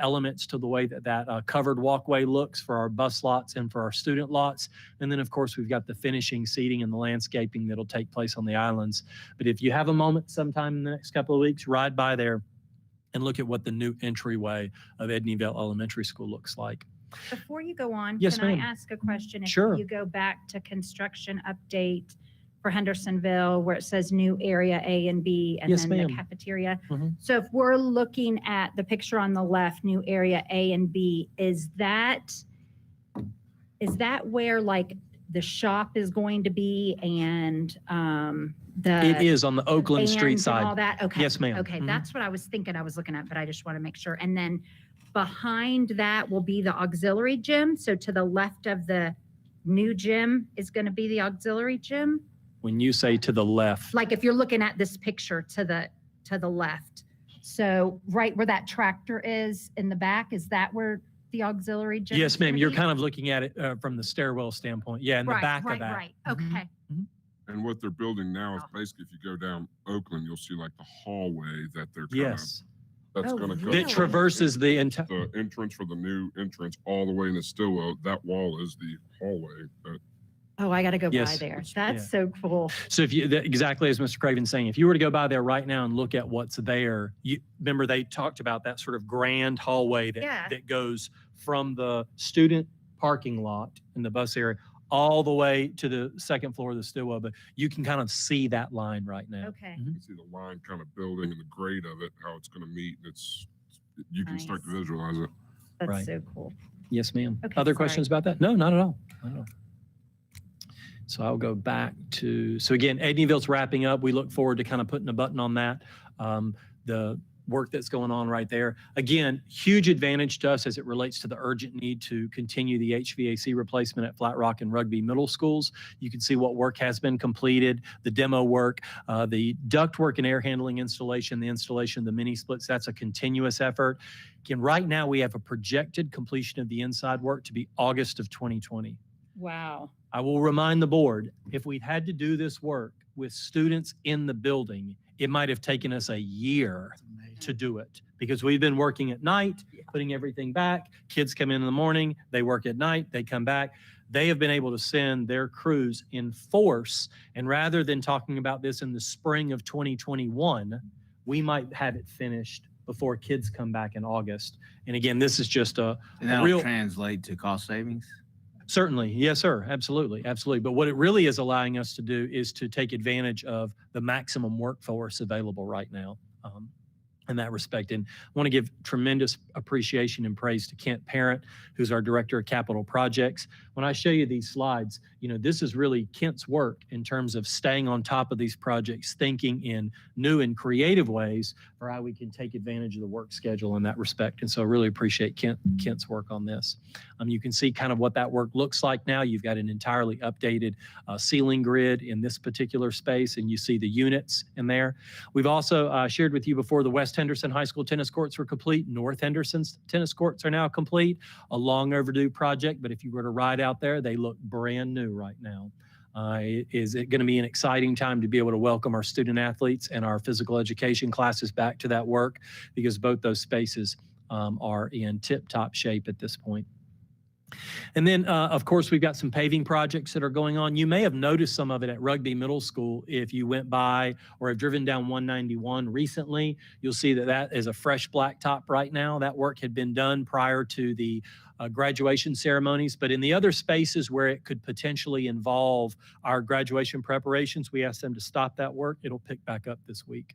elements to the way that covered walkway looks for our bus lots and for our student lots. And then, of course, we've got the finishing seating and the landscaping that'll take place on the islands. But if you have a moment sometime in the next couple of weeks, ride by there and look at what the new entryway of Edneyville Elementary School looks like. Before you go on, Yes, can I ma'am. ask a question? If Sure. you go back to construction update for Hendersonville, where it says new area A and B, and Yes, then the ma'am. cafeteria. Mhm. So if we're looking at the picture on the left, new area A and B, is that where like the shop is going to be and the It is on the Oakland Street bands and all side. that? Okay. Yes, ma'am. Okay, Mhm. that's what I was thinking I was looking at, but I just want to make sure. And then behind that will be the auxiliary gym. So to the left of the new gym is going to be the auxiliary gym. When you say to the left, Like if you're looking at this picture to the left. So right where that tractor is in the back, is that where the auxiliary gym? yes, is ma'am, gonna you're be? kind of looking at it from the stairwell standpoint. Yeah, in the Right, back right, of that. right. Mhm. Okay. And what they're building now is basically, if you go down Oakland, you'll see like the hallway that they're kind of, Yes. that's Oh, gonna go. really? That traverses the entire. The entrance for the new entrance all the way in the Stillwell, that wall is the hallway. But Oh, I got to go by Yes, there. it's- That's yeah. so cool. So if you, exactly as Mr. Craven's saying, if you were to go by there right now and look at what's there, you remember they talked about that sort of grand hallway Yeah. that goes from the student parking lot in the bus area all the way to the second floor of the Stillwell, but you can kind of see that line right now. Okay. you can see the line kind of building and the grade of it, how it's gonna meet. And you can start to Nice. visualize it. That's Right. so cool. Yes, ma'am. Okay, Other sorry. questions about that? No, not at all. Not at all. So I'll go back to, so again, Edneyville's wrapping up. We look forward to kind of putting a button on that. The work that's going on right there. Again, huge advantage to us as it relates to the urgent need to continue the HVAC replacement at Flat Rock and Rugby Middle Schools. You can see what work has been completed, the demo work, the ductwork and air handling installation, the installation of the mini splits. That's a continuous effort. Again, right now we have a projected completion of the inside work to be August of 2020. Wow. I will remind the board, if we'd had to do this work with students in the building, it might have taken us a year to do it because we've been working at night, putting everything back. Kids come in the morning, they work at night, they come back. They have been able to send their crews in force. And rather than talking about this in the spring of 2021, we might have it finished before kids come back in August. And again, this is just a And that'll real, translate to cost savings? certainly. Yes, sir. Absolutely. Absolutely. But what it really is allowing us to do is to take advantage of the maximum workforce available right now. In that respect. And I want to give tremendous appreciation and praise to Kent Parent, who's our Director of Capital Projects. When I show you these slides, you know, this is really Kent's work in terms of staying on top of these projects, thinking in new and creative ways for how we can take advantage of the work schedule in that respect. And so I really appreciate Kent's work on this. You can see kind of what that work looks like now. You've got an entirely updated ceiling grid in this particular space, and you see the units in there. We've also shared with you before the West Henderson High School tennis courts were complete. North Henderson's tennis courts are now complete. A long overdue project, but if you were to ride out there, they look brand new right now. Is it going to be an exciting time to be able to welcome our student athletes and our physical education classes back to that work because both those spaces are in tip-top shape at this point. And then, of course, we've got some paving projects that are going on. You may have noticed some of it at Rugby Middle School. If you went by or have driven down 191 recently, you'll see that that is a fresh blacktop right now. That work had been done prior to the graduation ceremonies. But in the other spaces where it could potentially involve our graduation preparations, we asked them to stop that work. It'll pick back up this week.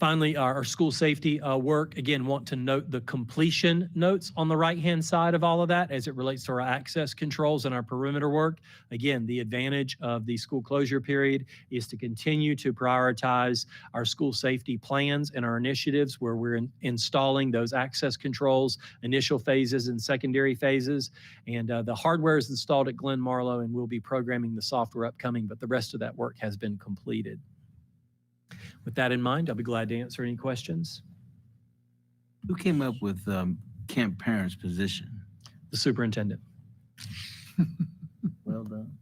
Finally, our school safety work, again, want to note the completion notes on the right-hand side of all of that as it relates to our access controls and our perimeter work. Again, the advantage of the school closure period is to continue to prioritize our school safety plans and our initiatives where we're installing those access controls, initial phases and secondary phases. And the hardware is installed at Glen Marlow, and we'll be programming the software upcoming, but the rest of that work has been completed. With that in mind, I'll be glad to answer any questions. Who came up with Kent Parent's position? The superintendent. Well done.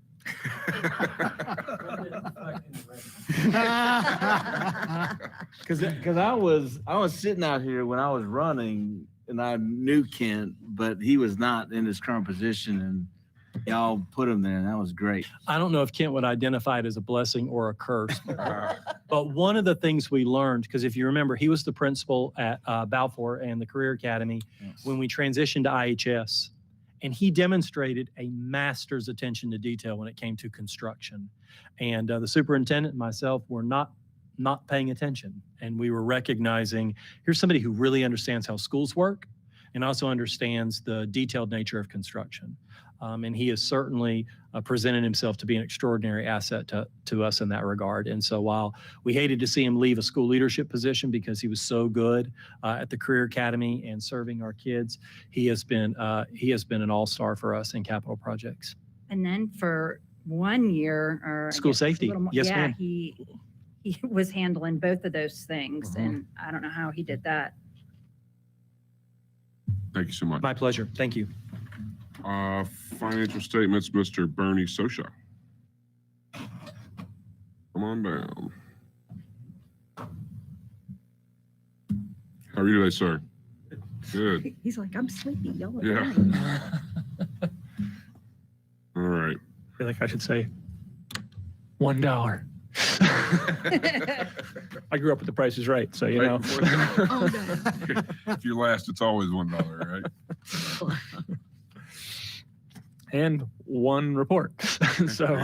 Because I was sitting out here when I was running, and I knew Kent, but he was not in his current position, and y'all put him there, and that was great. I don't know if Kent would identify it as a blessing or a curse. But one of the things we learned, because if you remember, he was the principal at Balfour and the Career Academy when we transitioned to IHS. And he demonstrated a master's attention to detail when it came to construction. And the superintendent and myself were not paying attention. And we were recognizing, here's somebody who really understands how schools work and also understands the detailed nature of construction. And he has certainly presented himself to be an extraordinary asset to us in that regard. And so while we hated to see him leave a school leadership position because he was so good at the Career Academy and serving our kids, he has been an all-star for us in capital projects. And then for 1 year, or I School guess a safety. little more- Yes, yeah, ma'am. he was handling both of those things, Mhm. and I don't know how he did that. Thank you so much. My pleasure. Thank you. Financial statements, Mr. Bernie Sosha. Come on down. How are you today, sir? Good. He's like, I'm sleepy. Y'all are Yeah. fine." All right. I feel like I should say $1. I grew up with the Price is Right, so you Right know. before the- Oh, no. If you last, it's always $1, right? And one report. So,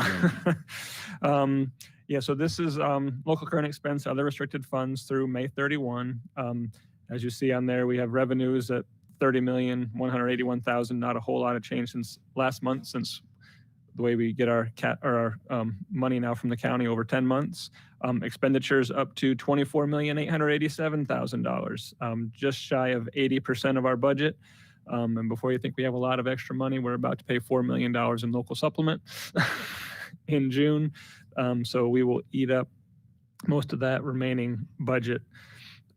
yeah, so this is local current expense, other restricted funds through May 31. As you see on there, we have revenues at $30,181,000. Not a whole lot of change since last month, since the way we get our money now from the county over 10 months. Expenditures up to $24,887,000, just shy of 80% of our budget. And before you think we have a lot of extra money, we're about to pay $4 million in local supplement in June. So we will eat up most of that remaining budget.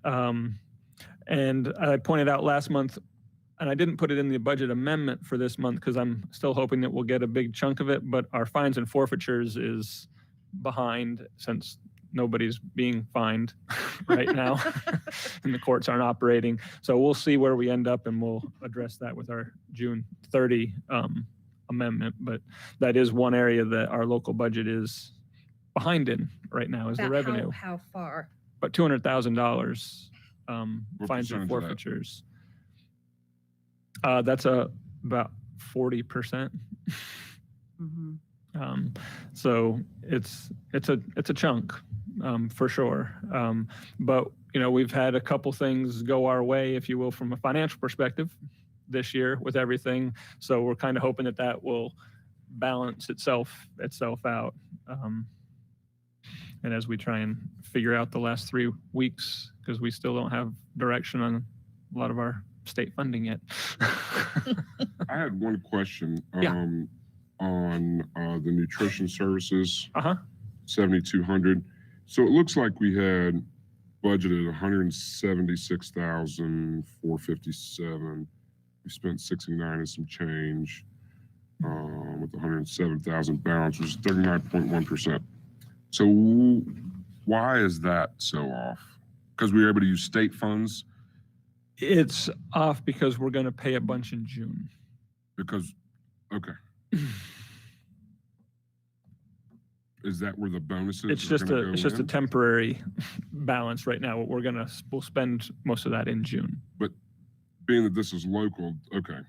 And I pointed out last month, and I didn't put it in the budget amendment for this month because I'm still hoping that we'll get a big chunk of it, but our fines and forfeitures is behind since nobody's being fined right now and the courts aren't operating. So we'll see where we end up and we'll address that with our June 30 amendment. But that is one area that our local budget is behind in right now is the About revenue. How far? But $200,000 What fines and percentage of that? forfeitures. That's about 40%. Mhm. So it's a chunk for sure. But you know, we've had a couple things go our way, if you will, from a financial perspective this year with everything. So we're kind of hoping that that will balance itself out. And as we try and figure out the last 3 weeks, because we still don't have direction on a lot of our state funding yet. I had one question Yeah. on the nutrition services, Uh-huh. 7,200. So it looks like we had budgeted 176,457. We spent 69 and some change with 107,000 balance, which is 39.1%. So why is that so off? Because we were able to use state funds It's off because we're going to pay a bunch in June. because, okay. Is that where the bonuses It's are just gonna a, go it's just a in? temporary balance right now. We'll spend most of that in June. Being that this is local, okay.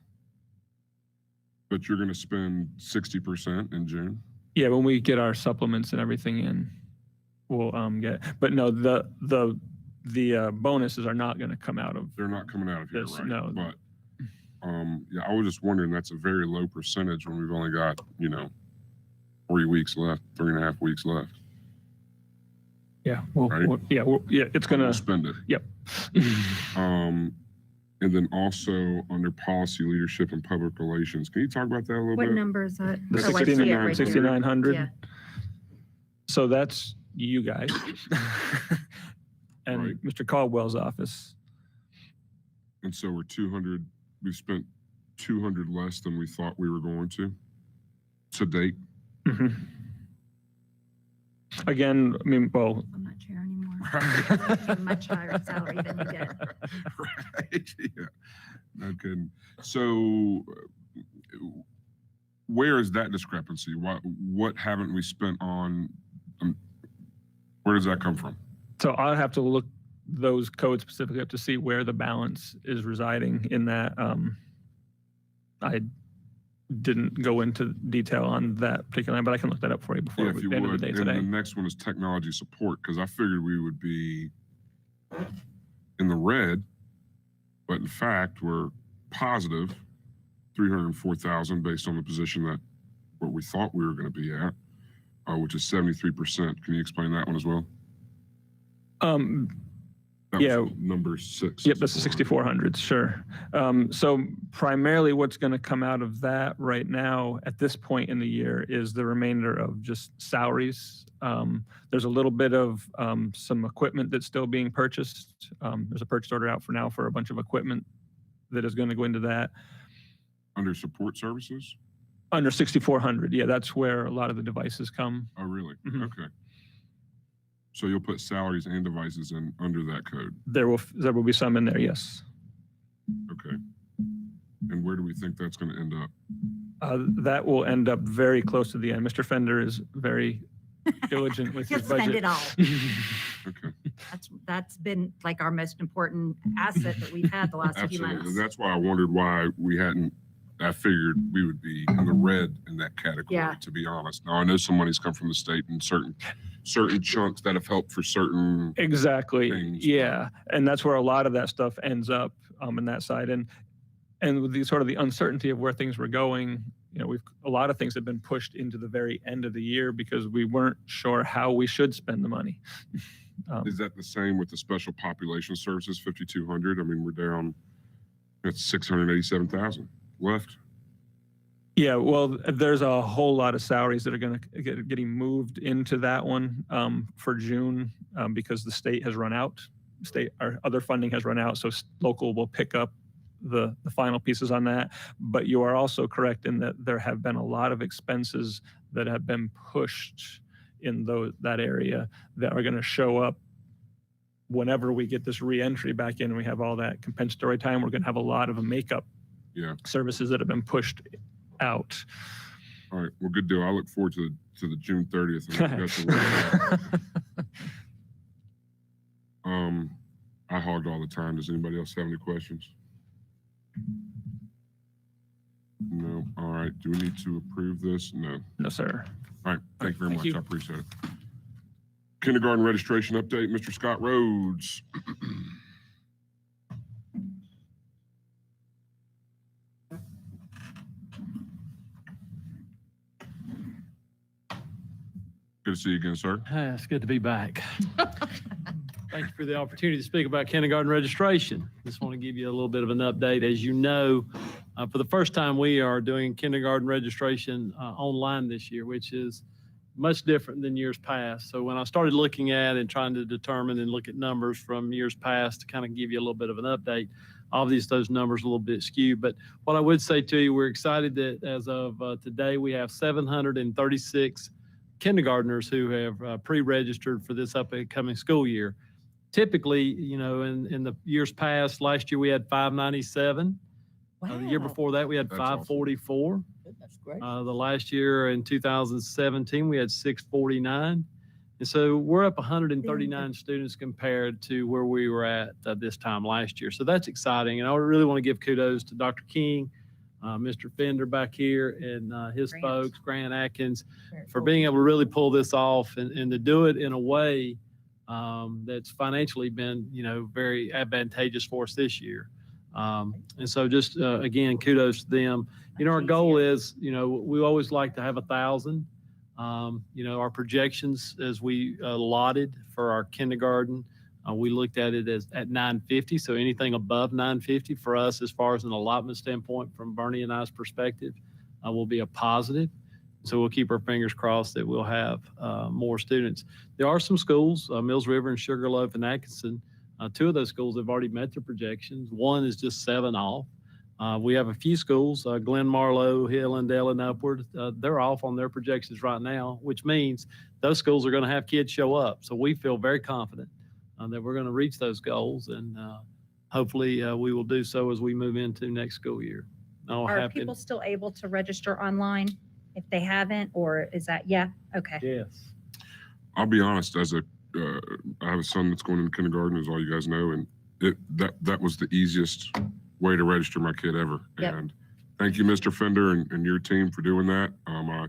But you're gonna spend 60% in June? Yeah, when we get our supplements and everything in, we'll get, but no, the bonuses are not going to come out of They're not coming out of here, Yes, right? no. But, yeah, I was just wondering, that's a very low percentage when we've only got, 3 weeks left, 3.5 weeks left. Yeah, Right. it's We'll gonna, spend it. yep. And then also under policy leadership and public relations, can you talk about that a little What bit? number is that? The Oh, I see it 69, right there. 6,900. Yeah. So that's you guys. And Right. Mr. Caldwell's office. And so we spent 200 less than we thought we were going to date. Mhm. Again, I mean, well, I'm not chair anymore. Right. A much higher salary than you get. Right, yeah, no kidding. So where is that discrepancy? What haven't we spent on, where does that come from? so I'll have to look those codes specifically up to see where the balance is residing in that. I didn't go into detail on that particular line, but I can look that up for you before Yeah, if the you end of the would. day And today. the next one is technology support, because I figured we would be in the red, but in fact, we're positive 304,000 based on the position that what we thought we were going to be at, which is 73%. Can you explain that one as well? That was Yeah. number 6. Yep, that's the 6,400, sure. So primarily what's going to come out of that right now at this point in the year is the remainder of just salaries. There's a little bit of some equipment that's still being purchased. There's a purchase order out for now for a bunch of equipment that is going to go into that. Under support services? Under 6,400, yeah, that's where a lot of the devices come. Oh, really? Mhm. Okay. So you'll put salaries and devices in under that code. There will be some in there, yes. Okay. And where do we think that's going to end up? That will end up very close to the end. Mr. Fender is very diligent with his Just spend budget. it all. Okay. That's been like our most important asset that we've had the last few Absolutely. months. That's why I wondered why we hadn't, I figured we would be in the red in that category, Yeah. to be honest. Now, I know some money's come from the state and certain chunks that have helped for certain, Exactly. things, Yeah. And that's where a lot of that stuff ends up in that side. And with the sort of the uncertainty of where things were going, a lot of things have been pushed into the very end of the year because we weren't sure how we should spend the money. is that the same with the special population services, 5,200? I mean, we're down, it's 687,000 left. Yeah, well, there's a whole lot of salaries that are going to getting moved into that one for June because the state has run out. Our other funding has run out, so local will pick up the final pieces on that. But you are also correct in that there have been a lot of expenses that have been pushed in that area that are going to show up whenever we get this reentry back in and we have all that compensatory time. We're going to have a lot of makeup Yeah. services that have been pushed out. All right. Well, good deal. I look forward to the June 30th. And I forgot to look at that. I hogged all the time. Does anybody else have any questions? No. All right. Do we need to approve this? No. No, sir. All right. Thank you very Thank much. you. I appreciate it. Kindergarten registration update, Mr. Scott Rhodes. Good to see you again, sir. It's good to be back. Thank you for the opportunity to speak about kindergarten registration. Just want to give you a little bit of an update. As you know, for the first time, we are doing kindergarten registration online this year, which is much different than years past. So when I started looking at and trying to determine and look at numbers from years past to kind of give you a little bit of an update, obviously those numbers are a little bit skewed. But what I would say to you, we're excited that as of today, we have 736 kindergartners who have pre-registered for this upcoming school year. typically, in the years past, last year we had 597. The year Wow. before that, we had That's awesome. 544. Goodness gracious. The last year in 2017, we had 649. And so we're up 139 students compared to where we were at this time last year. So that's exciting. And I really want to give kudos to Dr. King, Mr. Fender back here, and his Grant. folks, Grant Atkins, Very for cool. being able to really pull this off and to do it in a way that's financially been, very advantageous for us this year. And so just, again, kudos to them. Our goal is, we always like to have 1,000. Our projections as we allotted for our kindergarten, we looked at it at 950. So anything above 950 for us, as far as an allotment standpoint, from Bernie and I's perspective, will be a positive. So we'll keep our fingers crossed that we'll have more students. There are some schools, Mills River and Sugarloaf and Atkinson. Two of those schools have already met their projections. One is just 7 off. We have a few schools, Glen Marlowe, Hillendale, and upward. They're off on their projections right now, which means those schools are going to have kids show up. So we feel very confident that we're going to reach those goals, and hopefully we will do so as we move into next school year. Are people still able to register online if they haven't, or is that, yeah? Okay. Yes. I'll be honest, I have a son that's going into kindergarten, as all you guys know, and that was the easiest way to register my kid ever. Yep. And thank you, Mr. Fender, and your team for doing that. I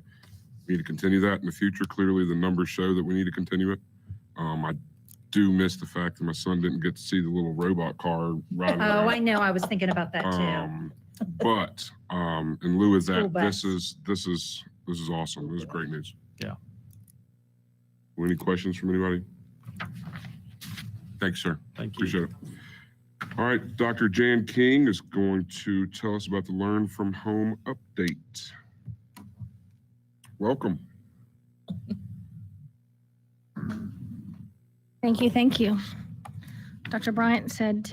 need to continue that in the future. Clearly, the numbers show that we need to continue it. I do miss the fact that my son didn't get to see the little robot car riding Oh, around. I know. I was thinking about that too. But in lieu of School that, bus. this is awesome. This is great news. Yeah. Any questions from anybody? Thanks, sir. Thank you. Appreciate it. All right, Dr. Jan King is going to tell us about the Learn from Home update. Welcome. Thank you, thank you. Dr. Bryant said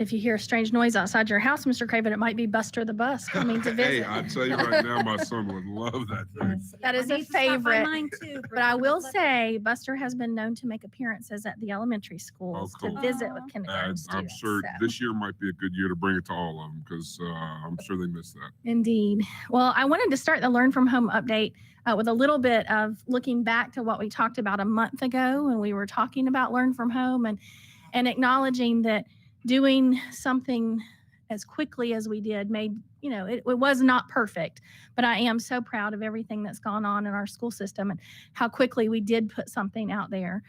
if you hear a strange noise outside your house, Mr. Craven, it might be Buster the bus coming to Hey, visit. I tell you right now, my son would love that thing. That is I a need to stop by favorite. mine too, But I will say, Buster has been known to make appearances at the elementary schools cool. to visit with Aw. kindergarten I'm students. sure so. this year might be a good year to bring it to all of them because I'm sure they missed that. Indeed. Well, I wanted to start the Learn from Home update with a little bit of looking back to what we talked about a month ago when we were talking about Learn from Home and acknowledging that doing something as quickly as we did made, it was not perfect, but I am so proud of everything that's gone on in our school system and how quickly we did put something out there.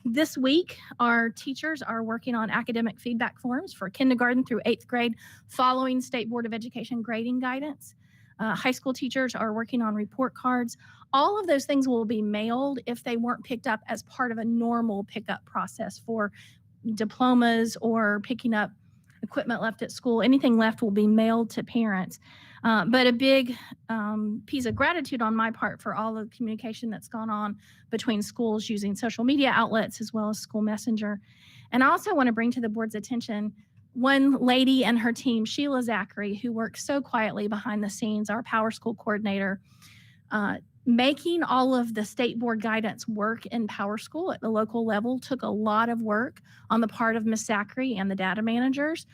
This week, our teachers are working on academic feedback forms for kindergarten through 8th grade following State Board of Education grading guidance. High school teachers are working on report cards. All of those things will be mailed if they weren't picked up as part of a normal pickup process for diplomas or picking up equipment left at school. Anything left will be mailed to parents. But a big piece of gratitude on my part for all the communication that's gone on between schools using social media outlets as well as School Messenger. And I also want to bring to the board's attention one lady and her team, Sheila Zachary, who works so quietly behind the scenes, our Power School coordinator, making all of the state board guidance work in Power School at the local level took a lot of work on the part of Ms. Zachary and the data managers,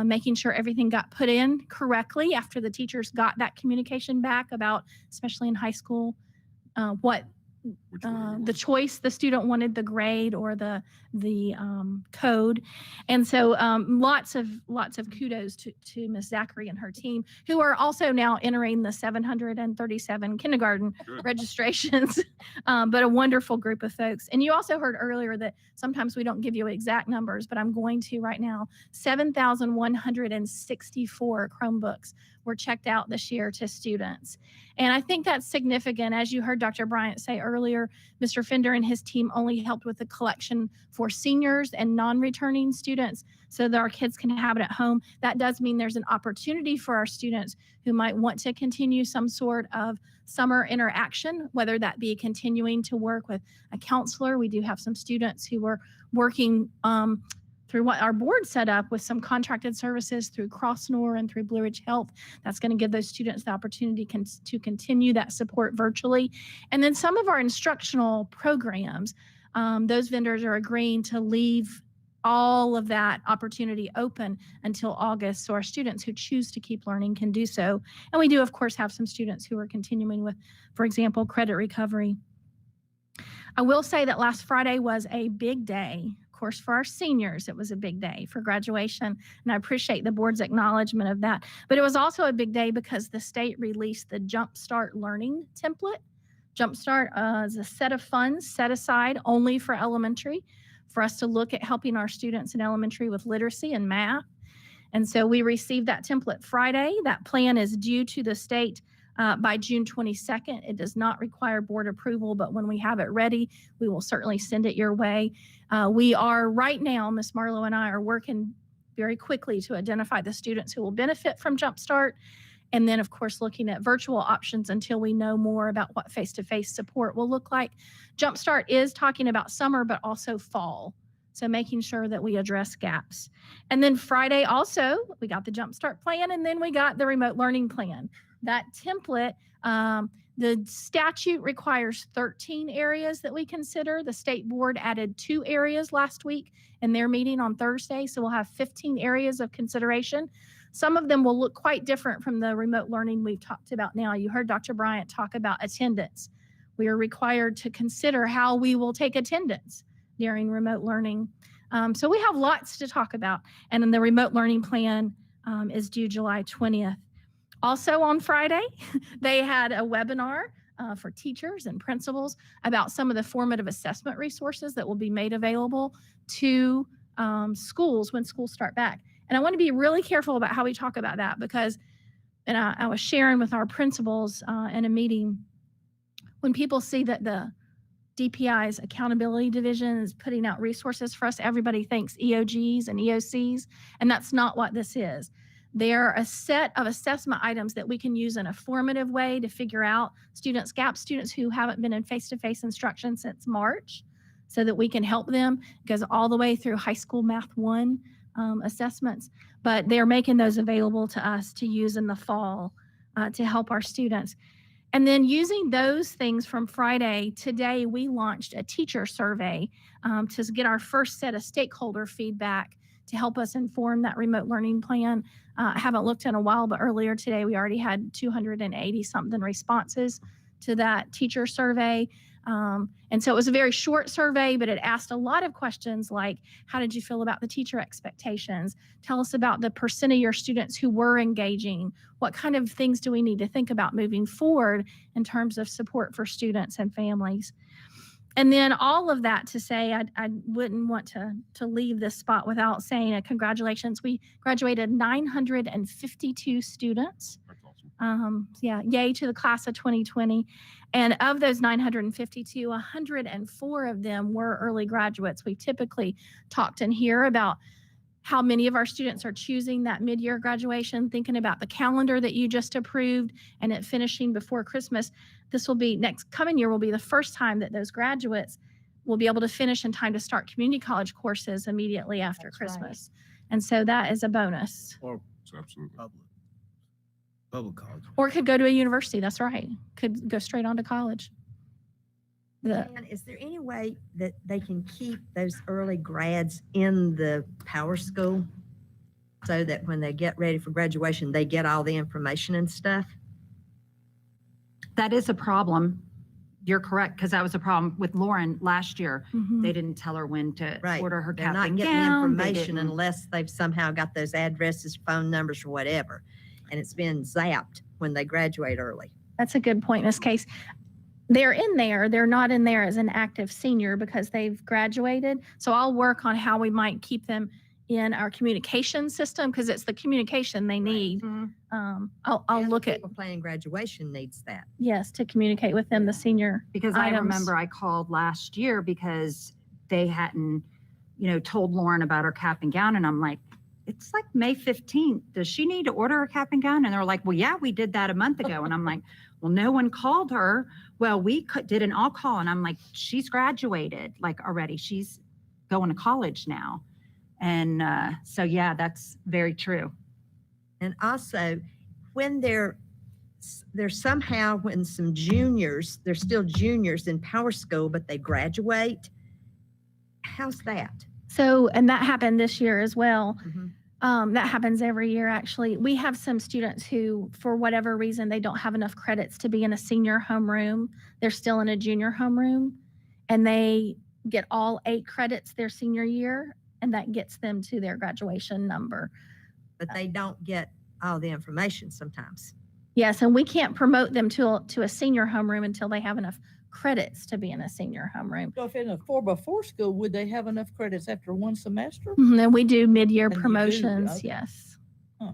making sure everything got put in correctly after the teachers got that communication back about, especially in high school, what Which one it the was. choice the student wanted, the grade or the code. And so lots of kudos to Ms. Zachary and her team, who are also now entering the 737 kindergarten Good. registrations, but a wonderful group of folks. And you also heard earlier that sometimes we don't give you exact numbers, but I'm going to right now. 7,164 Chromebooks were checked out this year to students. And I think that's significant. As you heard Dr. Bryant say earlier, Mr. Fender and his team only helped with the collection for seniors and non-returning students so that our kids can have it at home. That does mean there's an opportunity for our students who might want to continue some sort of summer interaction, whether that be continuing to work with a counselor. We do have some students who are working through what our board set up with some contracted services through Crossnor and through Blue Ridge Health. That's going to give those students the opportunity to continue that support virtually. And then some of our instructional programs, Those vendors are agreeing to leave all of that opportunity open until August, so our students who choose to keep learning can do so. And we do, of course, have some students who are continuing with, for example, credit recovery. I will say that last Friday was a big day. Of course, for our seniors, it was a big day for graduation, and I appreciate the board's acknowledgement of that. But it was also a big day because the state released the Jumpstart Learning template. Jumpstart is a set of funds set aside only for elementary for us to look at helping our students in elementary with literacy and math. And so we received that template Friday. That plan is due to the state by June 22nd. It does not require board approval, but when we have it ready, we will certainly send it your way. We are right now, Ms. Marlowe and I are working very quickly to identify the students who will benefit from Jumpstart. And then, of course, looking at virtual options until we know more about what face-to-face support will look like. Jumpstart is talking about summer, but also fall. So making sure that we address gaps. And then Friday also, we got the Jumpstart plan, and then we got the remote learning plan. That template, the statute requires 13 areas that we consider. The state board added 2 areas last week in their meeting on Thursday. So we'll have 15 areas of consideration. Some of them will look quite different from the remote learning we've talked about now. You heard Dr. Bryant talk about attendance. We are required to consider how we will take attendance during remote learning. So we have lots to talk about. And then the remote learning plan is due July 20th. Also on Friday, they had a webinar for teachers and principals about some of the formative assessment resources that will be made available to schools when schools start back. And I want to be really careful about how we talk about that because, and I was sharing with our principals in a meeting, when people see that the DPI's accountability division is putting out resources for us, everybody thinks EOGs and EOCs, and that's not what this is. They're a set of assessment items that we can use in a formative way to figure out students' gaps, students who haven't been in face-to-face instruction since March, so that we can help them. It goes all the way through high school math 1 assessments, but they're making those available to us to use in the fall to help our students. And then using those things from Friday, today we launched a teacher survey to get our first set of stakeholder feedback to help us inform that remote learning plan. I haven't looked in a while, but earlier today we already had 280 something responses to that teacher survey. And so it was a very short survey, but it asked a lot of questions like, how did you feel about the teacher expectations? Tell us about the % of your students who were engaging. What kind of things do we need to think about moving forward in terms of support for students and families? And then all of that to say, I wouldn't want to leave this spot without saying a congratulations. We graduated 952 students. That's awesome. Yay to the class of 2020. And of those 952, 104 of them were early graduates. We typically talked in here about how many of our students are choosing that mid-year graduation, thinking about the calendar that you just approved and it finishing before Christmas. This will be next coming year will be the first time that those graduates will be able to finish in time to start community college courses immediately after That's right. Christmas. And so that is a bonus. Or It's absolutely. public college. Or could go to a university. That's right. Could go straight on to college. And is there any way that they can keep those early grads in the Power School so that when they get ready for graduation, they get all the information and stuff? That is a problem. You're correct, because that was a problem with Lauren last year. Mhm. They didn't tell her when to Right. order her They're cap not and getting gown. They information didn't- unless they've somehow got those addresses, phone numbers, or whatever. And it's been zapped when they graduate early. That's a good point, Ms. Case. They're in there. They're not in there as an active senior because they've graduated. So I'll work on how we might keep them in our communication system because it's the communication they need. Mhm. I'll And look at, people planning graduation needs that. yes, to communicate with them, the senior Because I items. remember I called last year because they hadn't, told Lauren about her cap and gown. And I'm like, it's like May 15th. Does she need to order her cap and gown? And they're like, well, yeah, we did that a month ago. And I'm like, well, no one called her. Well, we did an all call. And I'm like, she's graduated already. She's going to college now. And so, yeah, that's very true. And also, when they're somehow, when some juniors, they're still juniors in Power School, but they graduate, How's that? So, and that happened this year as well. Mhm. That happens every year, actually. We have some students who, for whatever reason, they don't have enough credits to be in a senior homeroom. They're still in a junior homeroom, and they get all 8 credits their senior year, and that gets them to their graduation number. But they don't get all the information sometimes. Yes, and we can't promote them to a senior homeroom until they have enough credits to be in a senior homeroom. So if in a 4x4 school, would they have enough credits after one semester? And we do mid-year And you do, promotions, okay. yes.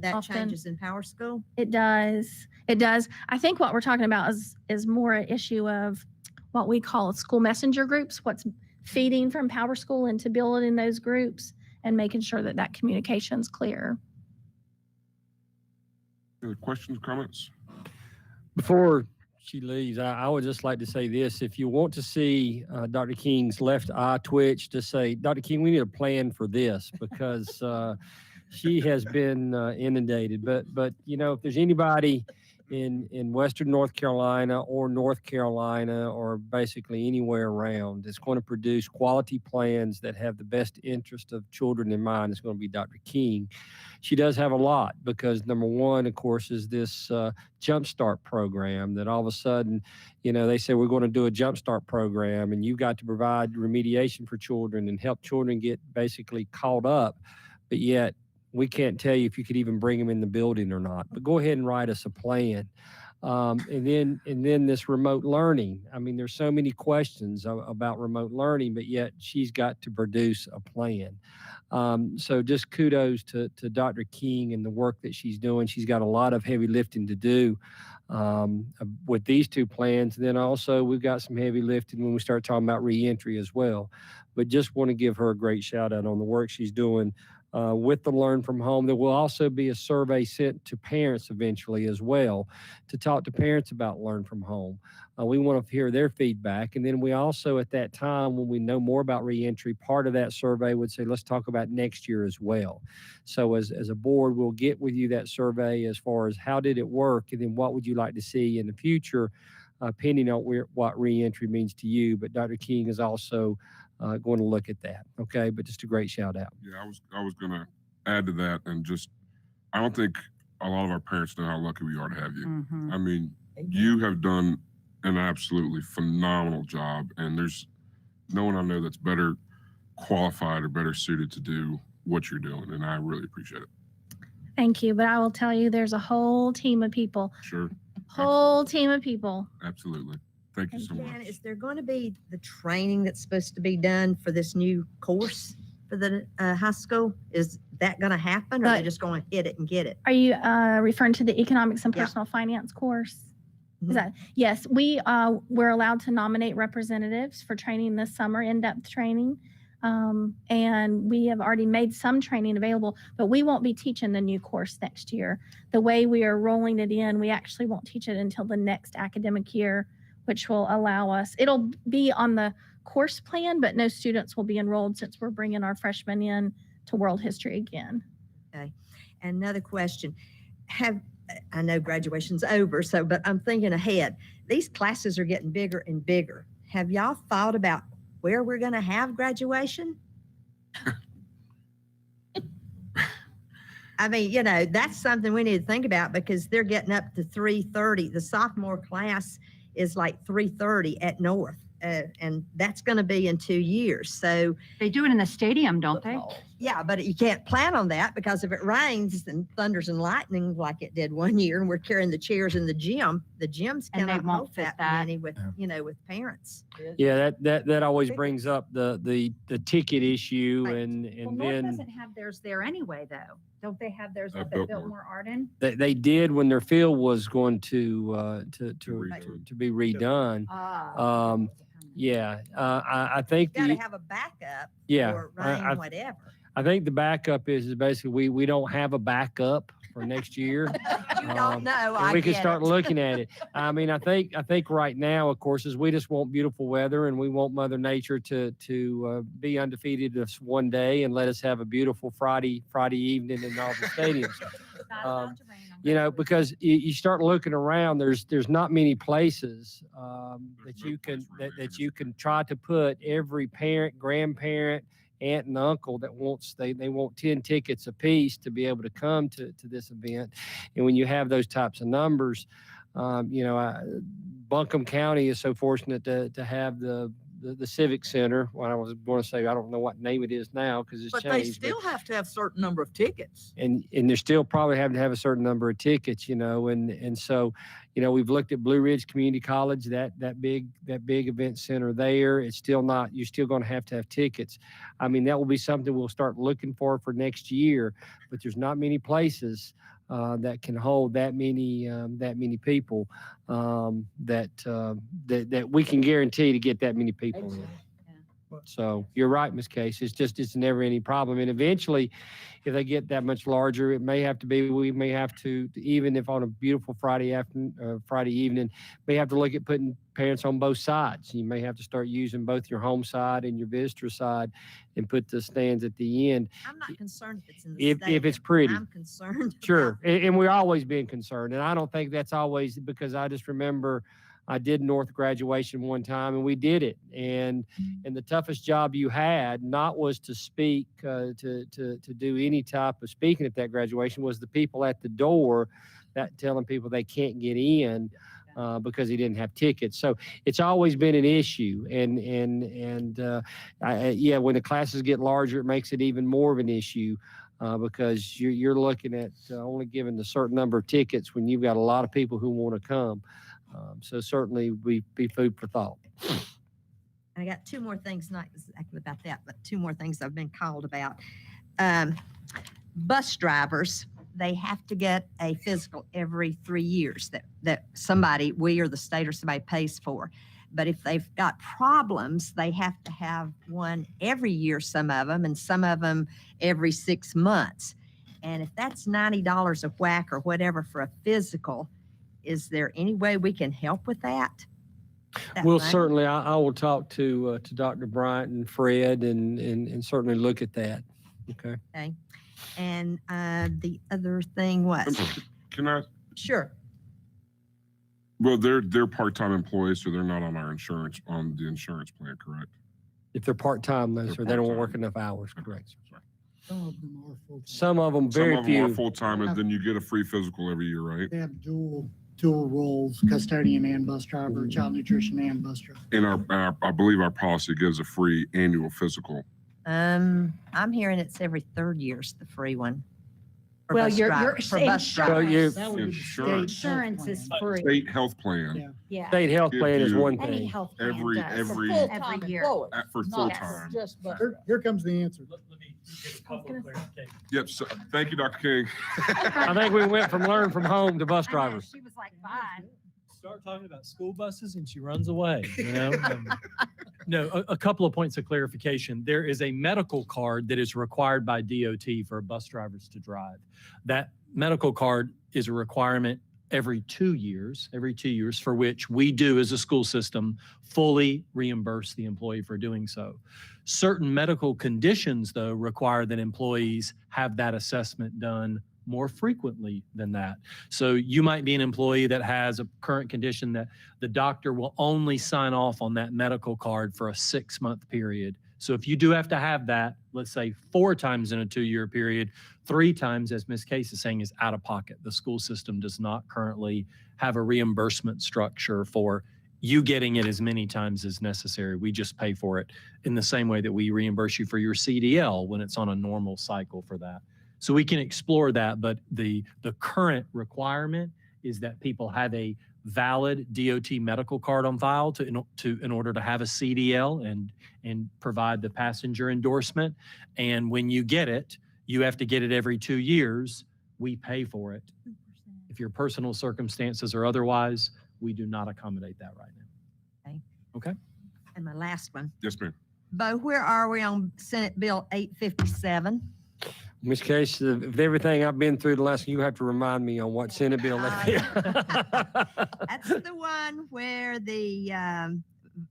That Often. changes in Power School? It does. It does. I think what we're talking about is more an issue of what we call school messenger groups, what's feeding from Power School into building those groups and making sure that that communication's clear. Any questions, comments? Before she leaves, I would just like to say this. If you want to see Dr. King's left eye twitch, just say, Dr. King, we need a plan for this because she has been inundated. But you know, if there's anybody in Western North Carolina or North Carolina or basically anywhere around that's going to produce quality plans that have the best interest of children in mind, it's going to be Dr. King. She does have a lot because number one, of course, is this Jumpstart program that all of a sudden, you know, they say we're going to do a Jumpstart program and you've got to provide remediation for children and help children get basically caught up, but yet we can't tell you if you could even bring them in the building or not. But go ahead and write us a plan. And then this remote learning. I mean, there's so many questions about remote learning, but yet she's got to produce a plan. So just kudos to Dr. King and the work that she's doing. She's got a lot of heavy lifting to do with these 2 plans. And then also we've got some heavy lifting when we start talking about reentry as well. But just want to give her a great shout out on the work she's doing with the Learn from Home. There will also be a survey sent to parents eventually as well to talk to parents about Learn from Home. We want to hear their feedback. And then we also, at that time, when we know more about reentry, part of that survey would say, let's talk about next year as well. So as a board, we'll get with you that survey as far as how did it work, and then what would you like to see in the future, depending on what reentry means to you. But Dr. King is also going to look at that. Okay, but just a great shout out. Yeah, I was going to add to that, and just I don't think a lot of our parents know how lucky we are to have you. Mhm. I mean, you have done an absolutely phenomenal job, and there's no one I know that's better qualified or better suited to do what you're doing, and I really appreciate it. Thank you. But I will tell you, there's a whole team of people, Sure, whole team of people. absolutely. Thank you And so Jan, much. is there going to be the training that's supposed to be done for this new course for the high school? Is that going to happen, or are they But- just going to hit it and get it? Are you referring to the economics and Yeah. personal finance course? Mhm. Is that, yes, we're allowed to nominate representatives for training this summer, in-depth training. And we have already made some training available, but we won't be teaching the new course next year. The way we are rolling it in, we actually won't teach it until the next academic year, which will allow us, it'll be on the course plan, but no students will be enrolled since we're bringing our freshmen in to world history again. And another question, I know graduation's over, but I'm thinking ahead. These classes are getting bigger and bigger. Have y'all thought about where we're going to have graduation? I mean, you know, that's something we need to think about because they're getting up to 3:30. The sophomore class is like 3:30 at North, and that's going to be in 2 years. So They do it in the stadium, don't they? yeah, but you can't plan on that because if it rains and thunders and lightning like it did one year, and we're carrying the chairs in the gyms And they cannot won't hold fit that that. many with, you know, with parents. Yeah, that always brings up the ticket issue Right. and Well, North then doesn't have theirs there anyway, though. Don't they have theirs up at Biltmore. Biltmore Arden? they did when their field was going to redone. be redone. Ah. Yeah, I think Got to the have a backup yeah for I, rain, whatever. I think the backup is basically we don't have a backup for next year. You don't know. And I we can get start it. looking at it. I mean, I think right now, of course, is we just want beautiful weather and we want Mother Nature to be undefeated this one day and let us have a beautiful Friday evening in all the stadiums. Not Um, allowed to rain on You know, because you start looking around, there's not many places There's that no you can, place really that to you can try to put every parent, grandparent, aunt and uncle that wants, they want 10 tickets apiece to be able to come to this event. And when you have those types of numbers, you know, Buncombe County is so fortunate to have the Civic Center. Well, I was going to say, I don't know what name it is now because it's But changed. they still have to have certain number of tickets. And they're still probably having to have a certain number of tickets, you know, and so, you know, we've looked at Blue Ridge Community College, that big event center there. It's still not, you're still going to have tickets. I mean, that will be something we'll start looking for next year, but there's not many places that can hold that many people that we can guarantee to get that many people in. So you're right, Ms. Case. It's never any problem. And eventually, if they get that much larger, it may have to be, we may have to, even if on a beautiful Friday evening, may have to look at putting parents on both sides. You may have to start using both your home side and your visitor side and put the stands at the end. I'm not concerned if it's in the If stadium. it's pretty. I'm concerned. Sure. And we're always being concerned. And I don't think that's always, because I just remember I did North graduation one time and we did it. And the toughest job you had not was to speak, to do any type of speaking at that graduation, was the people at the door that telling people they can't get in because he didn't have tickets. So it's always been an issue. And when the classes get larger, it makes it even more of an issue. Because you're looking at only giving a certain number of tickets when you've got a lot of people who want to come. So certainly we be food for thought. I got two more things, not exactly about that, but two more things I've been called about. Bus drivers, they have to get a physical every 3 years that somebody, we or the state or somebody pays for. But if they've got problems, they have to have one every year, some of them, and some of them every 6 months. And if that's $90 a whack or whatever for a physical, is there any way we can help with that? Well, money? certainly I will talk to Dr. Bryant and Fred and certainly look at that. Okay. Okay. And the other thing was, Can I, sure, well, they're part-time employees, so they're not on our insurance, on the insurance plan, correct? If they're part-time though, They're sir, they don't part-time. work enough hours, correct? Sorry. Some of them are full. Some of them, Some very of them are few. full-time, and then you get a free physical every year, right? They have dual roles, custodian and bus driver, child nutrition and bus driver. And I believe our policy gives a free annual physical. I'm hearing it's every 3rd year's the free one. for Well, bus your driver- for bus insurance, drivers. That would be the Insurance. state health insurance is plan. free. State health plan Yeah. State health Give plan is you- one Any thing. health plan Every- does. every- Every year. for full-time. Just bus Here comes the answer. Let me get a couple of clarifications. Yep, so, thank you, Dr. King. I think we went from learn from home to bus I know, drivers. She was like 5. Start talking about school buses and she runs away, you know? No, a couple of points of clarification. There is a medical card that is required by DOT for bus drivers to drive. That medical card is a requirement every 2 years, for which we do as a school system fully reimburse the employee for doing so. Certain medical conditions, though, require that employees have that assessment done more frequently than that. So you might be an employee that has a current condition that the doctor will only sign off on that medical card for a 6-month period. So if you do have to have that, let's say 4 times in a 2-year period, 3 times, as Ms. Case is saying, is out of pocket. The school system does not currently have a reimbursement structure for you getting it as many times as necessary. We just pay for it in the same way that we reimburse you for your CDL when it's on a normal cycle for that. So we can explore that, but the current requirement is that people have a valid DOT medical card on file in order to have a CDL and provide the passenger endorsement. And when you get it, you have to get it every 2 years. We pay for it. If your personal circumstances or otherwise, we do not accommodate that right now. Okay. And my last one, Yes, ma'am. Bo, where are we on Senate Bill 857? Ms. Case, of everything I've been through the last, you have to remind me on what Senate bill that is. That's the one where the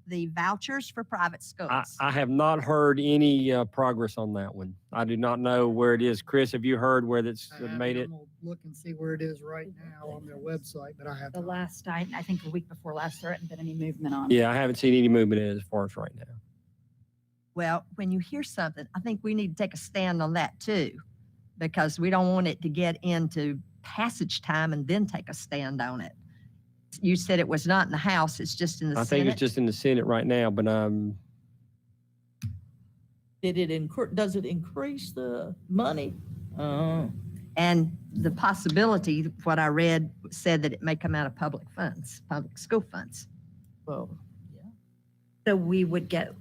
the vouchers for private schools. I have not heard any progress on that one. I do not know where it is. Chris, have you heard where that's made it? I'm gonna look and see where it is right now on their website, but I have. The last, I think the week before last, there hadn't been any movement on. Yeah, I haven't seen any movement in it as far as right now. Well, when you hear something, I think we need to take a stand on that too, because we don't want it to get into passage time and then take a stand on it. You said it was not in the House, it's just in the I Senate. think it's just in the Senate right now, but Does it increase the money? And the possibility, what I read said that it may come out of public funds, public school funds. Well, So we would get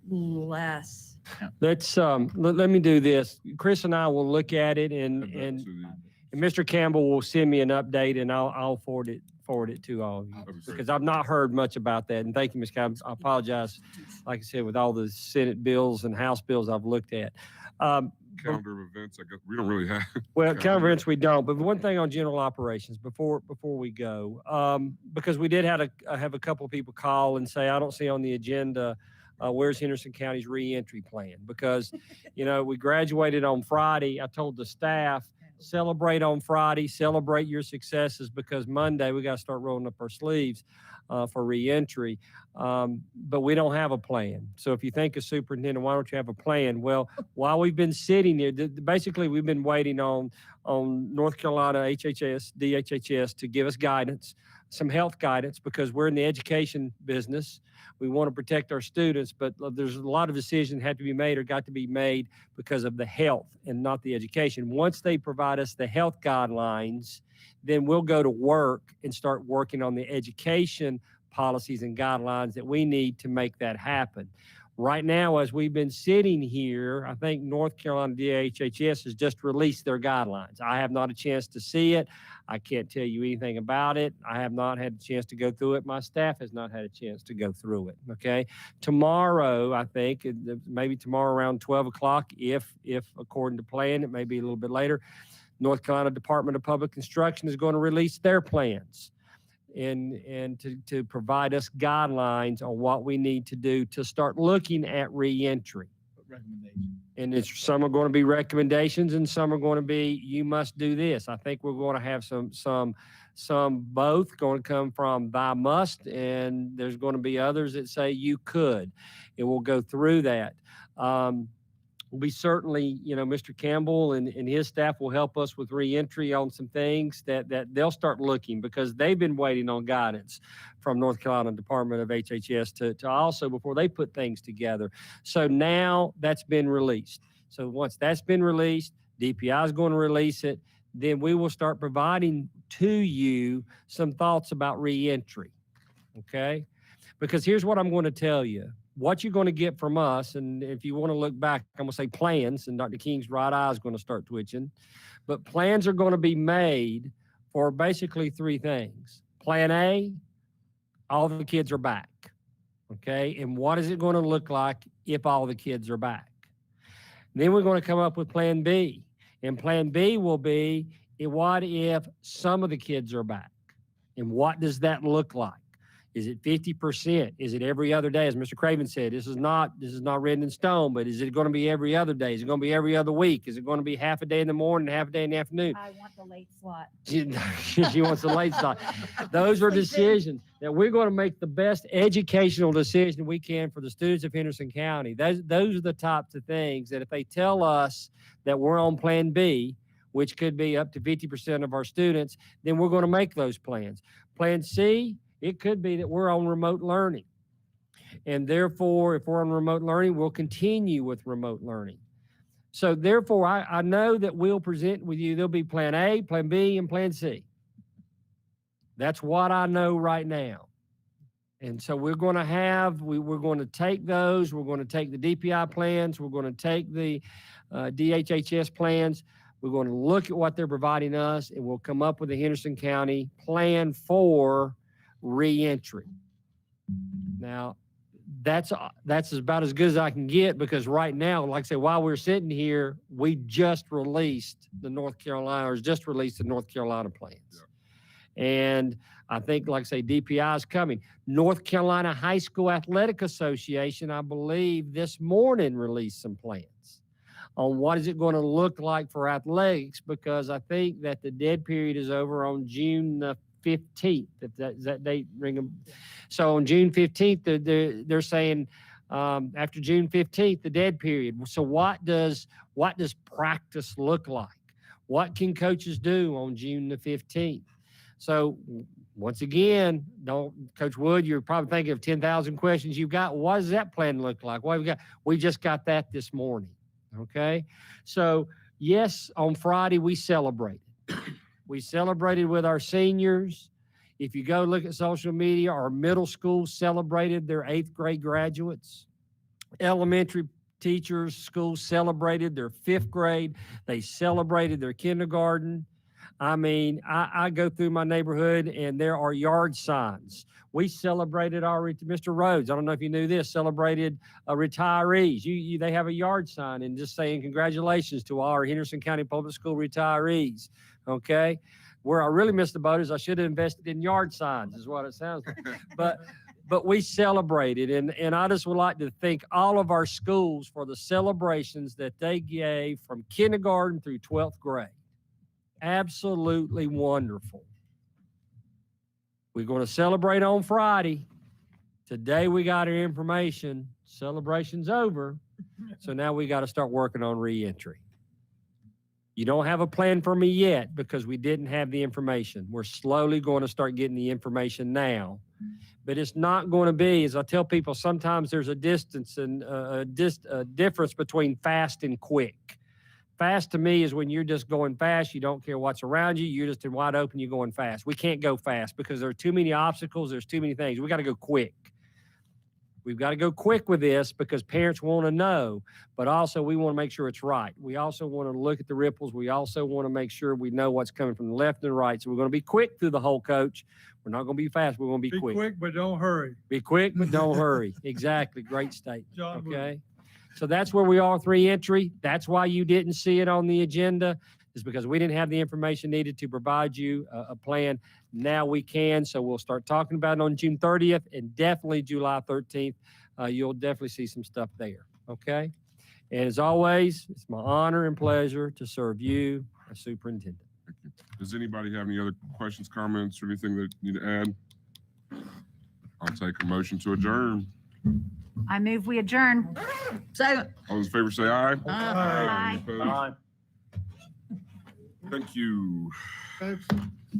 less. let's, let me do this. Chris and I will look at it and Add that to the- Mr. Campbell will send me an update and I'll forward it to all of you. That'd be great. Because I've not heard much about that. And thank you, Ms. Cobbs. I apologize, like I said, with all the Senate bills and House bills I've looked at. Calendar of events, I guess, we don't really have. Well, calendar. conference we don't, but one thing on general operations before we go, because we did have a couple of people call and say, I don't see on the agenda, where's Henderson County's reentry plan? Because, we graduated on Friday. I told the staff, celebrate on Friday, celebrate your successes, because Monday we got to start rolling up our sleeves for reentry. But we don't have a plan. So if you think of superintendent, why don't you have a plan? Well, while we've been sitting here, basically we've been waiting on North Carolina HHS, DHHS to give us guidance, some health guidance, because we're in the education business. We want to protect our students, but there's a lot of decisions had to be made or got to be made because of the health and not the education. Once they provide us the health guidelines, then we'll go to work and start working on the education policies and guidelines that we need to make that happen. Right now, as we've been sitting here, I think North Carolina DHHS has just released their guidelines. I have not a chance to see it. I can't tell you anything about it. I have not had a chance to go through it. My staff has not had a chance to go through it, okay? Tomorrow, I think, maybe tomorrow around 12 o'clock, if according to plan, it may be a little bit later, North Carolina Department of Public Instruction is going to release their plans and to provide us guidelines on what we need to do to start looking at reentry. And some are going to be recommendations and some are going to be, you must do this. I think we're going to have some both going to come from thy must, and there's going to be others that say you could. And we'll go through that. We certainly, Mr. Campbell and his staff will help us with reentry on some things that they'll start looking, because they've been waiting on guidance from North Carolina Department of HHS to also before they put things together. So now that's been released. So once that's been released, DPI is going to release it. Then we will start providing to you some thoughts about reentry. Okay? Because here's what I'm going to tell you. What you're going to get from us, and if you want to look back, I'm going to say plans, and Dr. King's right eye is going to start twitching, but plans are going to be made for basically three things. Plan A, all the kids are back, okay? And what is it going to look like if all the kids are back? Then we're going to come up with Plan B, and Plan B will be, what if some of the kids are back? And what does that look like? Is it 50%? Is it every other day? As Mr. Craven said, this is not written in stone, but is it going to be every other day? Is it going to be every other week? Is it going to be half a day in the morning, half a day in the afternoon? I want the late slot. She wants the late slot. Those are decisions that we're going to make the best educational decision we can for the students of Henderson County. Those are the types of things that if they tell us that we're on Plan B, which could be up to 50% of our students, then we're going to make those plans. Plan C, it could be that we're on remote learning. And therefore, if we're on remote learning, we'll continue with remote learning. So therefore, I know that we'll present with you, there'll be Plan A, Plan B, and Plan C. That's what I know right now. And so we're going to have, we're going to take those, we're going to take the DPI plans, we're going to take the DHHS plans, we're going to look at what they're providing us, and we'll come up with a Henderson County plan for reentry. Now, that's about as good as I can get, because right now, like I said, while we're sitting here, we just released the North Carolina plans. And I think, like I say, DPI is coming. North Carolina High School Athletic Association, I believe, this morning released some plans on what is it going to look like for athletics, because I think that the dead period is over on June the 15th. If that date ring them. So on June 15th, they're saying after June 15th, the dead period. So what does practice look like? What can coaches do on June the 15th? So once again, Coach Wood, you're probably thinking of 10,000 questions you've got. What does that plan look like? What have we got? We just got that this morning. Okay. So yes, on Friday, we celebrated. We celebrated with our seniors. If you go look at social media, our middle school celebrated their 8th grade graduates. Elementary teachers, schools celebrated their 5th grade. They celebrated their kindergarten. I mean, I go through my neighborhood and there are yard signs. We celebrated Mr. Rhodes, I don't know if you knew this, celebrated retirees. They have a yard sign and just saying congratulations to all our Henderson County Public School retirees. Okay. Where I really missed the boat is I should have invested in yard signs is what it sounds like. But we celebrated, and I just would like to thank all of our schools for the celebrations that they gave from kindergarten through 12th grade. Absolutely wonderful. We're going to celebrate on Friday. Today we got our information. Celebration's over. So now we got to start working on reentry. You don't have a plan for me yet because we didn't have the information. We're slowly going to start getting the information now. But it's not going to be, as I tell people, sometimes there's a distance and a difference between fast and quick. Fast to me is when you're just going fast. You don't care what's around you. You're just wide open. You're going fast. We can't go fast because there are too many obstacles. There's too many things. We got to go quick. We've got to go quick with this because parents want to know, but also we want to make sure it's right. We also want to look at the ripples. We also want to make sure we know what's coming from the left and the right. So we're going to be quick through the whole coach. We're not going to be fast. We're going to be quick. Be quick, but don't hurry. Be quick, but don't hurry. Exactly. Great statement. John Wood. Okay. So that's where we are with reentry. That's why you didn't see it on the agenda, is because we didn't have the information needed to provide you a plan. Now we can. So we'll start talking about it on June 30th and definitely July 13th. You'll definitely see some stuff there. Okay. And as always, it's my honor and pleasure to serve you as superintendent. Thank you. Does anybody have any other questions, comments, or anything that you need to add? I'll take a motion to adjourn. I move we adjourn. Second. All those in favor say aye. Aye. Any opposed? Thank you. Folks,